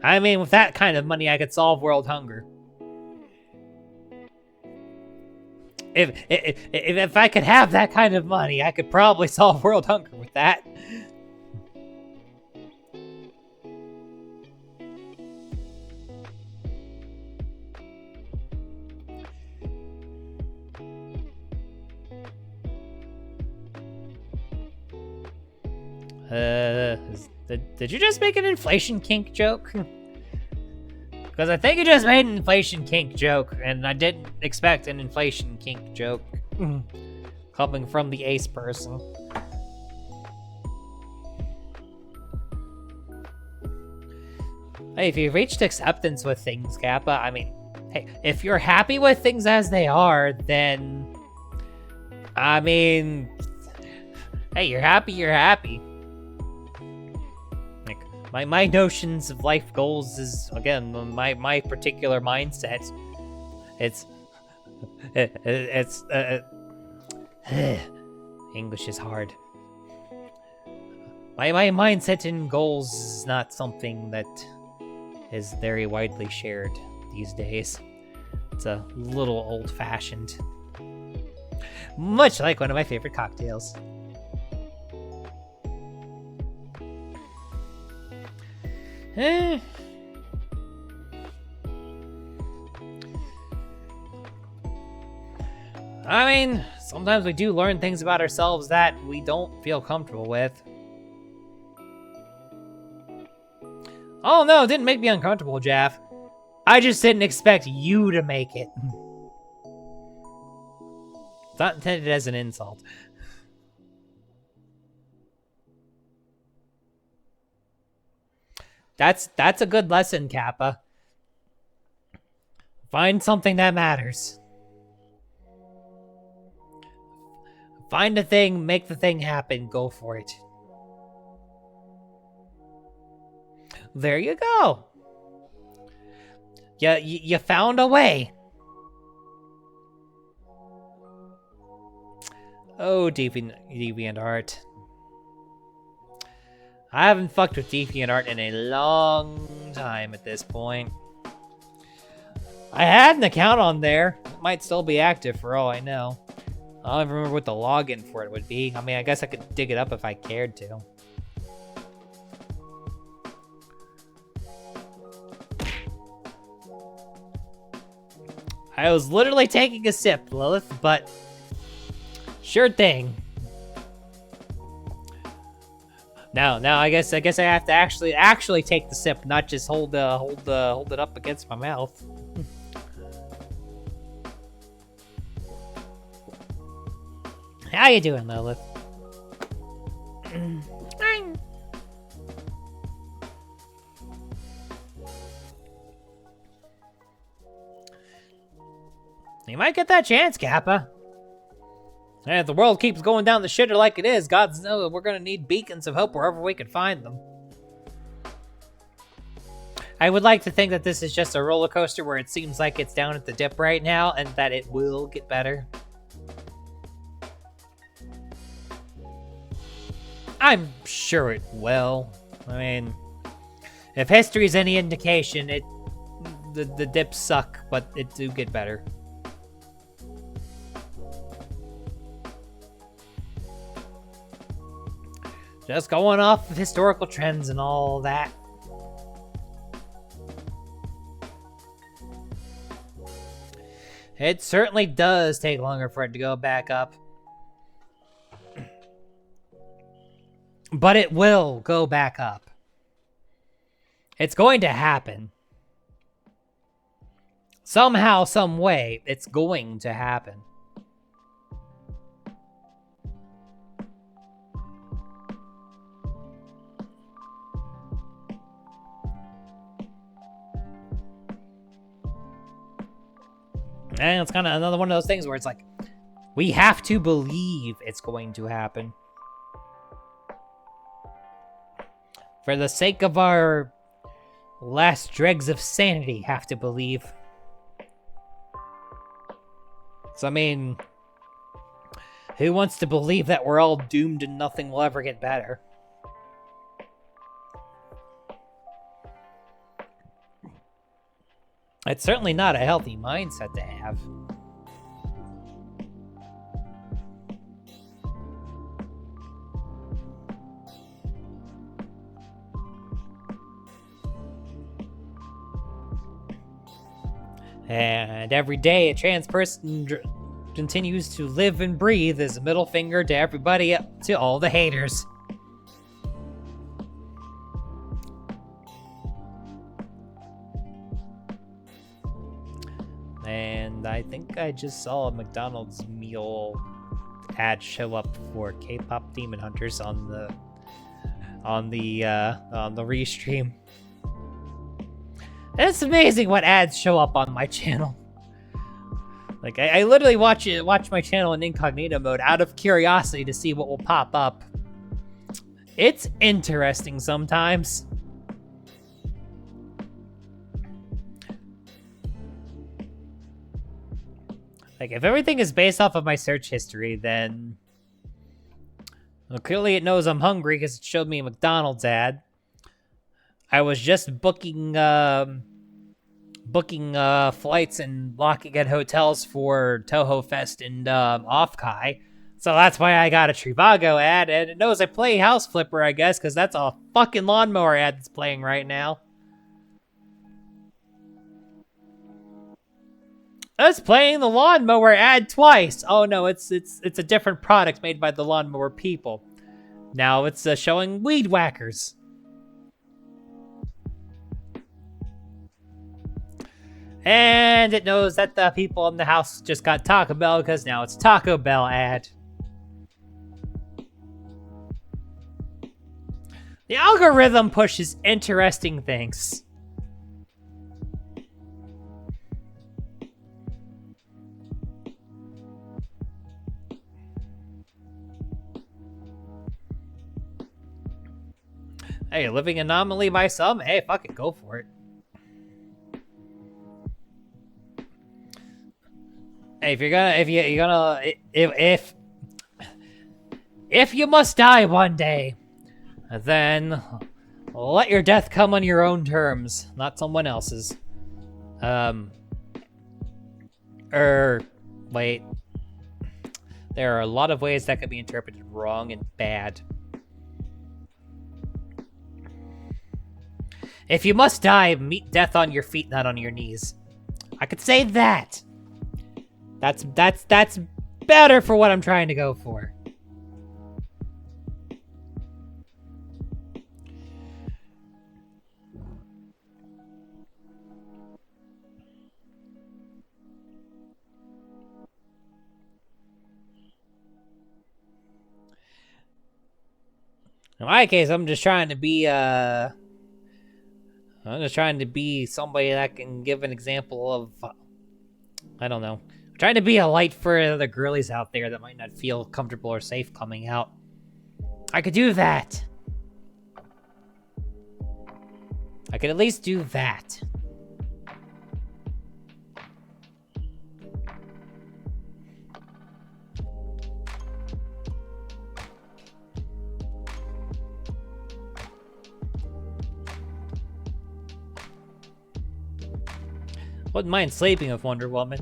I mean, with that kind of money, I could solve world hunger. If I could have that kind of money, I could probably solve world hunger with that. Did you just make an inflation kink joke? Because I think you just made an inflation kink joke, and I didn't expect an inflation kink joke coming from the ace person. Hey, if you've reached acceptance with things, Kappa, I mean, hey, if you're happy with things as they are, then, I mean, hey, you're happy, you're happy. My notions of life goals is, again, my particular mindset. English is hard. My mindset and goals is not something that is very widely shared these days. It's a little old-fashioned. Much like one of my favorite cocktails. I mean, sometimes we do learn things about ourselves that we don't feel comfortable with. Oh no, it didn't make me uncomfortable, Jaff. I just didn't expect you to make it. It's not intended as an insult. That's a good lesson, Kappa. Find something that matters. Find a thing, make the thing happen, go for it. There you go. You found a way. Oh, DeviantArt. I haven't fucked with DeviantArt in a long time at this point. I had an account on there. It might still be active for all I know. I don't even remember what the login for it would be. I mean, I guess I could dig it up if I cared to. I was literally taking a sip, Lilith, but sure thing. Now, I guess I have to actually take the sip, not just hold it up against my mouth. How you doing, Lilith? You might get that chance, Kappa. And if the world keeps going down the shitter like it is, gods know we're gonna need beacons of hope wherever we can find them. I would like to think that this is just a roller coaster where it seems like it's down at the dip right now and that it will get better. I'm sure it will. I mean, if history's any indication, the dips suck, but it do get better. Just going off of historical trends and all that. It certainly does take longer for it to go back up. But it will go back up. It's going to happen. Somehow, some way, it's going to happen. And it's kind of another one of those things where it's like, we have to believe it's going to happen. For the sake of our last dregs of sanity, have to believe. So, I mean, who wants to believe that we're all doomed and nothing will ever get better? It's certainly not a healthy mindset to have. And every day a trans person continues to live and breathe as a middle finger to everybody, to all the haters. And I think I just saw a McDonald's meal ad show up for K-pop Demon Hunters on the restream. It's amazing what ads show up on my channel. Like I literally watch my channel in incognito mode out of curiosity to see what will pop up. It's interesting sometimes. Like, if everything is based off of my search history, then... Well, clearly it knows I'm hungry because it showed me a McDonald's ad. I was just booking flights and locking at hotels for Touhou Fest and Off-Kai. So that's why I got a Trivago ad, and it knows I play House Flipper, I guess, because that's a fucking lawnmower ad that's playing right now. It's playing the lawnmower ad twice. Oh no, it's a different product made by the lawnmower people. Now it's showing weed whackers. And it knows that the people in the house just got Taco Bell because now it's Taco Bell ad. The algorithm pushes interesting things. Hey, living anomaly by some? Hey, fuck it, go for it. Hey, if you must die one day, then let your death come on your own terms, not someone else's. Wait. There are a lot of ways that could be interpreted wrong and bad. If you must die, meet death on your feet, not on your knees. I could say that. That's better for what I'm trying to go for. In my case, I'm just trying to be somebody that can give an example of, I don't know. I'm trying to be a light for the girlies out there that might not feel comfortable or safe coming out. I could do that. I could at least do that. Wouldn't mind sleeping with Wonder Woman.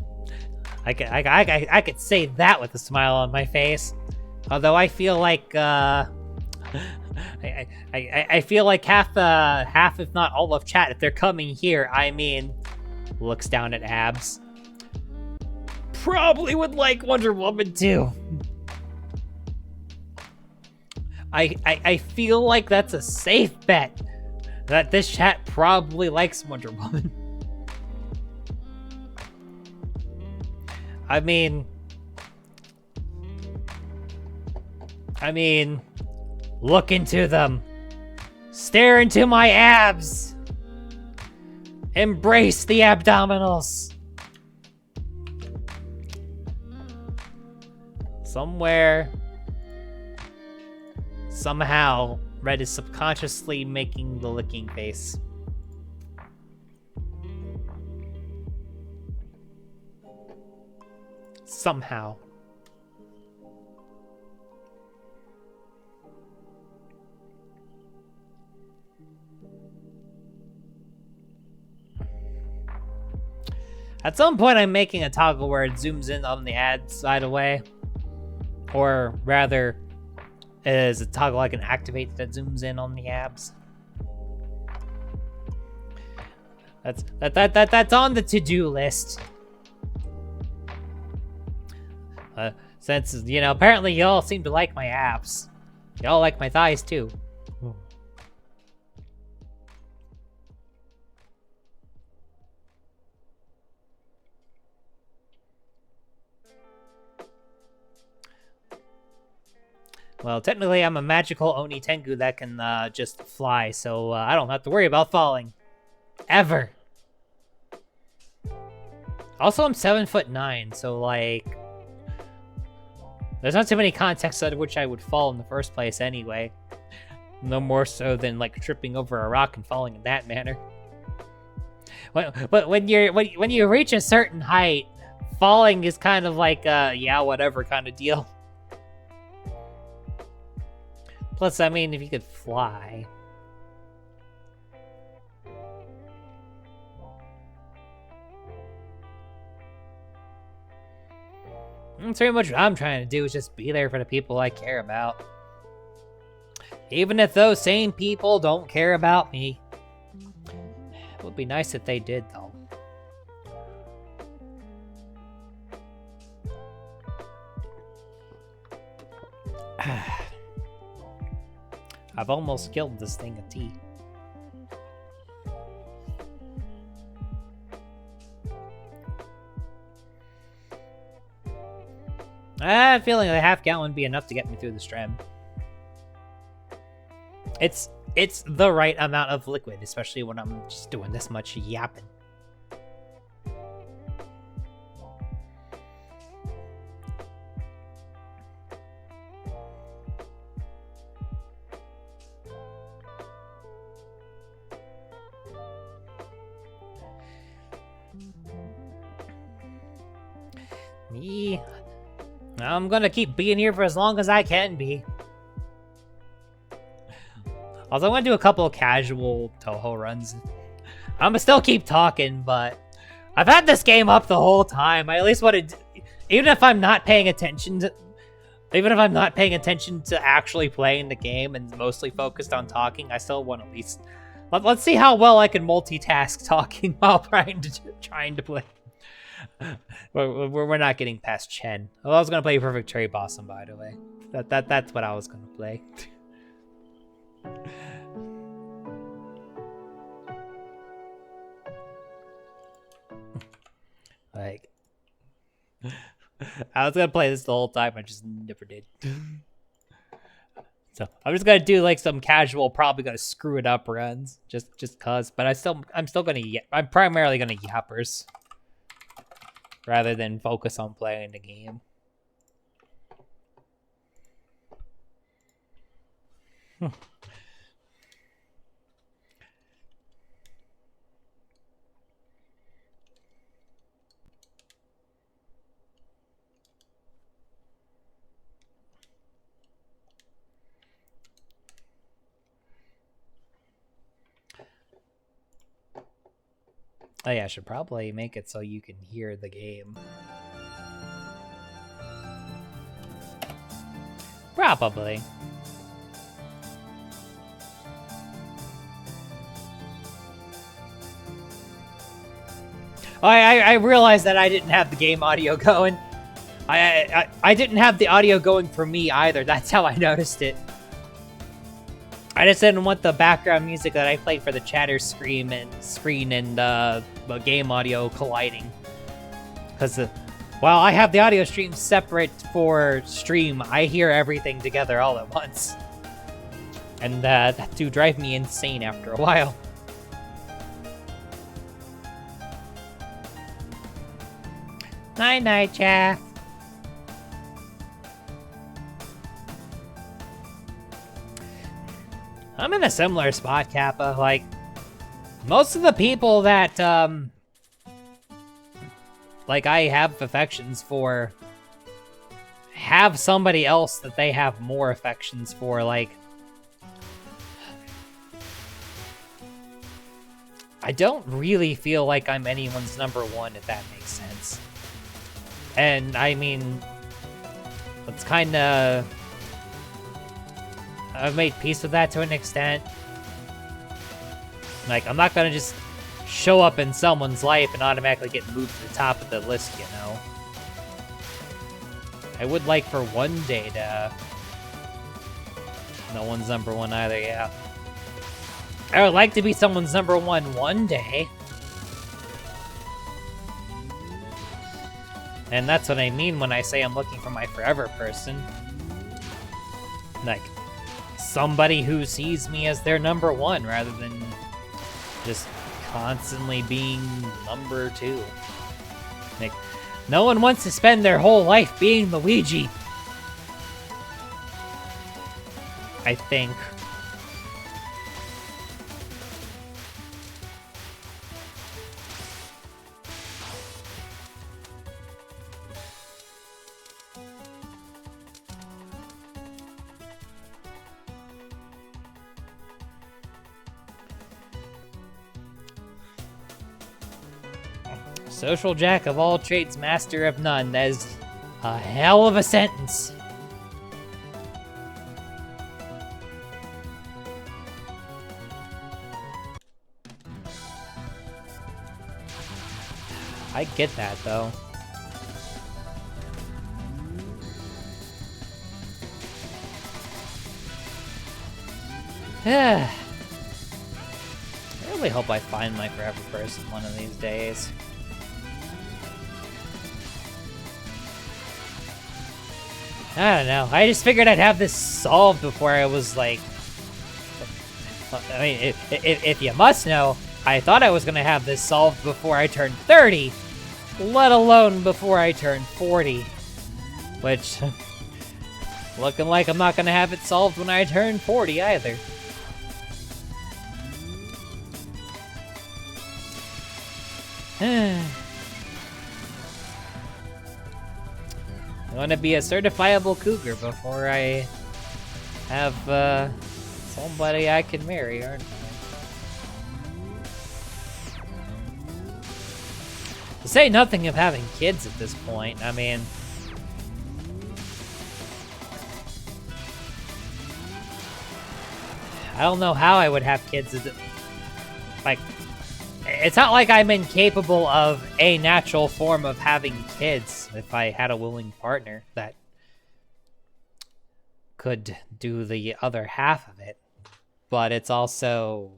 I could say that with a smile on my face. Although I feel like I feel like half if not all of chat, if they're coming here, I mean, looks down at abs, probably would like Wonder Woman too. I feel like that's a safe bet that this chat probably likes Wonder Woman. I mean, look into them. Stare into my abs. Embrace the abdominals. Somewhere, somehow, Red is subconsciously making the licking face. Somehow. At some point, I'm making a toggle where it zooms in on the ad side away. Or rather, it is a toggle I can activate that zooms in on the abs. That's on the to-do list. Since, you know, apparently y'all seem to like my abs. Y'all like my thighs too. Well, technically I'm a magical Oni Tengu that can just fly, so I don't have to worry about falling. Ever. Also, I'm 7'9", so like, there's not too many contexts out of which I would fall in the first place anyway. No more so than like tripping over a rock and falling in that manner. But when you reach a certain height, falling is kind of like yeah, whatever kind of deal. Plus, I mean, if you could fly. That's pretty much what I'm trying to do, is just be there for the people I care about. Even if those same people don't care about me. It would be nice if they did, though. I've almost killed this thing of tea. I have a feeling a half gallon would be enough to get me through the stream. It's the right amount of liquid, especially when I'm just doing this much yapping. Me, I'm gonna keep being here for as long as I can be. Also, I'm gonna do a couple of casual Touhou runs. I'm gonna still keep talking, but I've had this game up the whole time. I at least want to, even if I'm not paying attention to, actually playing the game and mostly focused on talking, I still want to at least let's see how well I can multitask talking while trying to play. We're not getting past Chen. Oh, I was gonna play Perfect Cherry Blossom, by the way. That's what I was gonna play. Like, I was gonna play this the whole time, I just never did. So I'm just gonna do like some casual, probably gonna screw it up runs, just cause. But I'm primarily gonna yappers rather than focus on playing the game. Oh yeah, I should probably make it so you can hear the game. Probably. Oh, I realized that I didn't have the game audio going. I didn't have the audio going for me either. That's how I noticed it. I just didn't want the background music that I played for the chatter screen and the game audio colliding. Because while I have the audio stream separate for stream, I hear everything together all at once. And that do drive me insane after a while. Night-night, Chaff. I'm in a similar spot, Kappa. Like, most of the people that, like, I have affections for have somebody else that they have more affections for. Like, I don't really feel like I'm anyone's number one, if that makes sense. And, I mean, it's kinda... I've made peace with that to an extent. Like, I'm not gonna just show up in someone's life and automatically get moved to the top of the list, you know? I would like for one day to... No one's number one either, yeah. I would like to be someone's number one day. And that's what I mean when I say I'm looking for my forever person. Like, somebody who sees me as their number one rather than just constantly being number two. Like, no one wants to spend their whole life being Luigi. I think. Social jack of all trades, master of none. That is a hell of a sentence. I get that, though. I really hope I find my forever person one of these days. I don't know. I just figured I'd have this solved before I was like... I mean, if you must know, I thought I was going to have this solved before I turned 30, let alone before I turned 40. Which, looking like I'm not going to have it solved when I turn 40 either. I want to be a certifiable cougar before I have somebody I can marry, aren't I? To say nothing of having kids at this point, I mean... I don't know how I would have kids. Like, it's not like I'm incapable of a natural form of having kids if I had a willing partner that could do the other half of it. But it's also...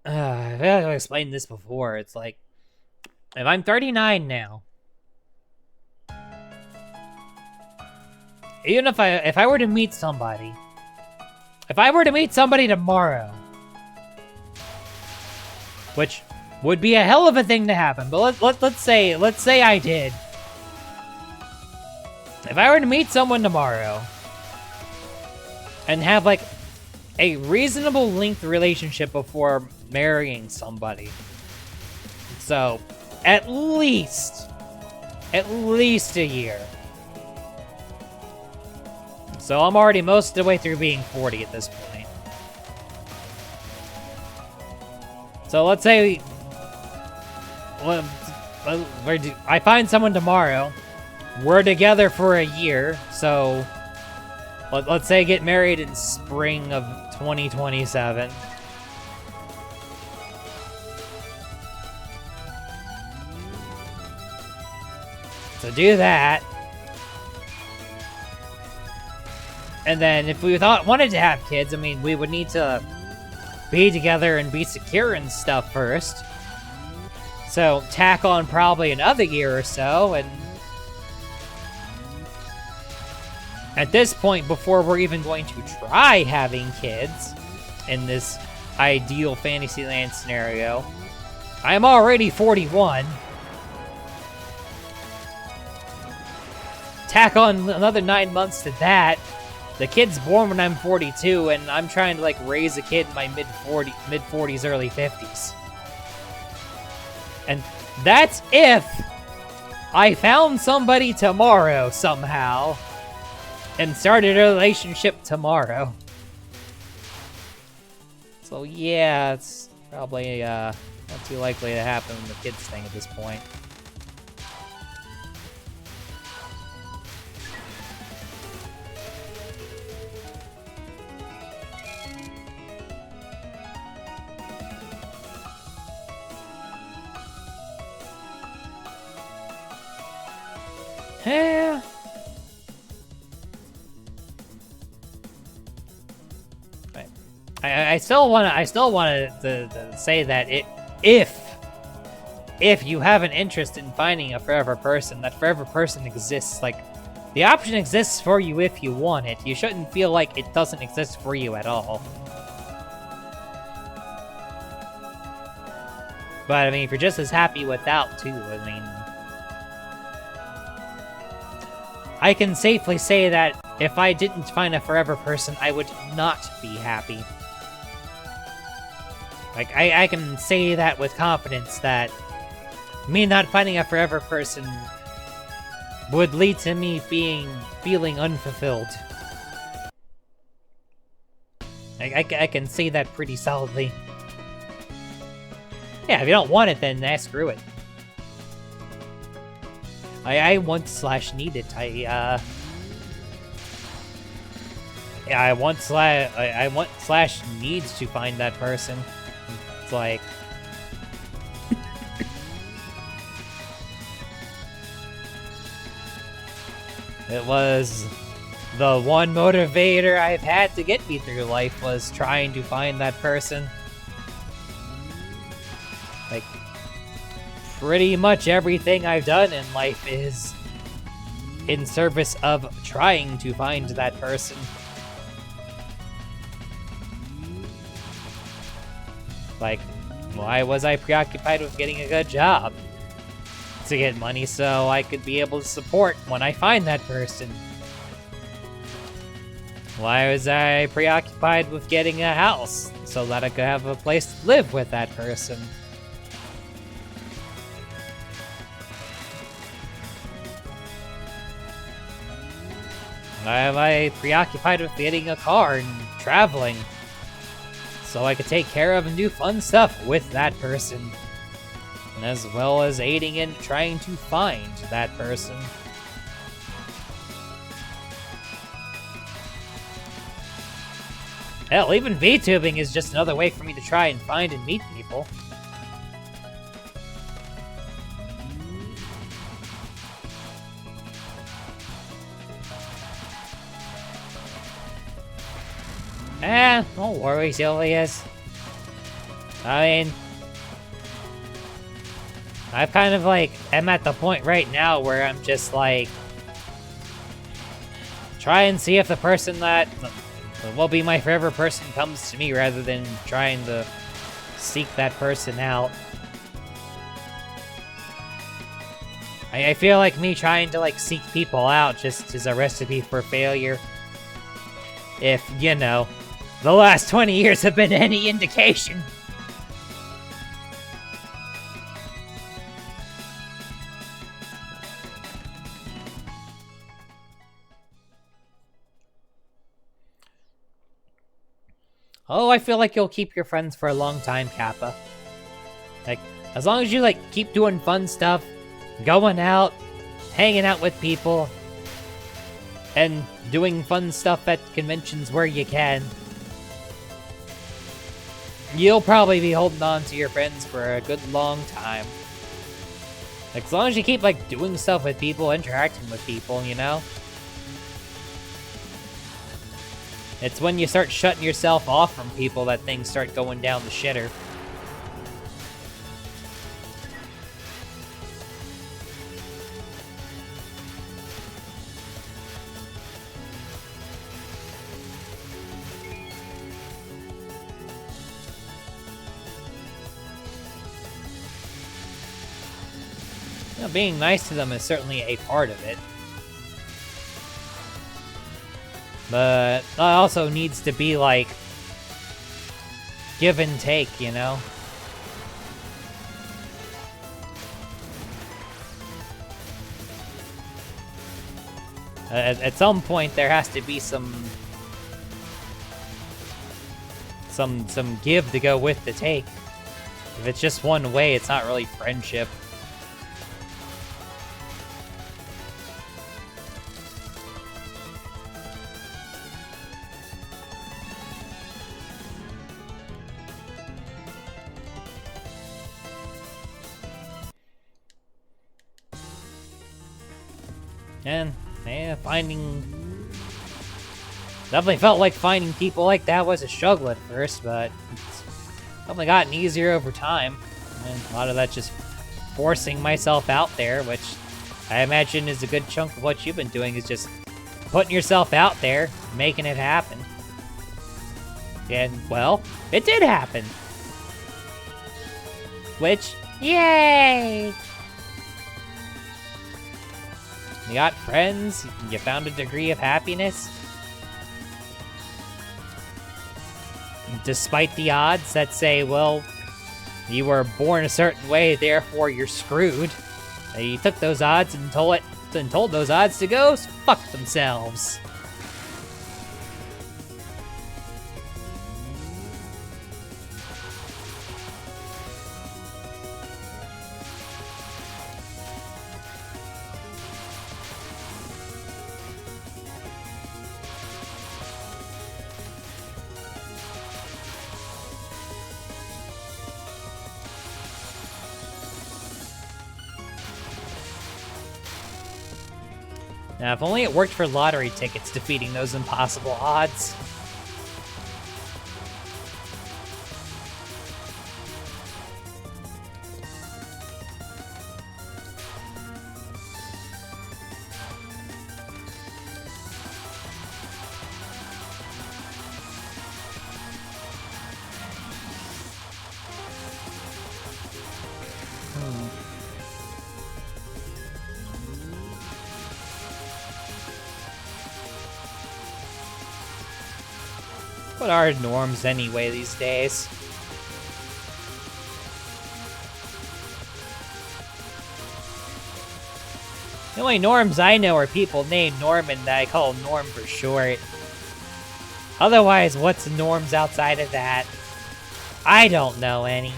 I feel like I've explained this before. It's like, if I'm 39 now, even if I were to meet somebody, if I were to meet somebody tomorrow, which would be a hell of a thing to happen, but let's say I did. If I were to meet someone tomorrow and have like a reasonable length relationship before marrying somebody, so at least a year. So I'm already most of the way through being 40 at this point. So let's say I find someone tomorrow. We're together for a year, so let's say get married in spring of 2027. So do that. And then if we wanted to have kids, I mean, we would need to be together and be secure and stuff first. So tack on probably another year or so, and at this point, before we're even going to try having kids in this ideal Fantasyland scenario, I'm already 41. Tack on another 9 months to that. The kid's born when I'm 42, and I'm trying to, like, raise a kid in my mid-40s, early 50s. And that's if I found somebody tomorrow somehow and started a relationship tomorrow. So yeah, it's probably not too likely to happen with the kids thing at this point. Yeah. I still want to say that if you have an interest in finding a forever person, that forever person exists. Like, the option exists for you if you want it. You shouldn't feel like it doesn't exist for you at all. But I mean, if you're just as happy without too, I mean, I can safely say that if I didn't find a forever person, I would not be happy. Like, I can say that with confidence, that me not finding a forever person would lead to me feeling unfulfilled. I can say that pretty solidly. Yeah, if you don't want it, then screw it. I want/need it. I want/needs to find that person. It's like, it was the one motivator I've had to get me through life, was trying to find that person. Like, pretty much everything I've done in life is in service of trying to find that person. Like, why was I preoccupied with getting a good job? To get money so I could be able to support when I find that person. Why was I preoccupied with getting a house so that I could have a place to live with that person? Why am I preoccupied with getting a car and traveling so I could take care of and do fun stuff with that person, as well as aiding in trying to find that person? Hell, even VTubing is just another way for me to try and find and meet people. Don't worry, Sylvius. I mean, I've kind of like, am at the point right now where I'm just like, try and see if the person that will be my forever person comes to me, rather than trying to seek that person out. I feel like me trying to like seek people out just is a recipe for failure. If, you know, the last 20 years have been any indication. Oh, I feel like you'll keep your friends for a long time, Kappa. Like, as long as you, like, keep doing fun stuff, going out, hanging out with people, and doing fun stuff at conventions where you can, you'll probably be holding on to your friends for a good long time. Like, as long as you keep, like, doing stuff with people, interacting with people, you know? It's when you start shutting yourself off from people that things start going down the shitter. You know, being nice to them is certainly a part of it. But it also needs to be, like, give and take, you know? At some point, there has to be some give to go with the take. If it's just one way, it's not really friendship. And, yeah, definitely felt like finding people like that was a struggle at first, but it's definitely gotten easier over time. And a lot of that just forcing myself out there, which I imagine is a good chunk of what you've been doing, is just putting yourself out there, making it happen. And, well, it did happen. Which, yay! You got friends, you found a degree of happiness. Despite the odds that say, well, you were born a certain way, therefore you're screwed. You took those odds and told those odds to go fuck themselves. Now, if only it worked for lottery tickets defeating those impossible odds. What are norms anyway these days? The only norms I know are people named Norman that I call Norm for short. Otherwise, what's norms outside of that? I don't know any.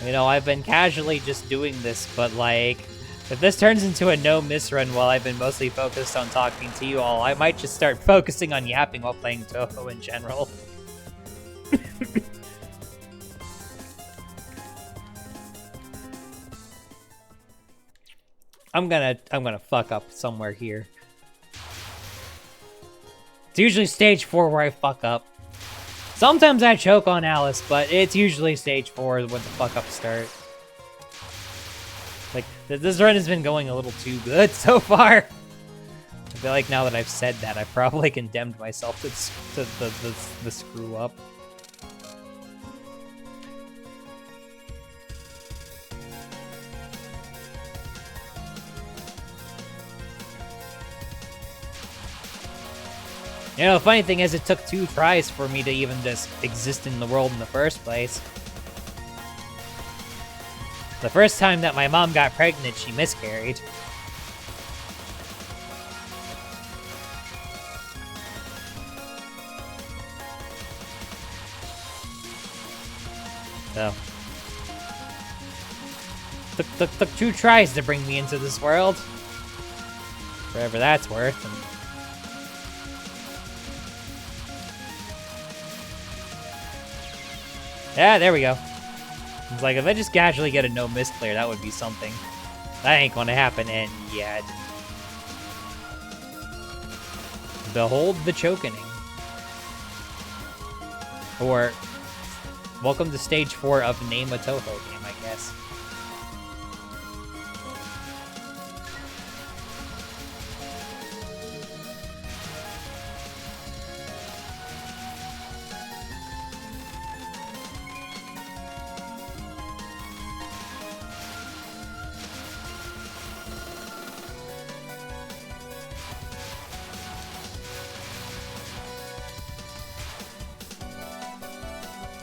You know, I've been casually just doing this, but like, if this turns into a no miss run while I've been mostly focused on talking to you all, I might just start focusing on yapping while playing Touhou in general. I'm gonna fuck up somewhere here. It's usually stage 4 where I fuck up. Sometimes I choke on Alice, but it's usually stage 4 when the fuck-ups start. Like, this run has been going a little too good so far. I feel like now that I've said that, I've probably condemned myself to the screw-up. You know, the funny thing is, it took 2 tries for me to even just exist in the world in the first place. The first time that my mom got pregnant, she miscarried. So, took 2 tries to bring me into this world. Whatever that's worth. And yeah, there we go. It's like, if I just casually get a no miss clear, that would be something. That ain't gonna happen, and yet. Behold the chokening. Or, welcome to stage 4 of Name a Touhou game, I guess.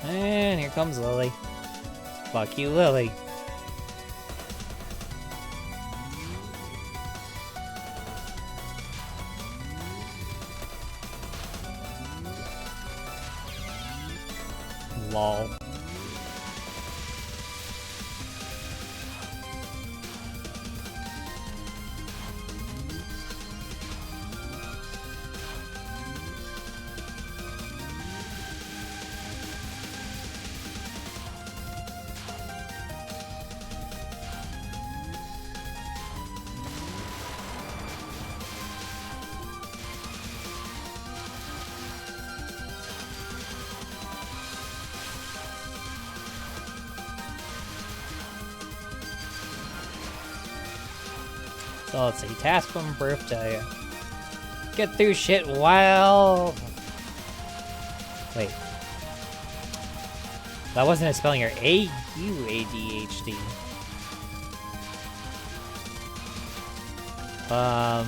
And here comes Lily. Fuck you, Lily. Lol. So let's see, task from birthday. Get through shit while... Wait. That wasn't a spelling error. A-U-A-D-H-D. I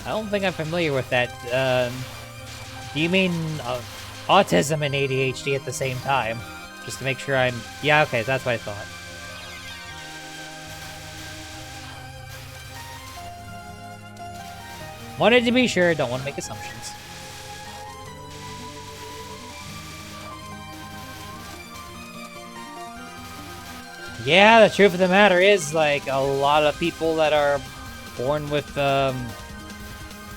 don't think I'm familiar with that. Do you mean autism and ADHD at the same time? Just to make sure I'm... Yeah, okay, that's what I thought. Wanted to be sure, don't want to make assumptions. Yeah, the truth of the matter is, like, a lot of people that are born with,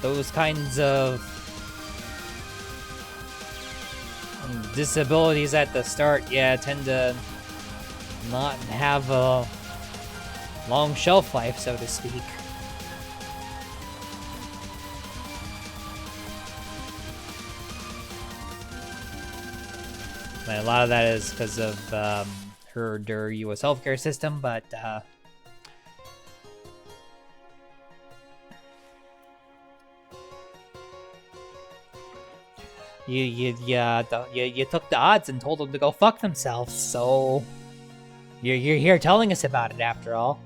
those kinds of disabilities at the start, yeah, tend to not have a long shelf life, so to speak. And a lot of that is because of her U.S. healthcare system, but you took the odds and told them to go fuck themselves. So you're here telling us about it after all.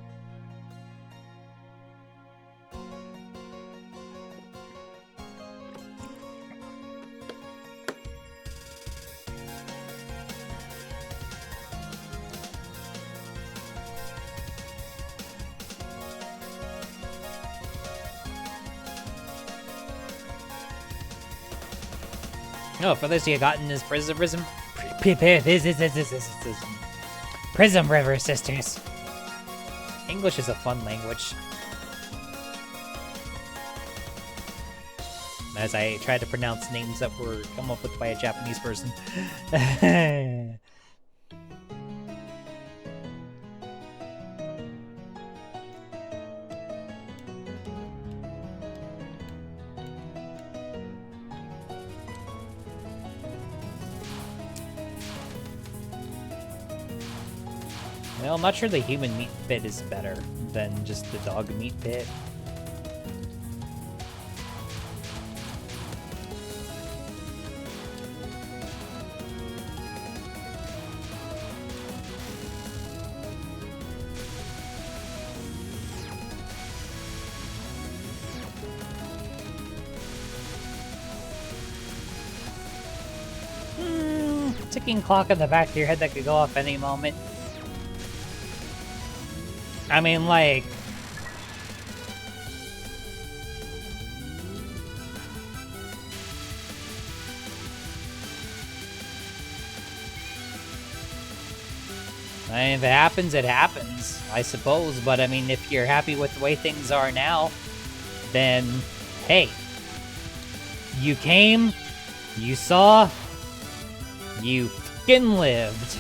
No, for this you got in his Prism River Sisters. English is a fun language. As I try to pronounce names that were come up with by a Japanese person. Well, I'm not sure the human meat bit is better than just the dog meat bit. ticking clock in the back of your head that could go off any moment? I mean, like... I mean, if it happens, it happens, I suppose. But, I mean, if you're happy with the way things are now, then, hey. You came, you saw, you f***ing lived.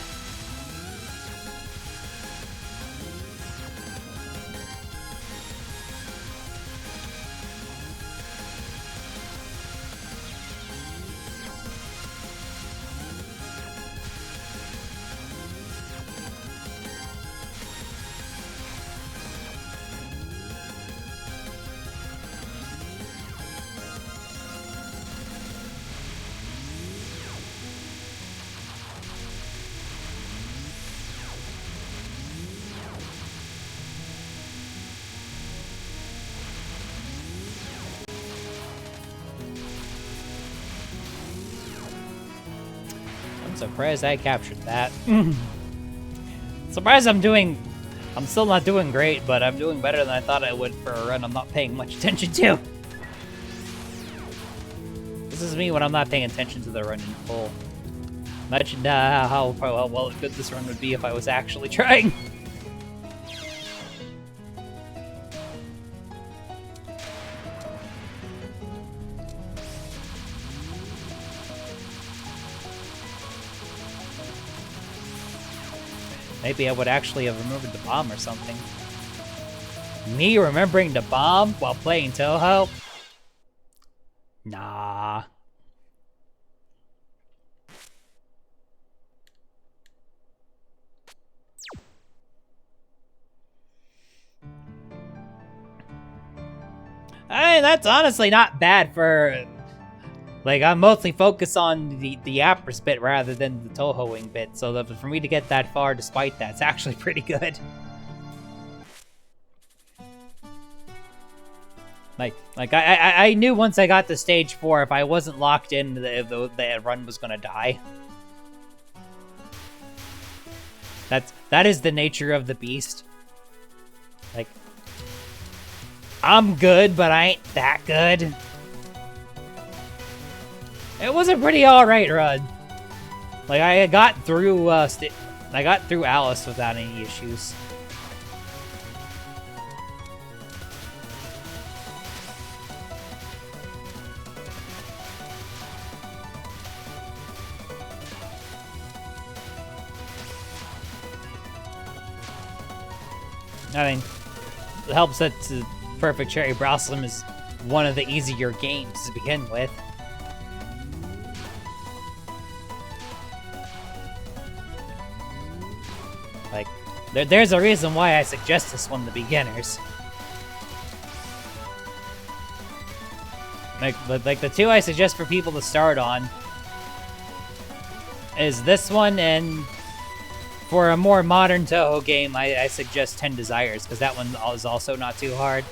Surprised I captured that. Surprised I'm still not doing great, but I'm doing better than I thought I would for a run I'm not paying much attention to. This is me when I'm not paying attention to the run in full. Imagine how well good this run would be if I was actually trying. Maybe I would actually have remembered the bomb or something. Me remembering the bomb while playing Touhou? Nah. I mean, that's honestly not bad for... Like, I'm mostly focused on the Apris bit rather than the Touhouing bit, so that for me to get that far despite that, it's actually pretty good. Like I knew once I got to stage 4, if I wasn't locked in, the run was gonna die. That is the nature of the beast. Like, I'm good, but I ain't that good. It was a pretty alright run. Like, I got through Alice without any issues. I mean, it helps that Perfect Cherry Blossom is one of the easier games to begin with. Like, there's a reason why I suggest this one to beginners. Like the two I suggest for people to start on is this one, and for a more modern Touhou game, I suggest 10 Desires, because that one is also not too hard.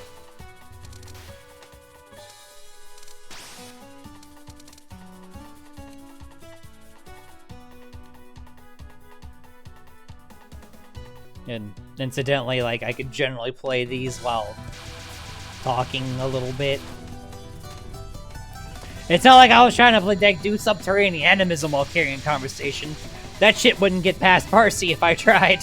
And incidentally, like, I could generally play these while talking a little bit. It's not like I was trying to like, do subterranean animism while carrying conversation. That shit wouldn't get past Parsi if I tried.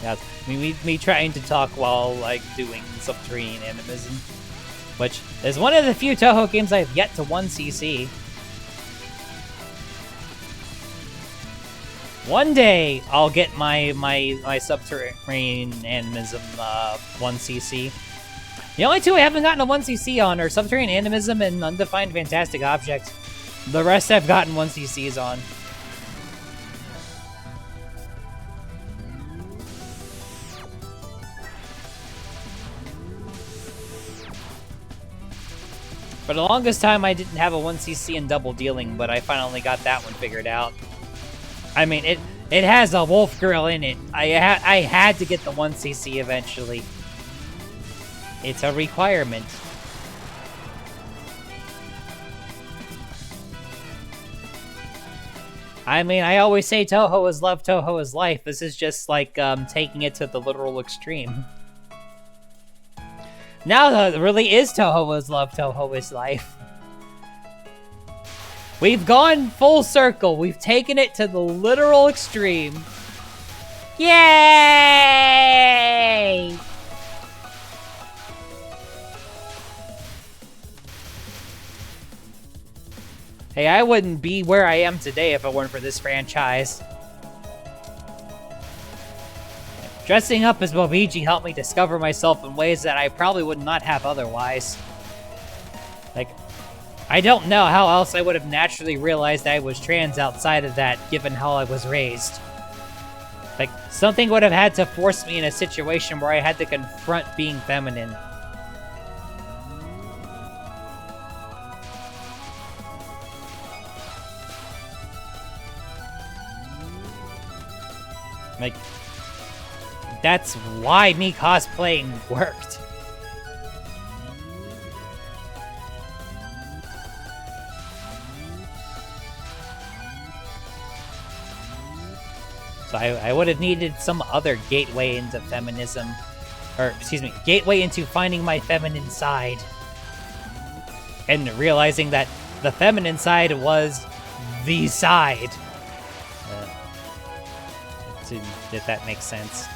Yeah, I mean, me trying to talk while, like, doing subterranean animism. Which is one of the few Touhou games I have yet to 1cc. One day, I'll get my subterranean animism 1cc. The only two I haven't gotten a 1cc on are subterranean animism and undefined fantastic object. The rest I've gotten 1cc's on. For the longest time, I didn't have a 1cc in double dealing, but I finally got that one figured out. I mean, It has a wolf girl in it. I had to get the 1cc eventually. It's a requirement. I mean, I always say Touhou is love, Touhou is life. This is just like taking it to the literal extreme. Now that really is Touhou is love, Touhou is life. We've gone full circle. We've taken it to the literal extreme. Yay! Hey, I wouldn't be where I am today if it weren't for this franchise. Dressing up as Bobiji helped me discover myself in ways that I probably would not have otherwise. Like, I don't know how else I would have naturally realized I was trans outside of that, given how I was raised. Like, something would have had to force me in a situation where I had to confront being feminine. Like, that's why me cosplaying worked. So I would have needed some other gateway into feminism. Or, excuse me, gateway into finding my feminine side. And realizing that the feminine side was the side. If that makes sense.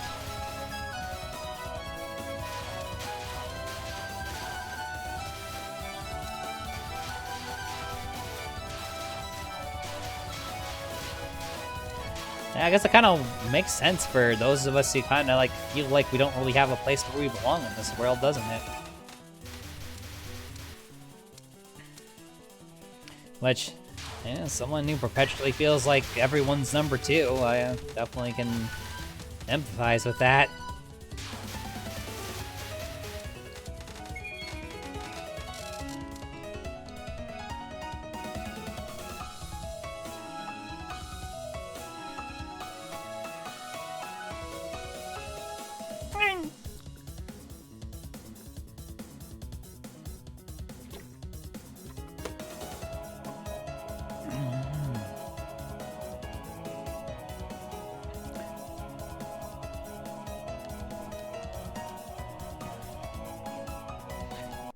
I guess it kind of makes sense for those of us who kind of like feel like we don't really have a place where we belong in this world, doesn't it? Which, yeah, someone who perpetually feels like everyone's number two, I definitely can empathize with that.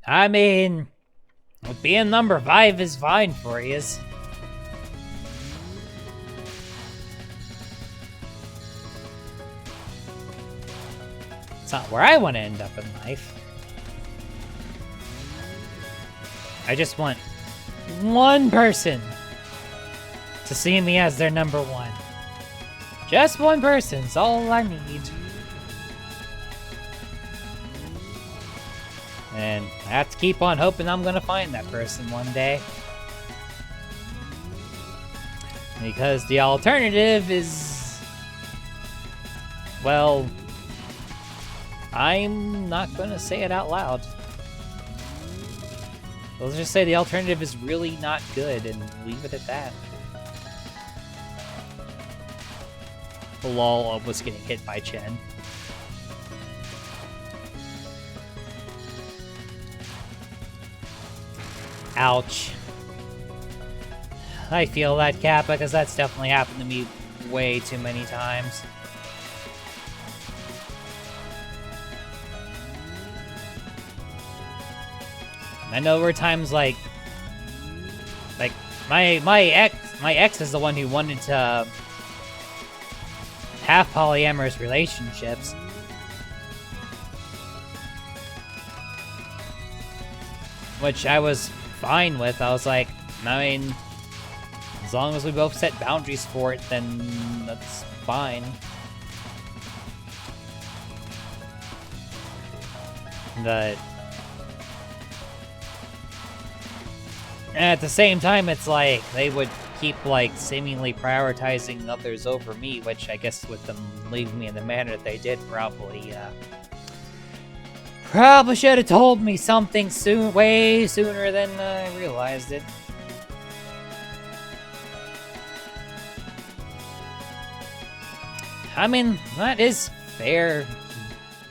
I mean, being number 5 is fine for you. It's not where I want to end up in life. I just want one person to see me as their number 1. Just one person's all I need. And I have to keep on hoping I'm gonna find that person one day. Because the alternative is... well... I'm not gonna say it out loud. Let's just say the alternative is really not good and leave it at that. Lol, almost getting hit by Chen. Ouch. I feel that, Kappa, because that's definitely happened to me way too many times. I know there were times like my ex is the one who wanted to have polyamorous relationships. Which I was fine with. I was like, I mean, as long as we both set boundaries for it, then that's fine. But at the same time, it's like they would keep like seemingly prioritizing others over me, which I guess with them leaving me in the manner that they did probably should have told me something soon, way sooner than I realized it. I mean, that is fair.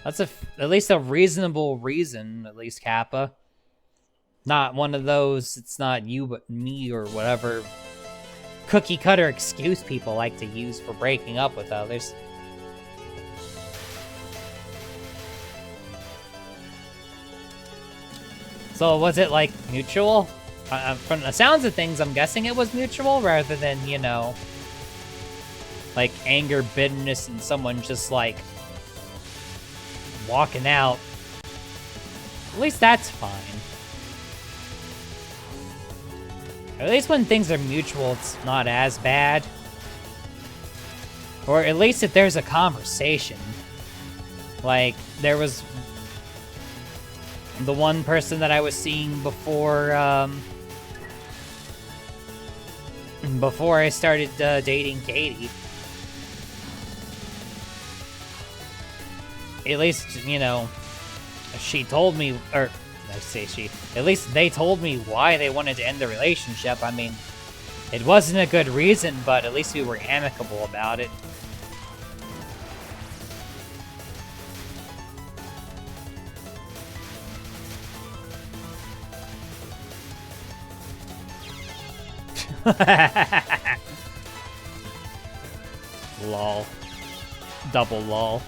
That's at least a reasonable reason, at least, Kappa. Not one of those, it's not you but me or whatever cookie cutter excuse people like to use for breaking up with others. So was it like mutual? From the sounds of things, I'm guessing it was mutual rather than, you know, like anger, bitterness, and someone just like walking out. At least that's fine. At least when things are mutual, it's not as bad. Or at least if there's a conversation. Like, there was the one person that I was seeing before, before I started dating Katie. At least, you know, she told me, or I say she, at least they told me why they wanted to end the relationship. I mean, it wasn't a good reason, but at least we were amicable about it. Lol. Double lol.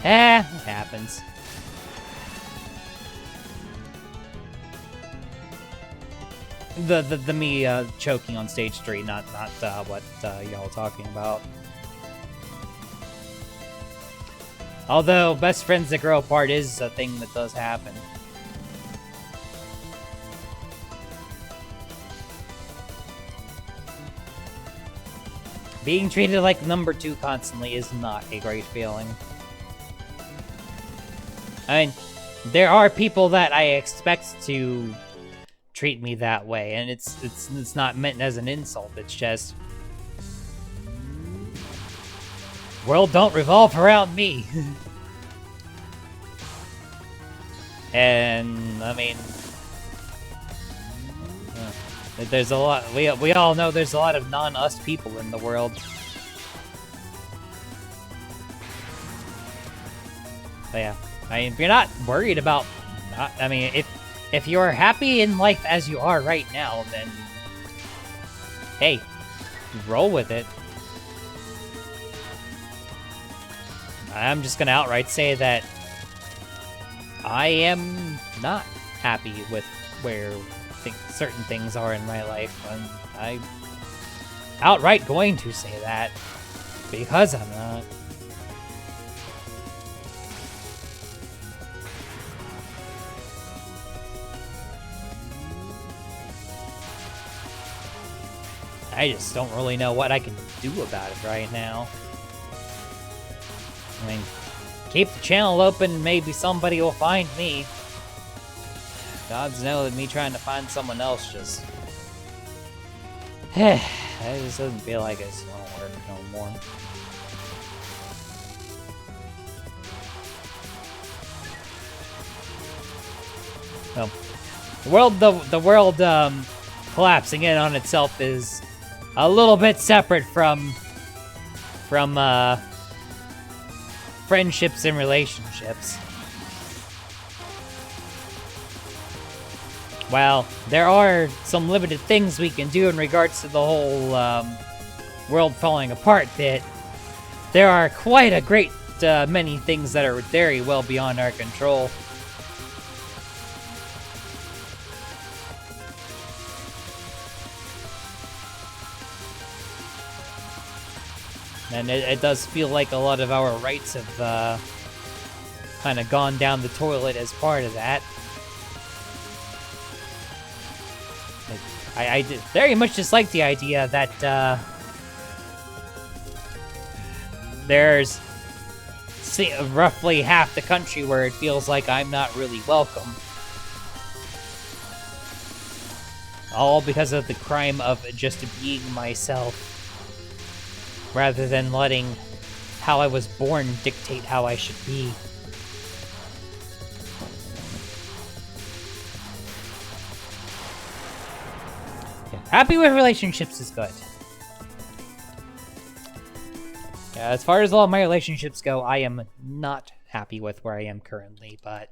It happens. The me choking on stage 3, not what y'all talking about. Although best friends that grow apart is a thing that does happen. Being treated like number 2 constantly is not a great feeling. I mean, there are people that I expect to treat me that way, and it's not meant as an insult. It's just, world don't revolve around me. And I mean, there's a lot. We all know there's a lot of non-us people in the world. But yeah. I mean, if you're not worried about, I mean, if you're happy in life as you are right now, then, hey, roll with it. I'm just gonna outright say that I am not happy with where certain things are in my life, and I'm outright going to say that, because I'm not. I just don't really know what I can do about it right now. I mean, keep the channel open and maybe somebody will find me. Gods know that me trying to find someone else just... it just doesn't feel like it's gonna work no more. Well, the world collapsing in on itself is a little bit separate from friendships and relationships. While there are some limited things we can do in regards to the whole world falling apart bit, there are quite a great many things that are very well beyond our control. And it does feel like a lot of our rights have kind of gone down the toilet as part of that. I very much dislike the idea that there's roughly half the country where it feels like I'm not really welcome. All because of the crime of just being myself, rather than letting how I was born dictate how I should be. Yeah. Happy with relationships is good. Yeah, as far as all my relationships go, I am not happy with where I am currently, but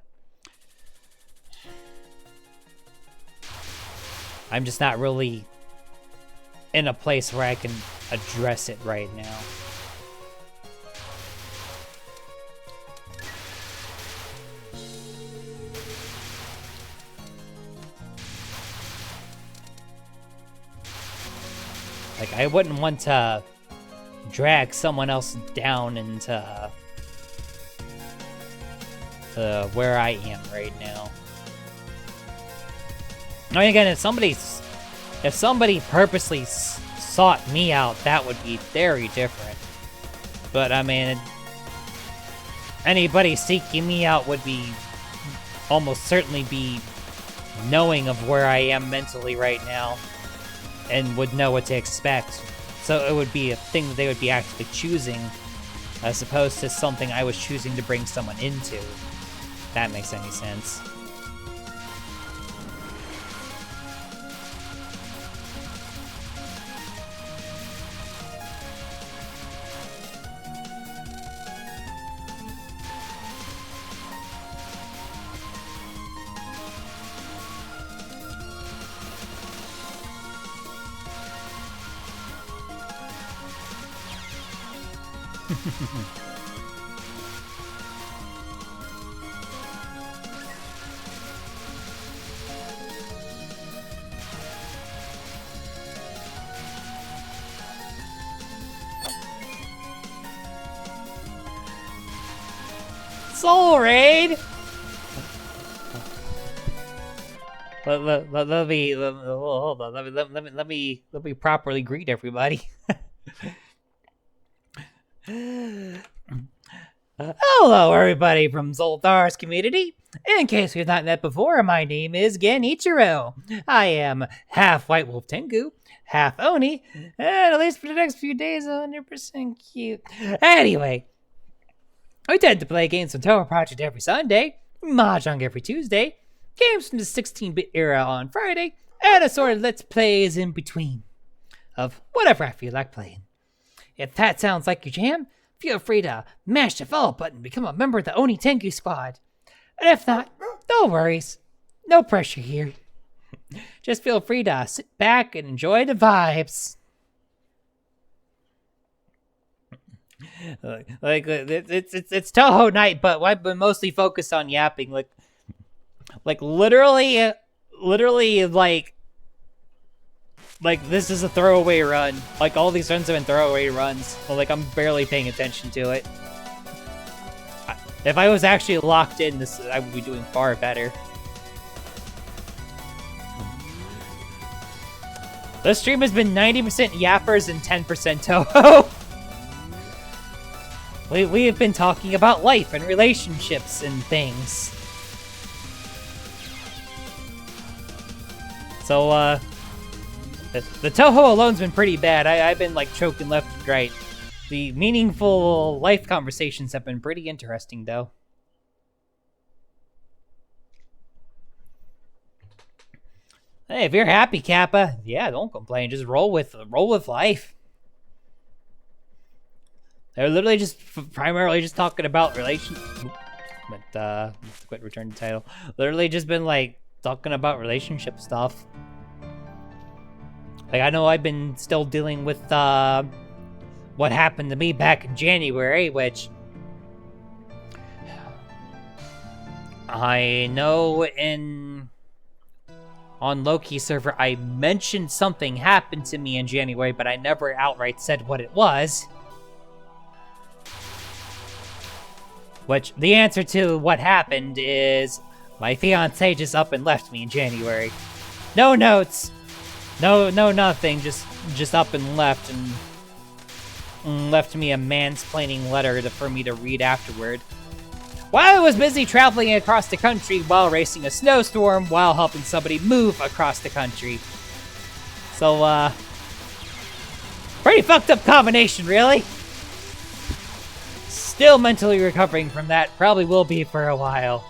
I'm just not really in a place where I can address it right now. Like, I wouldn't want to drag someone else down into where I am right now. I mean, again, if somebody purposely sought me out, that would be very different. But I mean, anybody seeking me out would be almost certainly be knowing of where I am mentally right now and would know what to expect. So it would be a thing that they would be actively choosing, as opposed to something I was choosing to bring someone into. If that makes any sense. Soul Raid! Let me properly greet everybody. Hello, everybody from Zoltar's community. In case we've not met before, my name is Genichiro. I am half White Wolf Tengu, half Oni, and at least for the next few days, 100% cute. Anyway, we tend to play games from Touhou Project every Sunday, Mahjong every Tuesday, games from the 16-bit era on Friday, and assorted Let's Plays in between of whatever I feel like playing. If that sounds like your jam, feel free to mash the follow button and become a member of the Oni Tengu squad. And if not, no worries. No pressure here. Just feel free to sit back and enjoy the vibes. Like it's Touhou night, but I've been mostly focused on yapping. Like literally, like this is a throwaway run. Like all these runs have been throwaway runs. Well, like I'm barely paying attention to it. If I was actually locked in, I would be doing far better. This stream has been 90% yappers and 10% Touhou. We have been talking about life and relationships and things. So, the Touhou alone's been pretty bad. I've been, like, choking left and right. The meaningful life conversations have been pretty interesting, though. Hey, if you're happy, Kappa, yeah, don't complain. Just roll with life. They're literally just primarily just talking about relations. But quit return to title. Literally just been like talking about relationship stuff. Like I know I've been still dealing with what happened to me back in January, which I know on Loki server I mentioned something happened to me in January, but I never outright said what it was. Which, the answer to what happened is my fiancé just up and left me in January. No notes. No nothing. Just up and left and left me a mansplaining letter for me to read afterward. While I was busy traveling across the country while racing a snowstorm while helping somebody move across the country. So, pretty fucked up combination, really. Still mentally recovering from that. Probably will be for a while.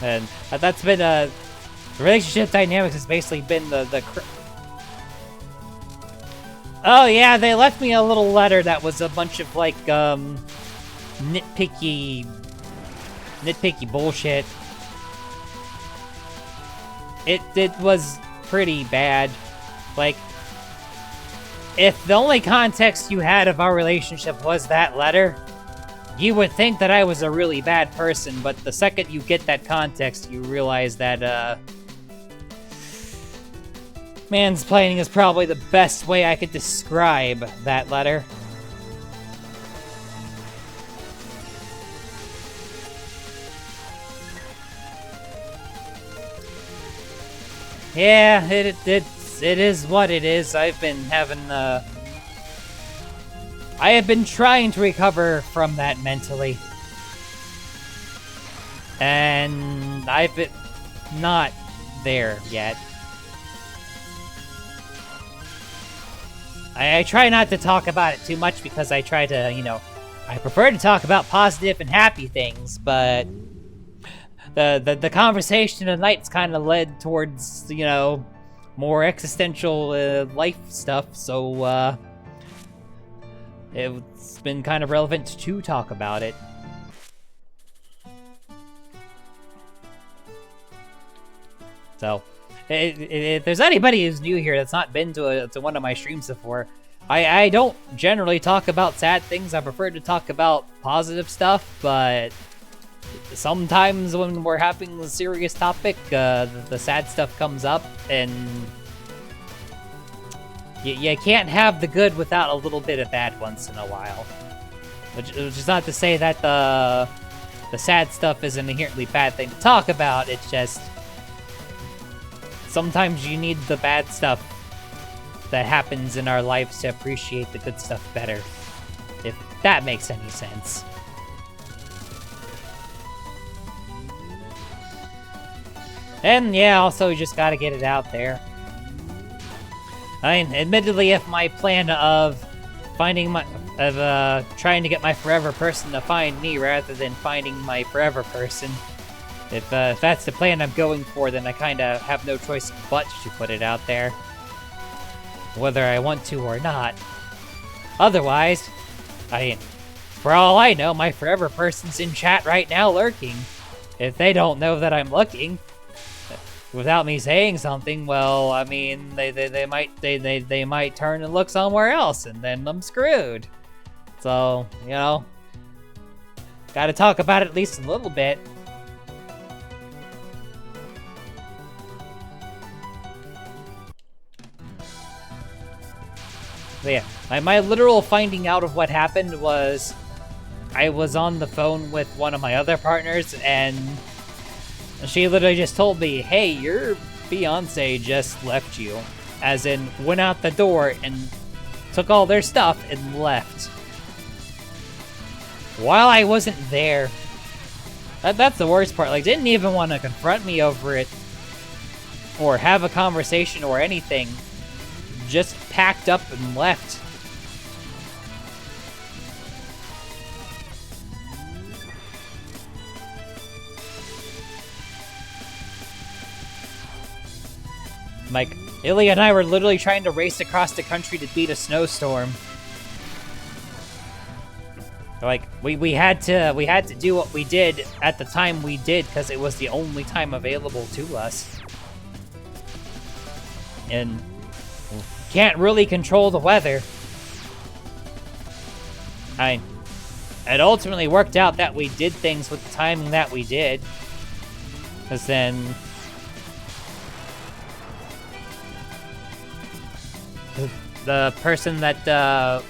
And that's been the relationship dynamics has basically been the Oh yeah, they left me a little letter that was a bunch of like nitpicky bullshit. It was pretty bad. Like, if the only context you had of our relationship was that letter, you would think that I was a really bad person, but the second you get that context, you realize that, mansplaining is probably the best way I could describe that letter. Yeah, it is what it is. I've been having, I have been trying to recover from that mentally. And I've been not there yet. I try not to talk about it too much because I try to, you know, I prefer to talk about positive and happy things, but the conversation tonight's kind of led towards, you know, more existential life stuff, so it's been kind of relevant to talk about it. So, if there's anybody who's new here that's not been to one of my streams before, I don't generally talk about sad things. I prefer to talk about positive stuff, but sometimes when we're having a serious topic, the sad stuff comes up, and you can't have the good without a little bit of bad once in a while. Which is not to say that the sad stuff is an inherently bad thing to talk about, it's just sometimes you need the bad stuff that happens in our lives to appreciate the good stuff better, if that makes any sense. And yeah, also you just gotta get it out there. I mean, admittedly, if my plan of trying to get my forever person to find me rather than finding my forever person, if that's the plan I'm going for, then I kinda have no choice but to put it out there, whether I want to or not. Otherwise, I mean, for all I know, my forever person's in chat right now lurking. If they don't know that I'm looking, without me saying something, well, I mean, they might turn and look somewhere else, and then I'm screwed. So, you know, gotta talk about it at least a little bit. But yeah, my literal finding out of what happened was I was on the phone with one of my other partners, and she literally just told me, hey, your fiance just left you. As in, went out the door and took all their stuff and left. While I wasn't there. That's the worst part. Like, didn't even want to confront me over it. Or have a conversation or anything. Just packed up and left. Like, Ilya and I were literally trying to race across the country to beat a snowstorm. Like, we had to do what we did at the time we did, because it was the only time available to us. And can't really control the weather. It ultimately worked out that we did things with the timing that we did. Because then the person that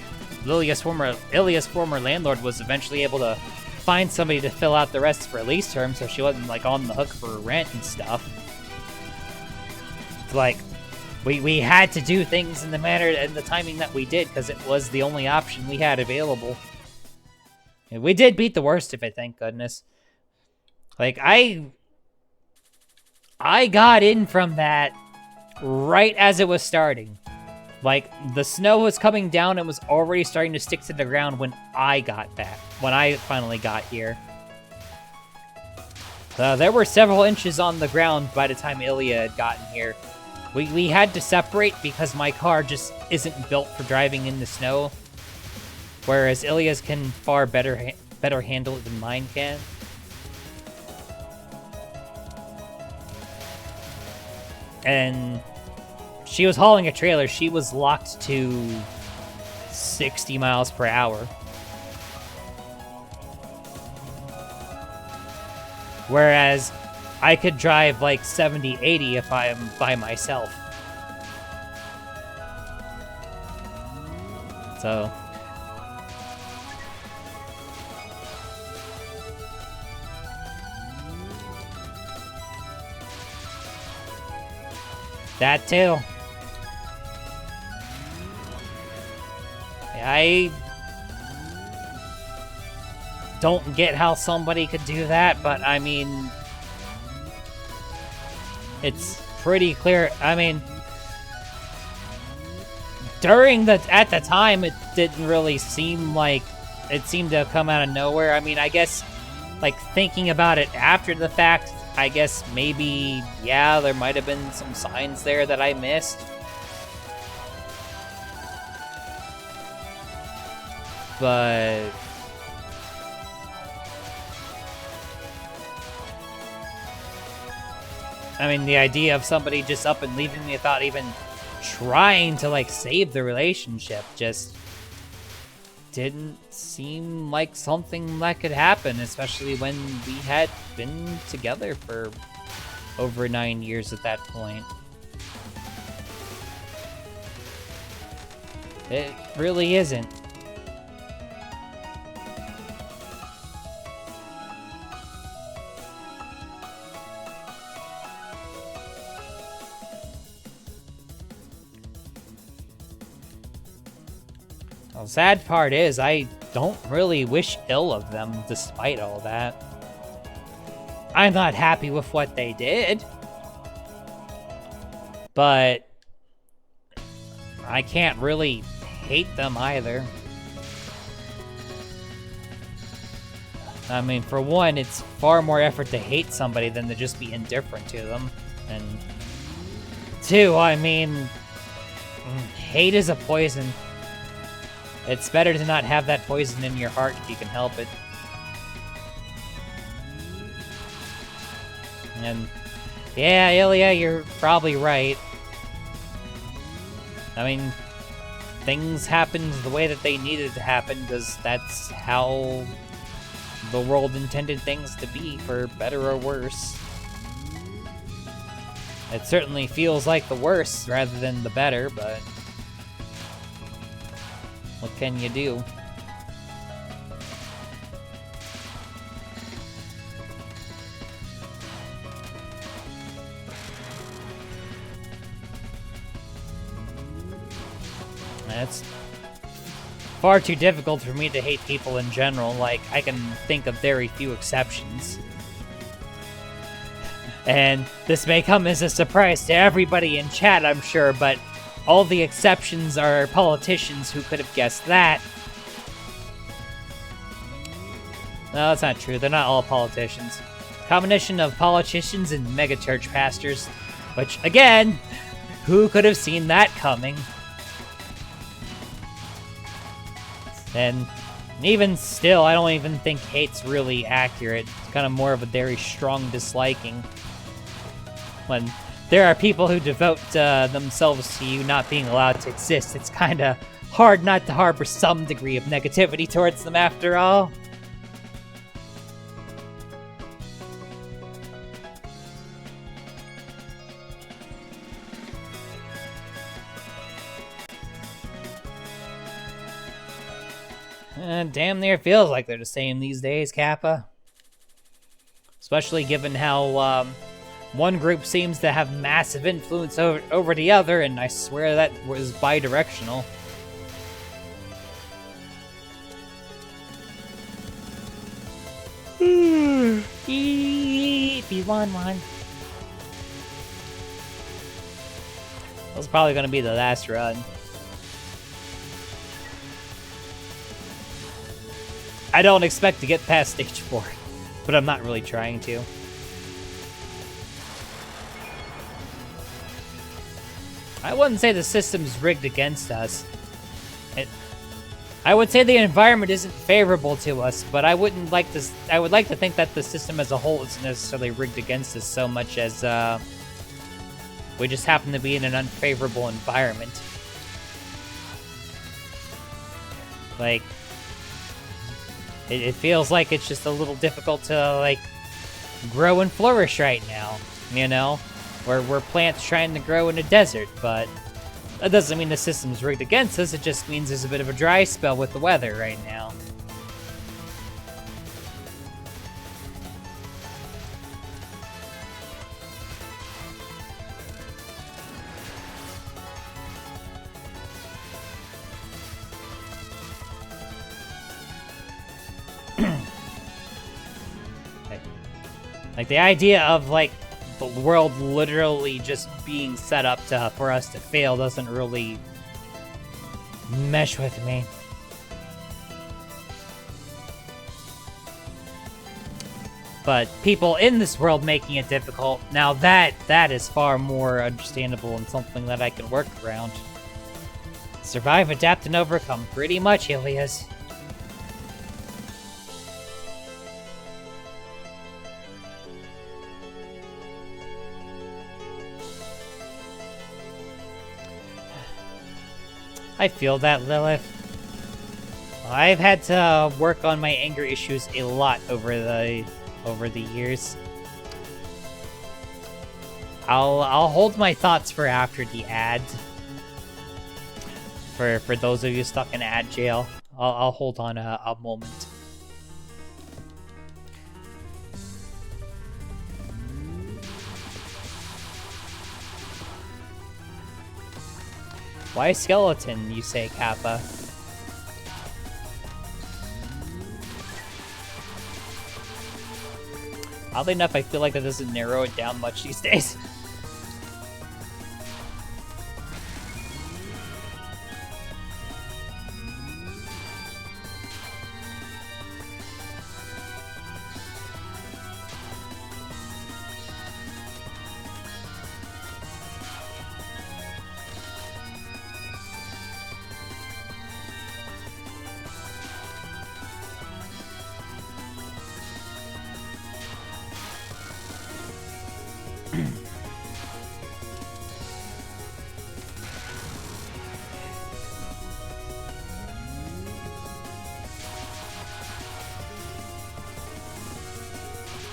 Ilya's former landlord was eventually able to find somebody to fill out the rest of her lease term, so she wasn't like on the hook for rent and stuff. It's like we had to do things in the manner and the timing that we did because it was the only option we had available. And we did beat the worst of it, thank goodness. Like I got in from that right as it was starting. Like, the snow was coming down and was already starting to stick to the ground when I got back. When I finally got here. There were several inches on the ground by the time Ilya had gotten here. We had to separate because my car just isn't built for driving in the snow, whereas Ilya's can far better handle it than mine can. And she was hauling a trailer. She was locked to 60 miles per hour. Whereas I could drive like 70, 80 if I am by myself. So that too. I don't get how somebody could do that, but I mean, it's pretty clear. I mean, at the time, it didn't really seem like it seemed to come out of nowhere. I mean, I guess, like, thinking about it after the fact, I guess maybe, yeah, there might have been some signs there that I missed. But I mean, the idea of somebody just up and leaving me without even trying to, like, save the relationship just didn't seem like something that could happen, especially when we had been together for over 9 years at that point. It really isn't. The sad part is, I don't really wish ill of them despite all that. I'm not happy with what they did, but I can't really hate them either. I mean, for one, it's far more effort to hate somebody than to just be indifferent to them. And two, I mean, hate is a poison. It's better to not have that poison in your heart if you can help it. And yeah, Ilya, you're probably right. I mean, things happened the way that they needed to happen because that's how the world intended things to be, for better or worse. It certainly feels like the worse rather than the better, but what can you do? It's far too difficult for me to hate people in general. Like, I can think of very few exceptions. And this may come as a surprise to everybody in chat, I'm sure, but all the exceptions are politicians. Who could have guessed that? No, that's not true. They're not all politicians. Combination of politicians and megachurch pastors. Which, again, who could have seen that coming? And even still, I don't even think hate's really accurate. It's kind of more of a very strong disliking. When there are people who devote themselves to you not being allowed to exist, it's kind of hard not to harbor some degree of negativity towards them after all. Damn near feels like they're the same these days, Kappa. Especially given how one group seems to have massive influence over the other, and I swear that was bi-directional. B11. That was probably going to be the last run. I don't expect to get past stage 4, but I'm not really trying to. I wouldn't say the system's rigged against us. I would say the environment isn't favorable to us, but I wouldn't like to. I would like to think that the system as a whole isn't necessarily rigged against us so much as we just happen to be in an unfavorable environment. Like, it feels like it's just a little difficult to like grow and flourish right now. You know, we're plants trying to grow in a desert, but. That doesn't mean the system's rigged against us, it just means there's a bit of a dry spell with the weather right now. Like, the idea of, like, the world literally just being set up for us to fail doesn't really mesh with me. But people in this world making it difficult, now that is far more understandable and something that I can work around. Survive, adapt, and overcome. Pretty much, Ilias. I feel that, Lilith. I've had to work on my anger issues a lot over the years. I'll hold my thoughts for after the ad. For those of you stuck in ad jail, I'll hold on a moment. Why skeleton, you say, Kappa? Oddly enough, I feel like that doesn't narrow it down much these days.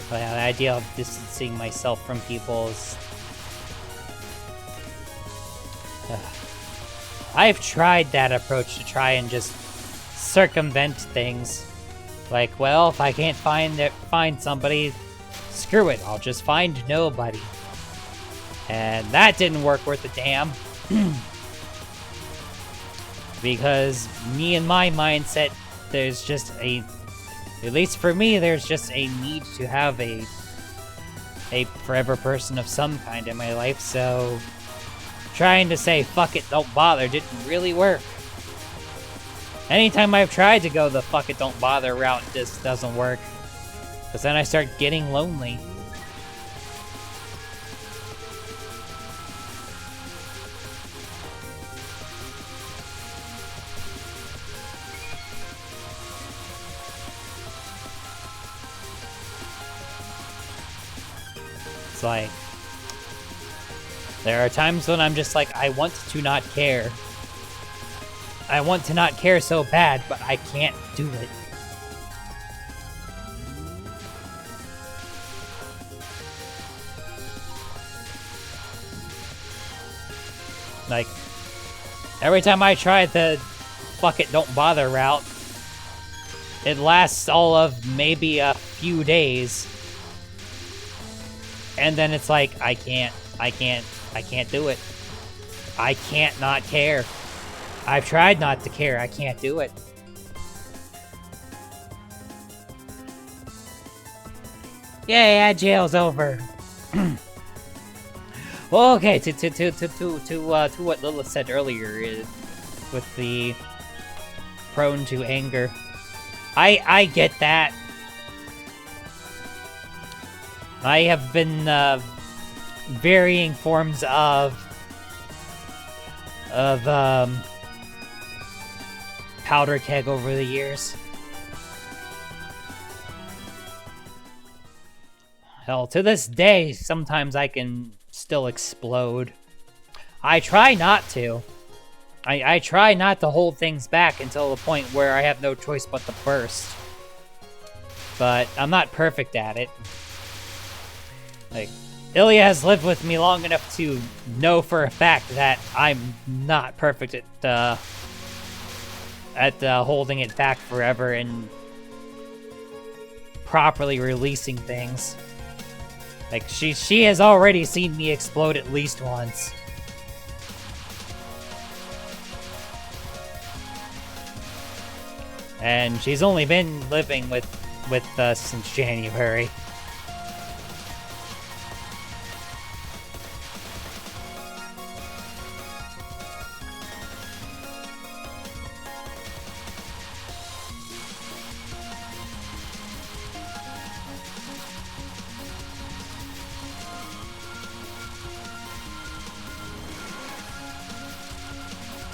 But yeah, the idea of distancing myself from people is... I've tried that approach to try and just circumvent things. Like, well, if I can't find somebody, screw it, I'll just find nobody. And that didn't work worth a damn. Because me and my mindset, there's just a... At least for me, there's just a need to have a forever person of some kind in my life, so trying to say, fuck it, don't bother, didn't really work. Anytime I've tried to go the fuck it, don't bother route, this doesn't work. Because then I start getting lonely. Like, there are times when I'm just like, I want to not care. I want to not care so bad, but I can't do it. Like, every time I try the fuck it, don't bother route, it lasts all of maybe a few days. And then it's like, I can't do it. I can't not care. I've tried not to care, I can't do it. Yay, jail's over. Well, okay, to what Lilith said earlier, with the prone to anger. I get that. I have been varying forms of of powder keg over the years. Hell, to this day, sometimes I can still explode. I try not to. I try not to hold things back until the point where I have no choice but to burst. But I'm not perfect at it. Like, Ilya has lived with me long enough to know for a fact that I'm not perfect at holding it back forever and properly releasing things. Like, she has already seen me explode at least once. And she's only been living with us since January.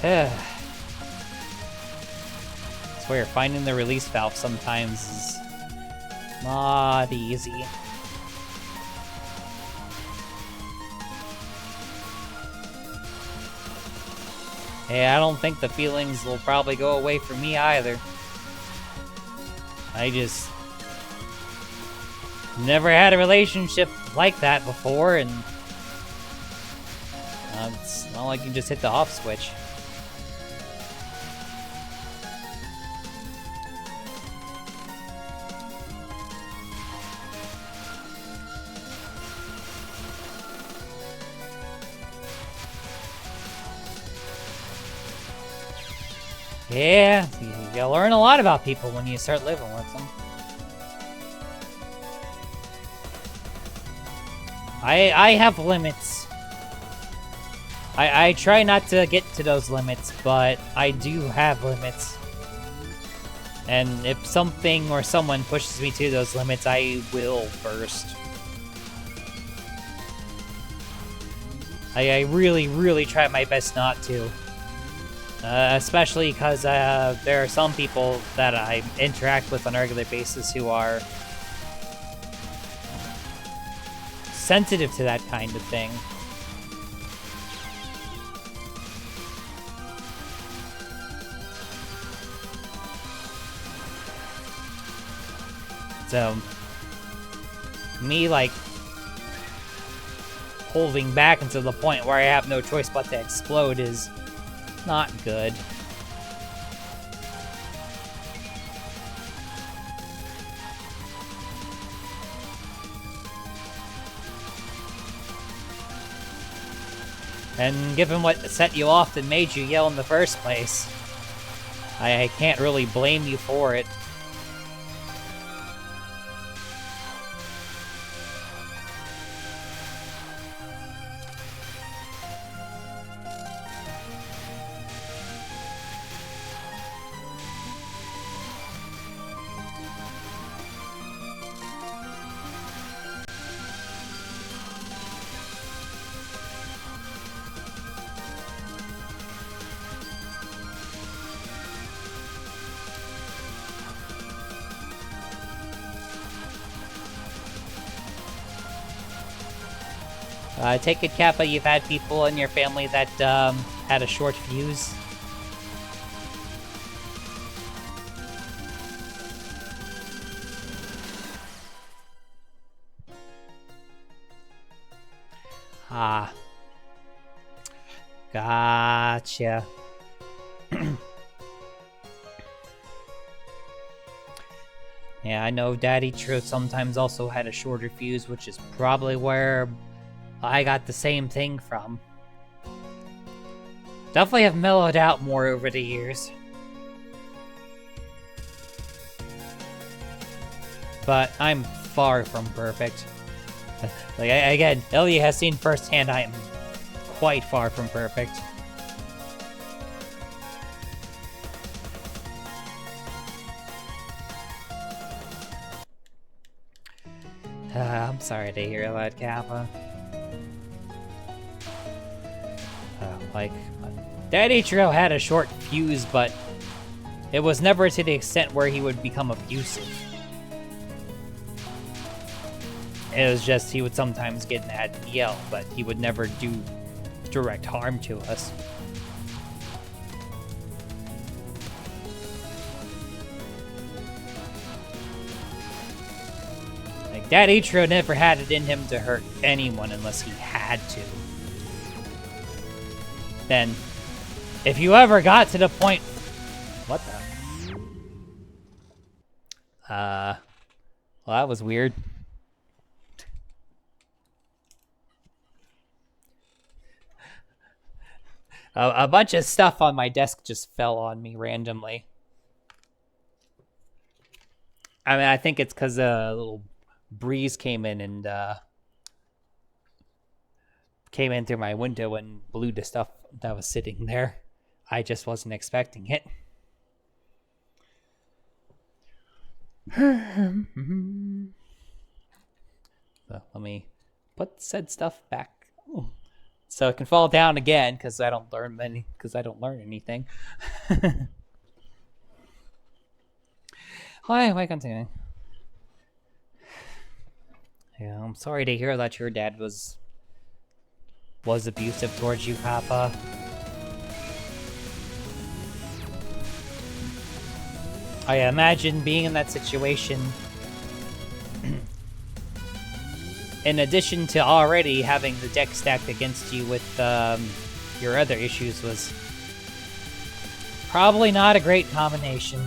I swear, finding the release valve sometimes is not easy. Hey, I don't think the feelings will probably go away for me either. I just never had a relationship like that before, and it's not like you just hit the off switch. Yeah, you learn a lot about people when you start living with them. I have limits. I try not to get to those limits, but I do have limits. And if something or someone pushes me to those limits, I will burst. I really, really try my best not to. Especially because there are some people that I interact with on a regular basis who are sensitive to that kind of thing. So, me, like, holding back until the point where I have no choice but to explode is not good. And given what set you off that made you yell in the first place, I can't really blame you for it. I take it, Kappa, you've had people in your family that had a short fuse? Ah. Gotcha. Yeah, I know Daddy True sometimes also had a shorter fuse, which is probably where I got the same thing from. Definitely have mellowed out more over the years. But I'm far from perfect. Like, again, Ilya has seen firsthand I am quite far from perfect. I'm sorry to hear that, Kappa. Like, Daddy Trio had a short fuse, but it was never to the extent where he would become abusive. It was just he would sometimes get mad and yell, but he would never do direct harm to us. Like, Daddy Trio never had it in him to hurt anyone unless he had to. Then, if you ever got to the point... What the? Well, that was weird. A bunch of stuff on my desk just fell on me randomly. I mean, I think it's because a little breeze came in and came in through my window and blew the stuff that was sitting there. I just wasn't expecting it. So let me put said stuff back. So it can fall down again because I don't learn anything. Why continue? Yeah, I'm sorry to hear that your dad was abusive towards you, Papa. I imagine being in that situation, in addition to already having the deck stacked against you with your other issues, was probably not a great combination.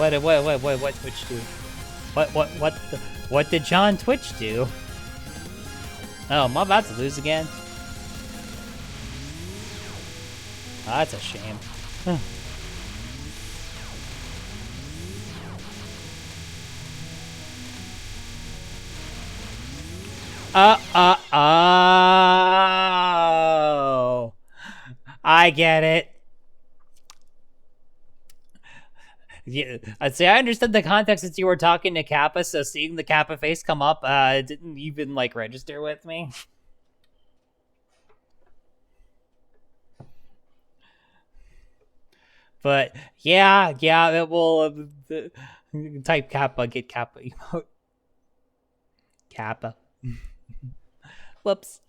What Twitch do? What did John Twitch do? Oh, am I about to lose again? Oh, that's a shame. Oh, I get it. Yeah, I'd say I understood the context since you were talking to Kappa, so seeing the Kappa face come up didn't even, like, register with me. But, yeah, it will, type Kappa, get Kappa emote. Kappa. Whoops.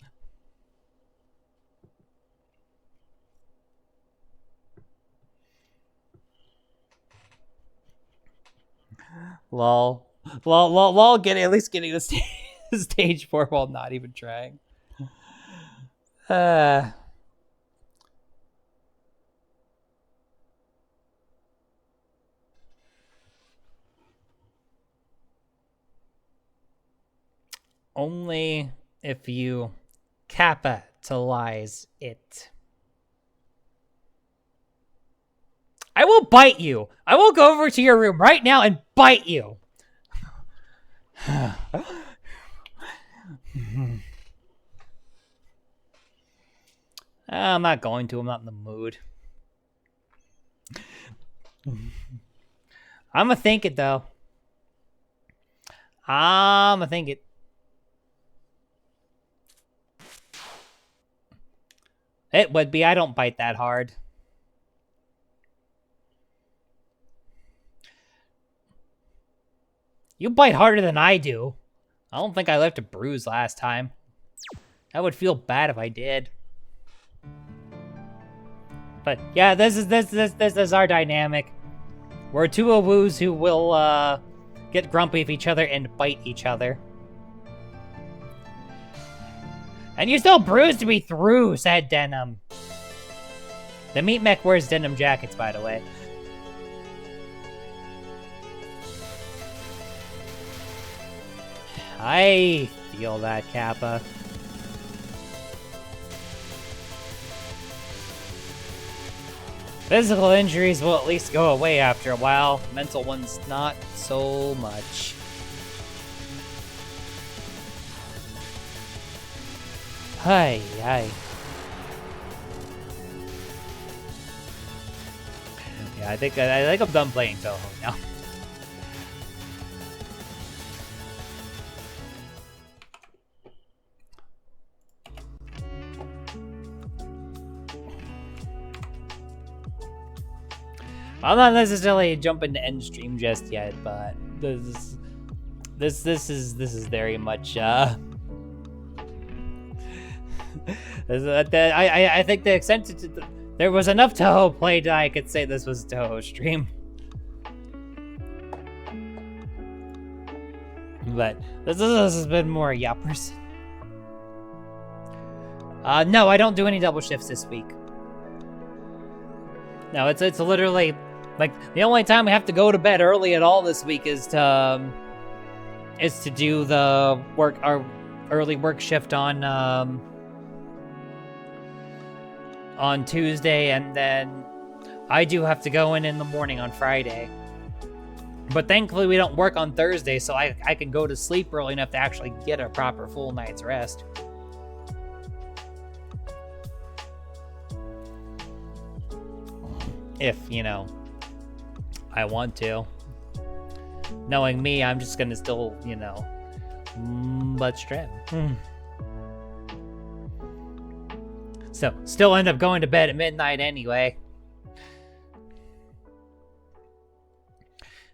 Lol, at least getting the stage 4 while not even trying. Only if you capitalize it. I will bite you. I will go over to your room right now and bite you. I'm not going to. I'm not in the mood. I'm gonna think it, though. I'm gonna think it. It would be. I don't bite that hard. You bite harder than I do. I don't think I left a bruise last time. I would feel bad if I did. But yeah, this is our dynamic. We're two Touhous who will get grumpy with each other and bite each other. And you still bruised me through, said Denim. The meat mech wears denim jackets, by the way. I feel that, Kappa. Physical injuries will at least go away after a while. Mental ones, not so much. Hi. Yeah, I think I'm done playing Touhou now. I'm not necessarily jumping to end stream just yet, but this is very much I think the extent there was enough Touhou play that I could say this was a Touhou stream. But this has been more yappers. No, I don't do any double shifts this week. No, it's literally like the only time we have to go to bed early at all this week is to do the our early work shift on Tuesday, and then I do have to go in the morning on Friday. But thankfully we don't work on Thursday, so I can go to sleep early enough to actually get a proper full night's rest. If, you know, I want to. Knowing me, I'm just gonna still, you know, let's try. So, still end up going to bed at midnight anyway.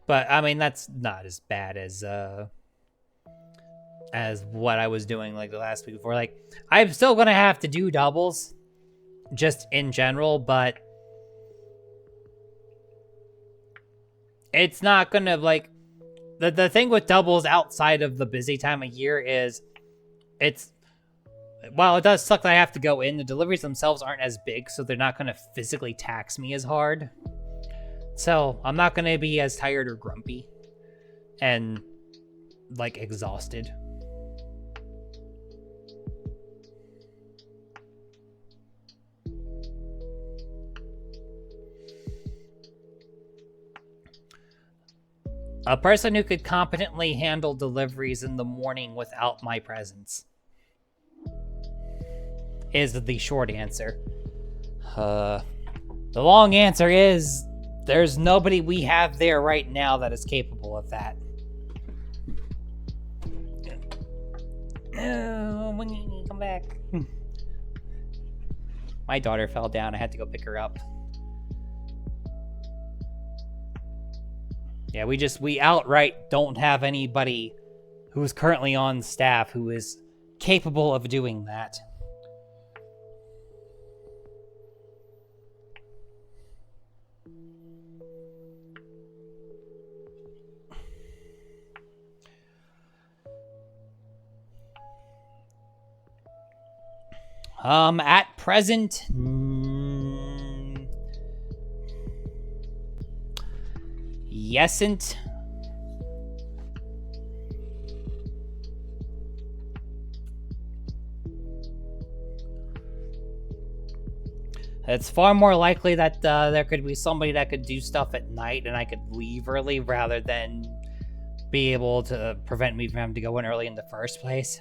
But, I mean, that's not as bad as what I was doing, like, the last week before. Like, I'm still gonna have to do doubles, just in general, but it's not gonna, like, the thing with doubles outside of the busy time of year is while it does suck that I have to go in, the deliveries themselves aren't as big, so they're not gonna physically tax me as hard. So I'm not gonna be as tired or grumpy and, like, exhausted. A person who could competently handle deliveries in the morning without my presence is the short answer. The long answer is there's nobody we have there right now that is capable of that. When you come back. My daughter fell down. I had to go pick her up. Yeah, we outright don't have anybody who is currently on staff who is capable of doing that. At present, yesn't. It's far more likely that there could be somebody that could do stuff at night and I could leave early rather than be able to prevent me from having to go in early in the first place.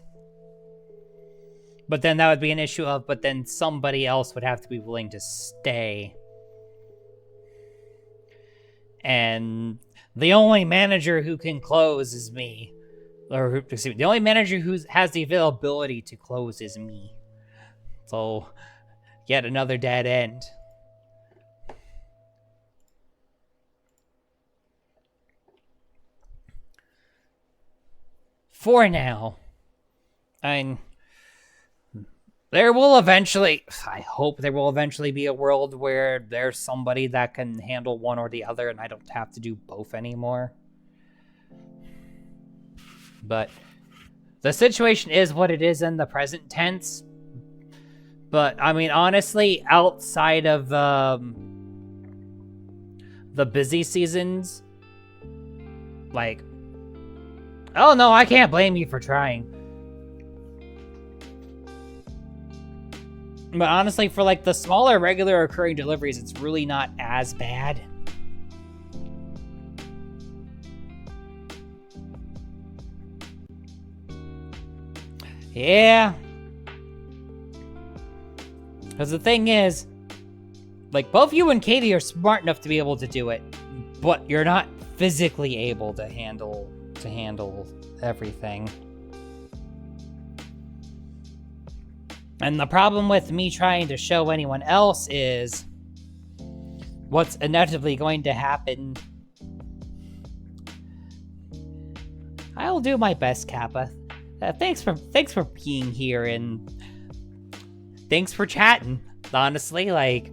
But then that would be an issue of, but then somebody else would have to be willing to stay. And the only manager who can close is me. Or, excuse me, the only manager who has the availability to close is me. So, yet another dead end. For now. There will eventually, I hope there will eventually be a world where there's somebody that can handle one or the other and I don't have to do both anymore. But the situation is what it is in the present tense. But, I mean, honestly, outside of the busy seasons, like, oh no, I can't blame you for trying. But honestly, for like the smaller regular occurring deliveries, it's really not as bad. Yeah. Because the thing is, like, both you and Katie are smart enough to be able to do it, but you're not physically able to handle everything. And the problem with me trying to show anyone else is what's inevitably going to happen. I'll do my best, Kappa. Thanks for being here, and thanks for chatting. Honestly, like,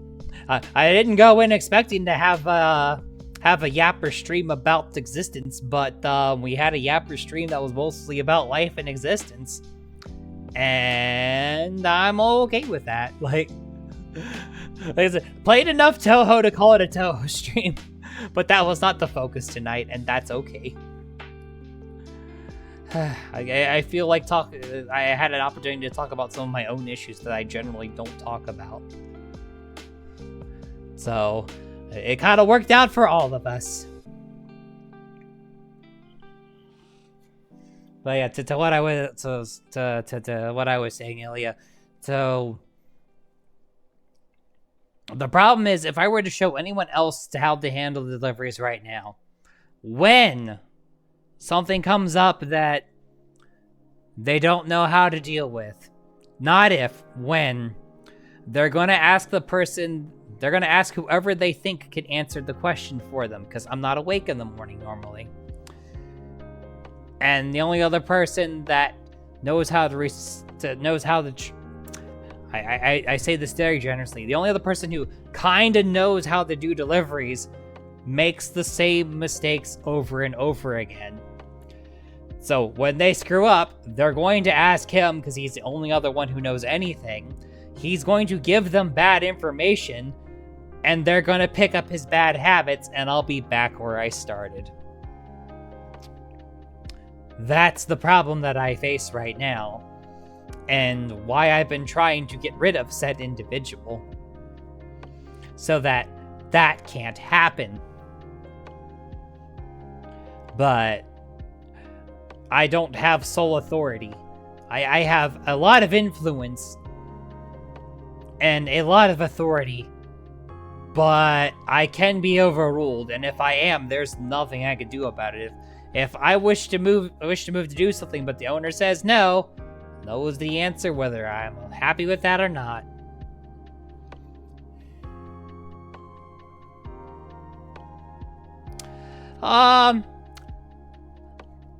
I didn't go in expecting to have a Yapper stream about existence, but we had a Yapper stream that was mostly about life and existence, and I'm okay with that. Like I said, played enough Touhou to call it a Touhou stream, but that was not the focus tonight, and that's okay. I feel like I had an opportunity to talk about some of my own issues that I generally don't talk about. So, it kind of worked out for all of us. But yeah, to what I was to what I was saying, Ilya. So, the problem is, if I were to show anyone else how to handle the deliveries right now, when something comes up that they don't know how to deal with, not if, when, they're going to ask they're going to ask whoever they think can answer the question for them, because I'm not awake in the morning normally. And the only other person that knows how to I say this very generously, the only other person who kind of knows how to do deliveries makes the same mistakes over and over again. So when they screw up, they're going to ask him, because he's the only other one who knows anything. He's going to give them bad information, and they're going to pick up his bad habits, and I'll be back where I started. That's the problem that I face right now, and why I've been trying to get rid of said individual, so that that can't happen. But I don't have sole authority. I have a lot of influence and a lot of authority, but I can be overruled, and if I am, there's nothing I can do about it. If I wish to move to do something, but the owner says no, knows the answer, whether I'm happy with that or not.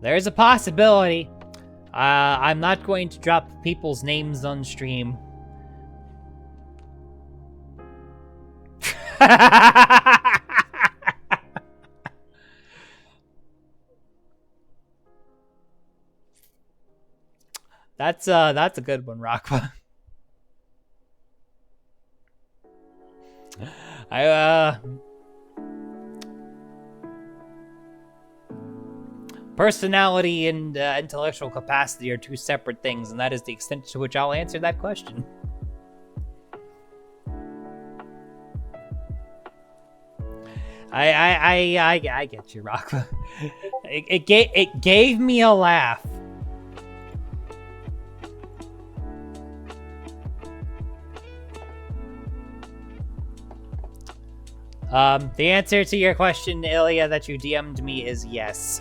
There's a possibility. I'm not going to drop people's names on stream. That's a good one, Rockwa. Personality and intellectual capacity are two separate things, and that is the extent to which I'll answer that question. I get you, Rockwa. It gave me a laugh. The answer to your question, Ilya, that you DM'd me is yes.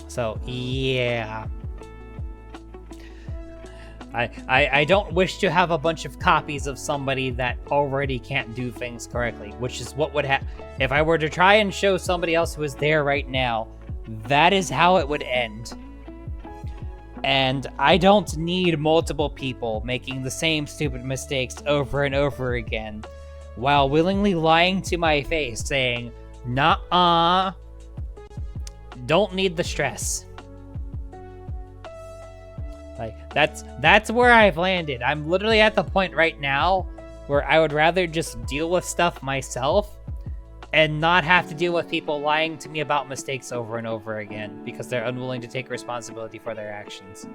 So, yeah. I don't wish to have a bunch of copies of somebody that already can't do things correctly, which is what would happen. If I were to try and show somebody else who is there right now, that is how it would end. And I don't need multiple people making the same stupid mistakes over and over again, while willingly lying to my face, saying, "Nuh-uh, don't need the stress." Like, that's where I've landed. I'm literally at the point right now where I would rather just deal with stuff myself and not have to deal with people lying to me about mistakes over and over again because they're unwilling to take responsibility for their actions.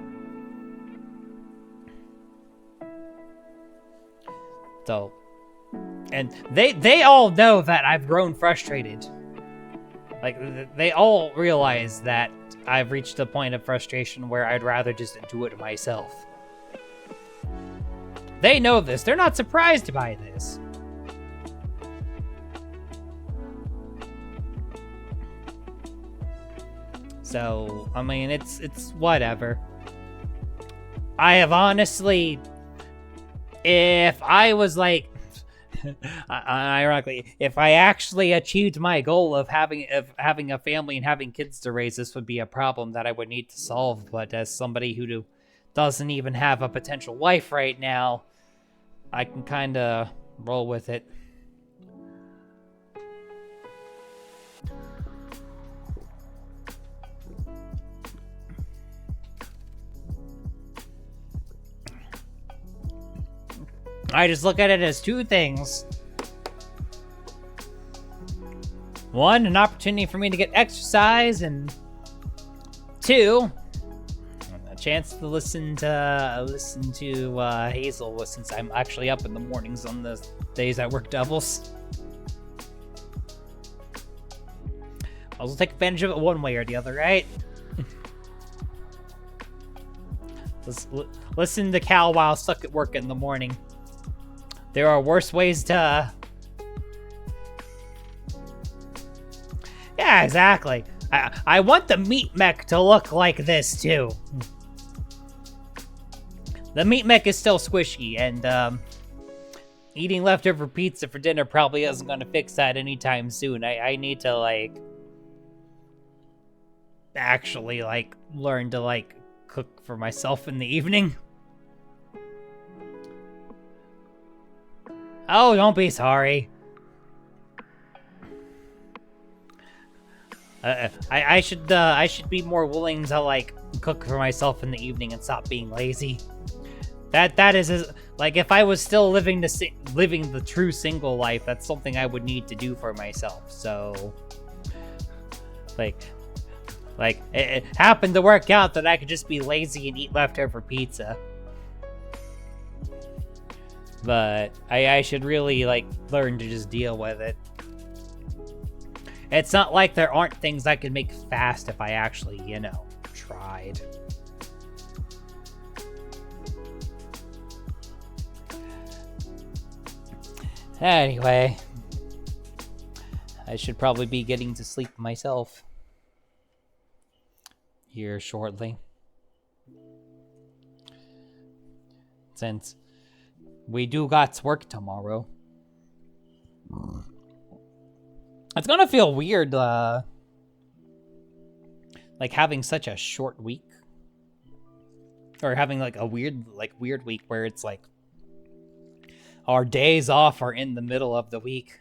So, and they all know that I've grown frustrated. Like, they all realize that I've reached a point of frustration where I'd rather just do it myself. They know this. They're not surprised by this. So, I mean, it's whatever. I have honestly, if I was like, ironically, if I actually achieved my goal of having a family and having kids to raise, this would be a problem that I would need to solve. But as somebody who doesn't even have a potential wife right now, I can kind of roll with it. I just look at it as two things. One, an opportunity for me to get exercise, and two, a chance to listen to Hazel, since I'm actually up in the mornings on the days I work doubles. I'll take advantage of it one way or the other, right? Listen to Cal while stuck at work in the morning. There are worse ways to... Yeah, exactly. I want the meat mech to look like this, too. The meat mech is still squishy, and eating leftover pizza for dinner probably isn't going to fix that anytime soon. I need to, like, actually, like, learn to, like, cook for myself in the evening. Oh, don't be sorry. I should be more willing to, like, cook for myself in the evening and stop being lazy. That is like, if I was still living the true single life, that's something I would need to do for myself. So, like it happened to work out that I could just be lazy and eat leftover pizza. But I should really, like, learn to just deal with it. It's not like there aren't things I could make fast if I actually, you know, tried. Anyway, I should probably be getting to sleep myself here shortly, since we do got work tomorrow. It's gonna feel weird, like, having such a short week. Or having, like, a weird week where it's, like, our days off are in the middle of the week.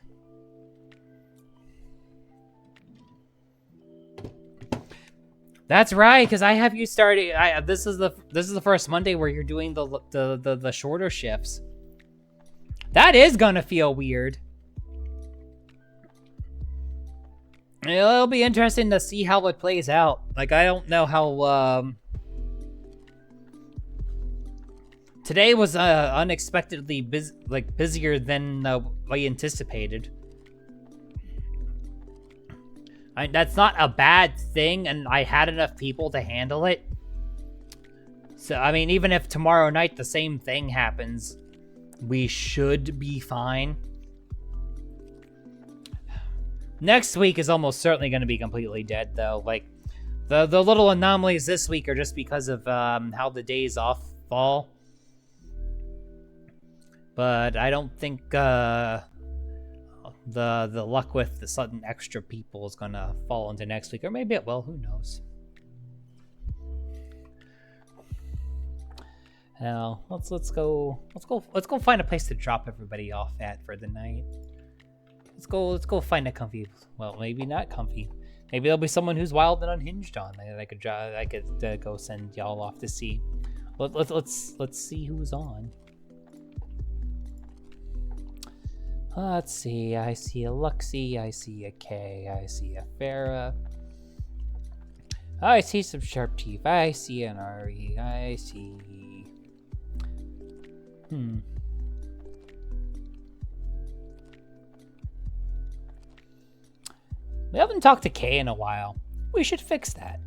That's right, because I have you starting. This is the first Monday where you're doing the shorter shifts. That is gonna feel weird. It'll be interesting to see how it plays out. Like, I don't know how, today was, unexpectedly busier than, I anticipated. That's not a bad thing, and I had enough people to handle it. So, I mean, even if tomorrow night the same thing happens, we should be fine. Next week is almost certainly going to be completely dead, though. Like, the little anomalies this week are just because of how the days off fall. But I don't think the luck with the sudden extra people is going to fall into next week, or maybe it will. Who knows? Now, let's go find a place to drop everybody off at for the night. Let's go find a comfy. Well, maybe not comfy. Maybe there'll be someone who's wild and unhinged on that I could go send y'all off to see. Let's see who's on. Let's see. I see a Luxie. I see a Kay. I see a Farah. I see some Sharp Teeth. I see an Ari. I see. We haven't talked to Kay in a while. We should fix that.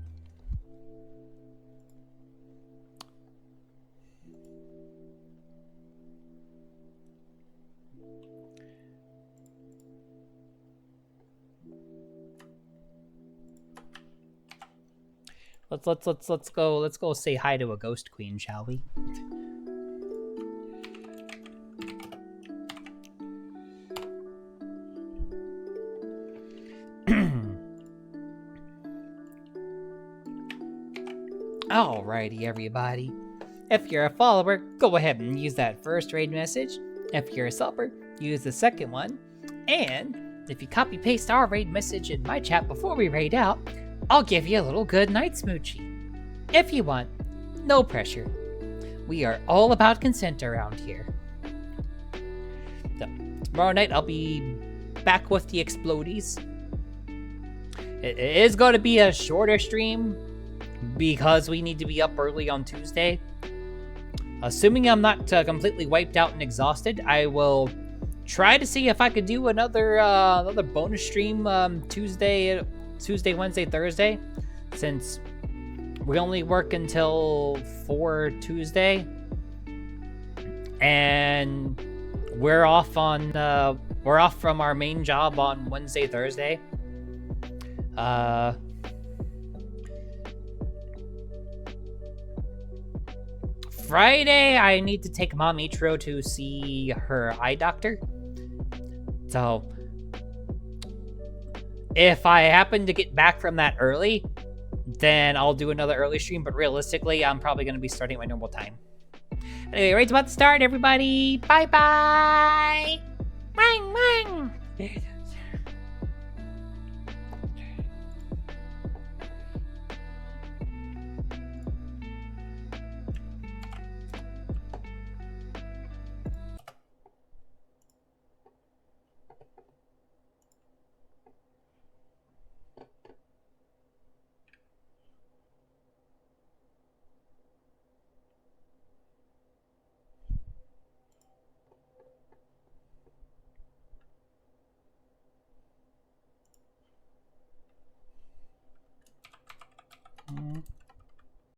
Let's go say hi to a ghost queen, shall we? Alrighty, everybody. If you're a follower, go ahead and use that first raid message. If you're a subber, use the second one. And if you copy paste our raid message in my chat before we raid out, I'll give you a little good night smoochie. If you want, no pressure. We are all about consent around here. So, tomorrow night I'll be back with the Explodies. It is going to be a shorter stream because we need to be up early on Tuesday. Assuming I'm not completely wiped out and exhausted, I will try to see if I could do another bonus stream Tuesday, Wednesday, Thursday, since we only work until 4 Tuesday, and we're off from our main job on Wednesday, Thursday. Friday, I need to take Mom Ichiro to see her eye doctor. So, if I happen to get back from that early, then I'll do another early stream, but realistically, I'm probably going to be starting at my normal time. Anyway, raid's about to start, everybody. Bye-bye! Wang, wang!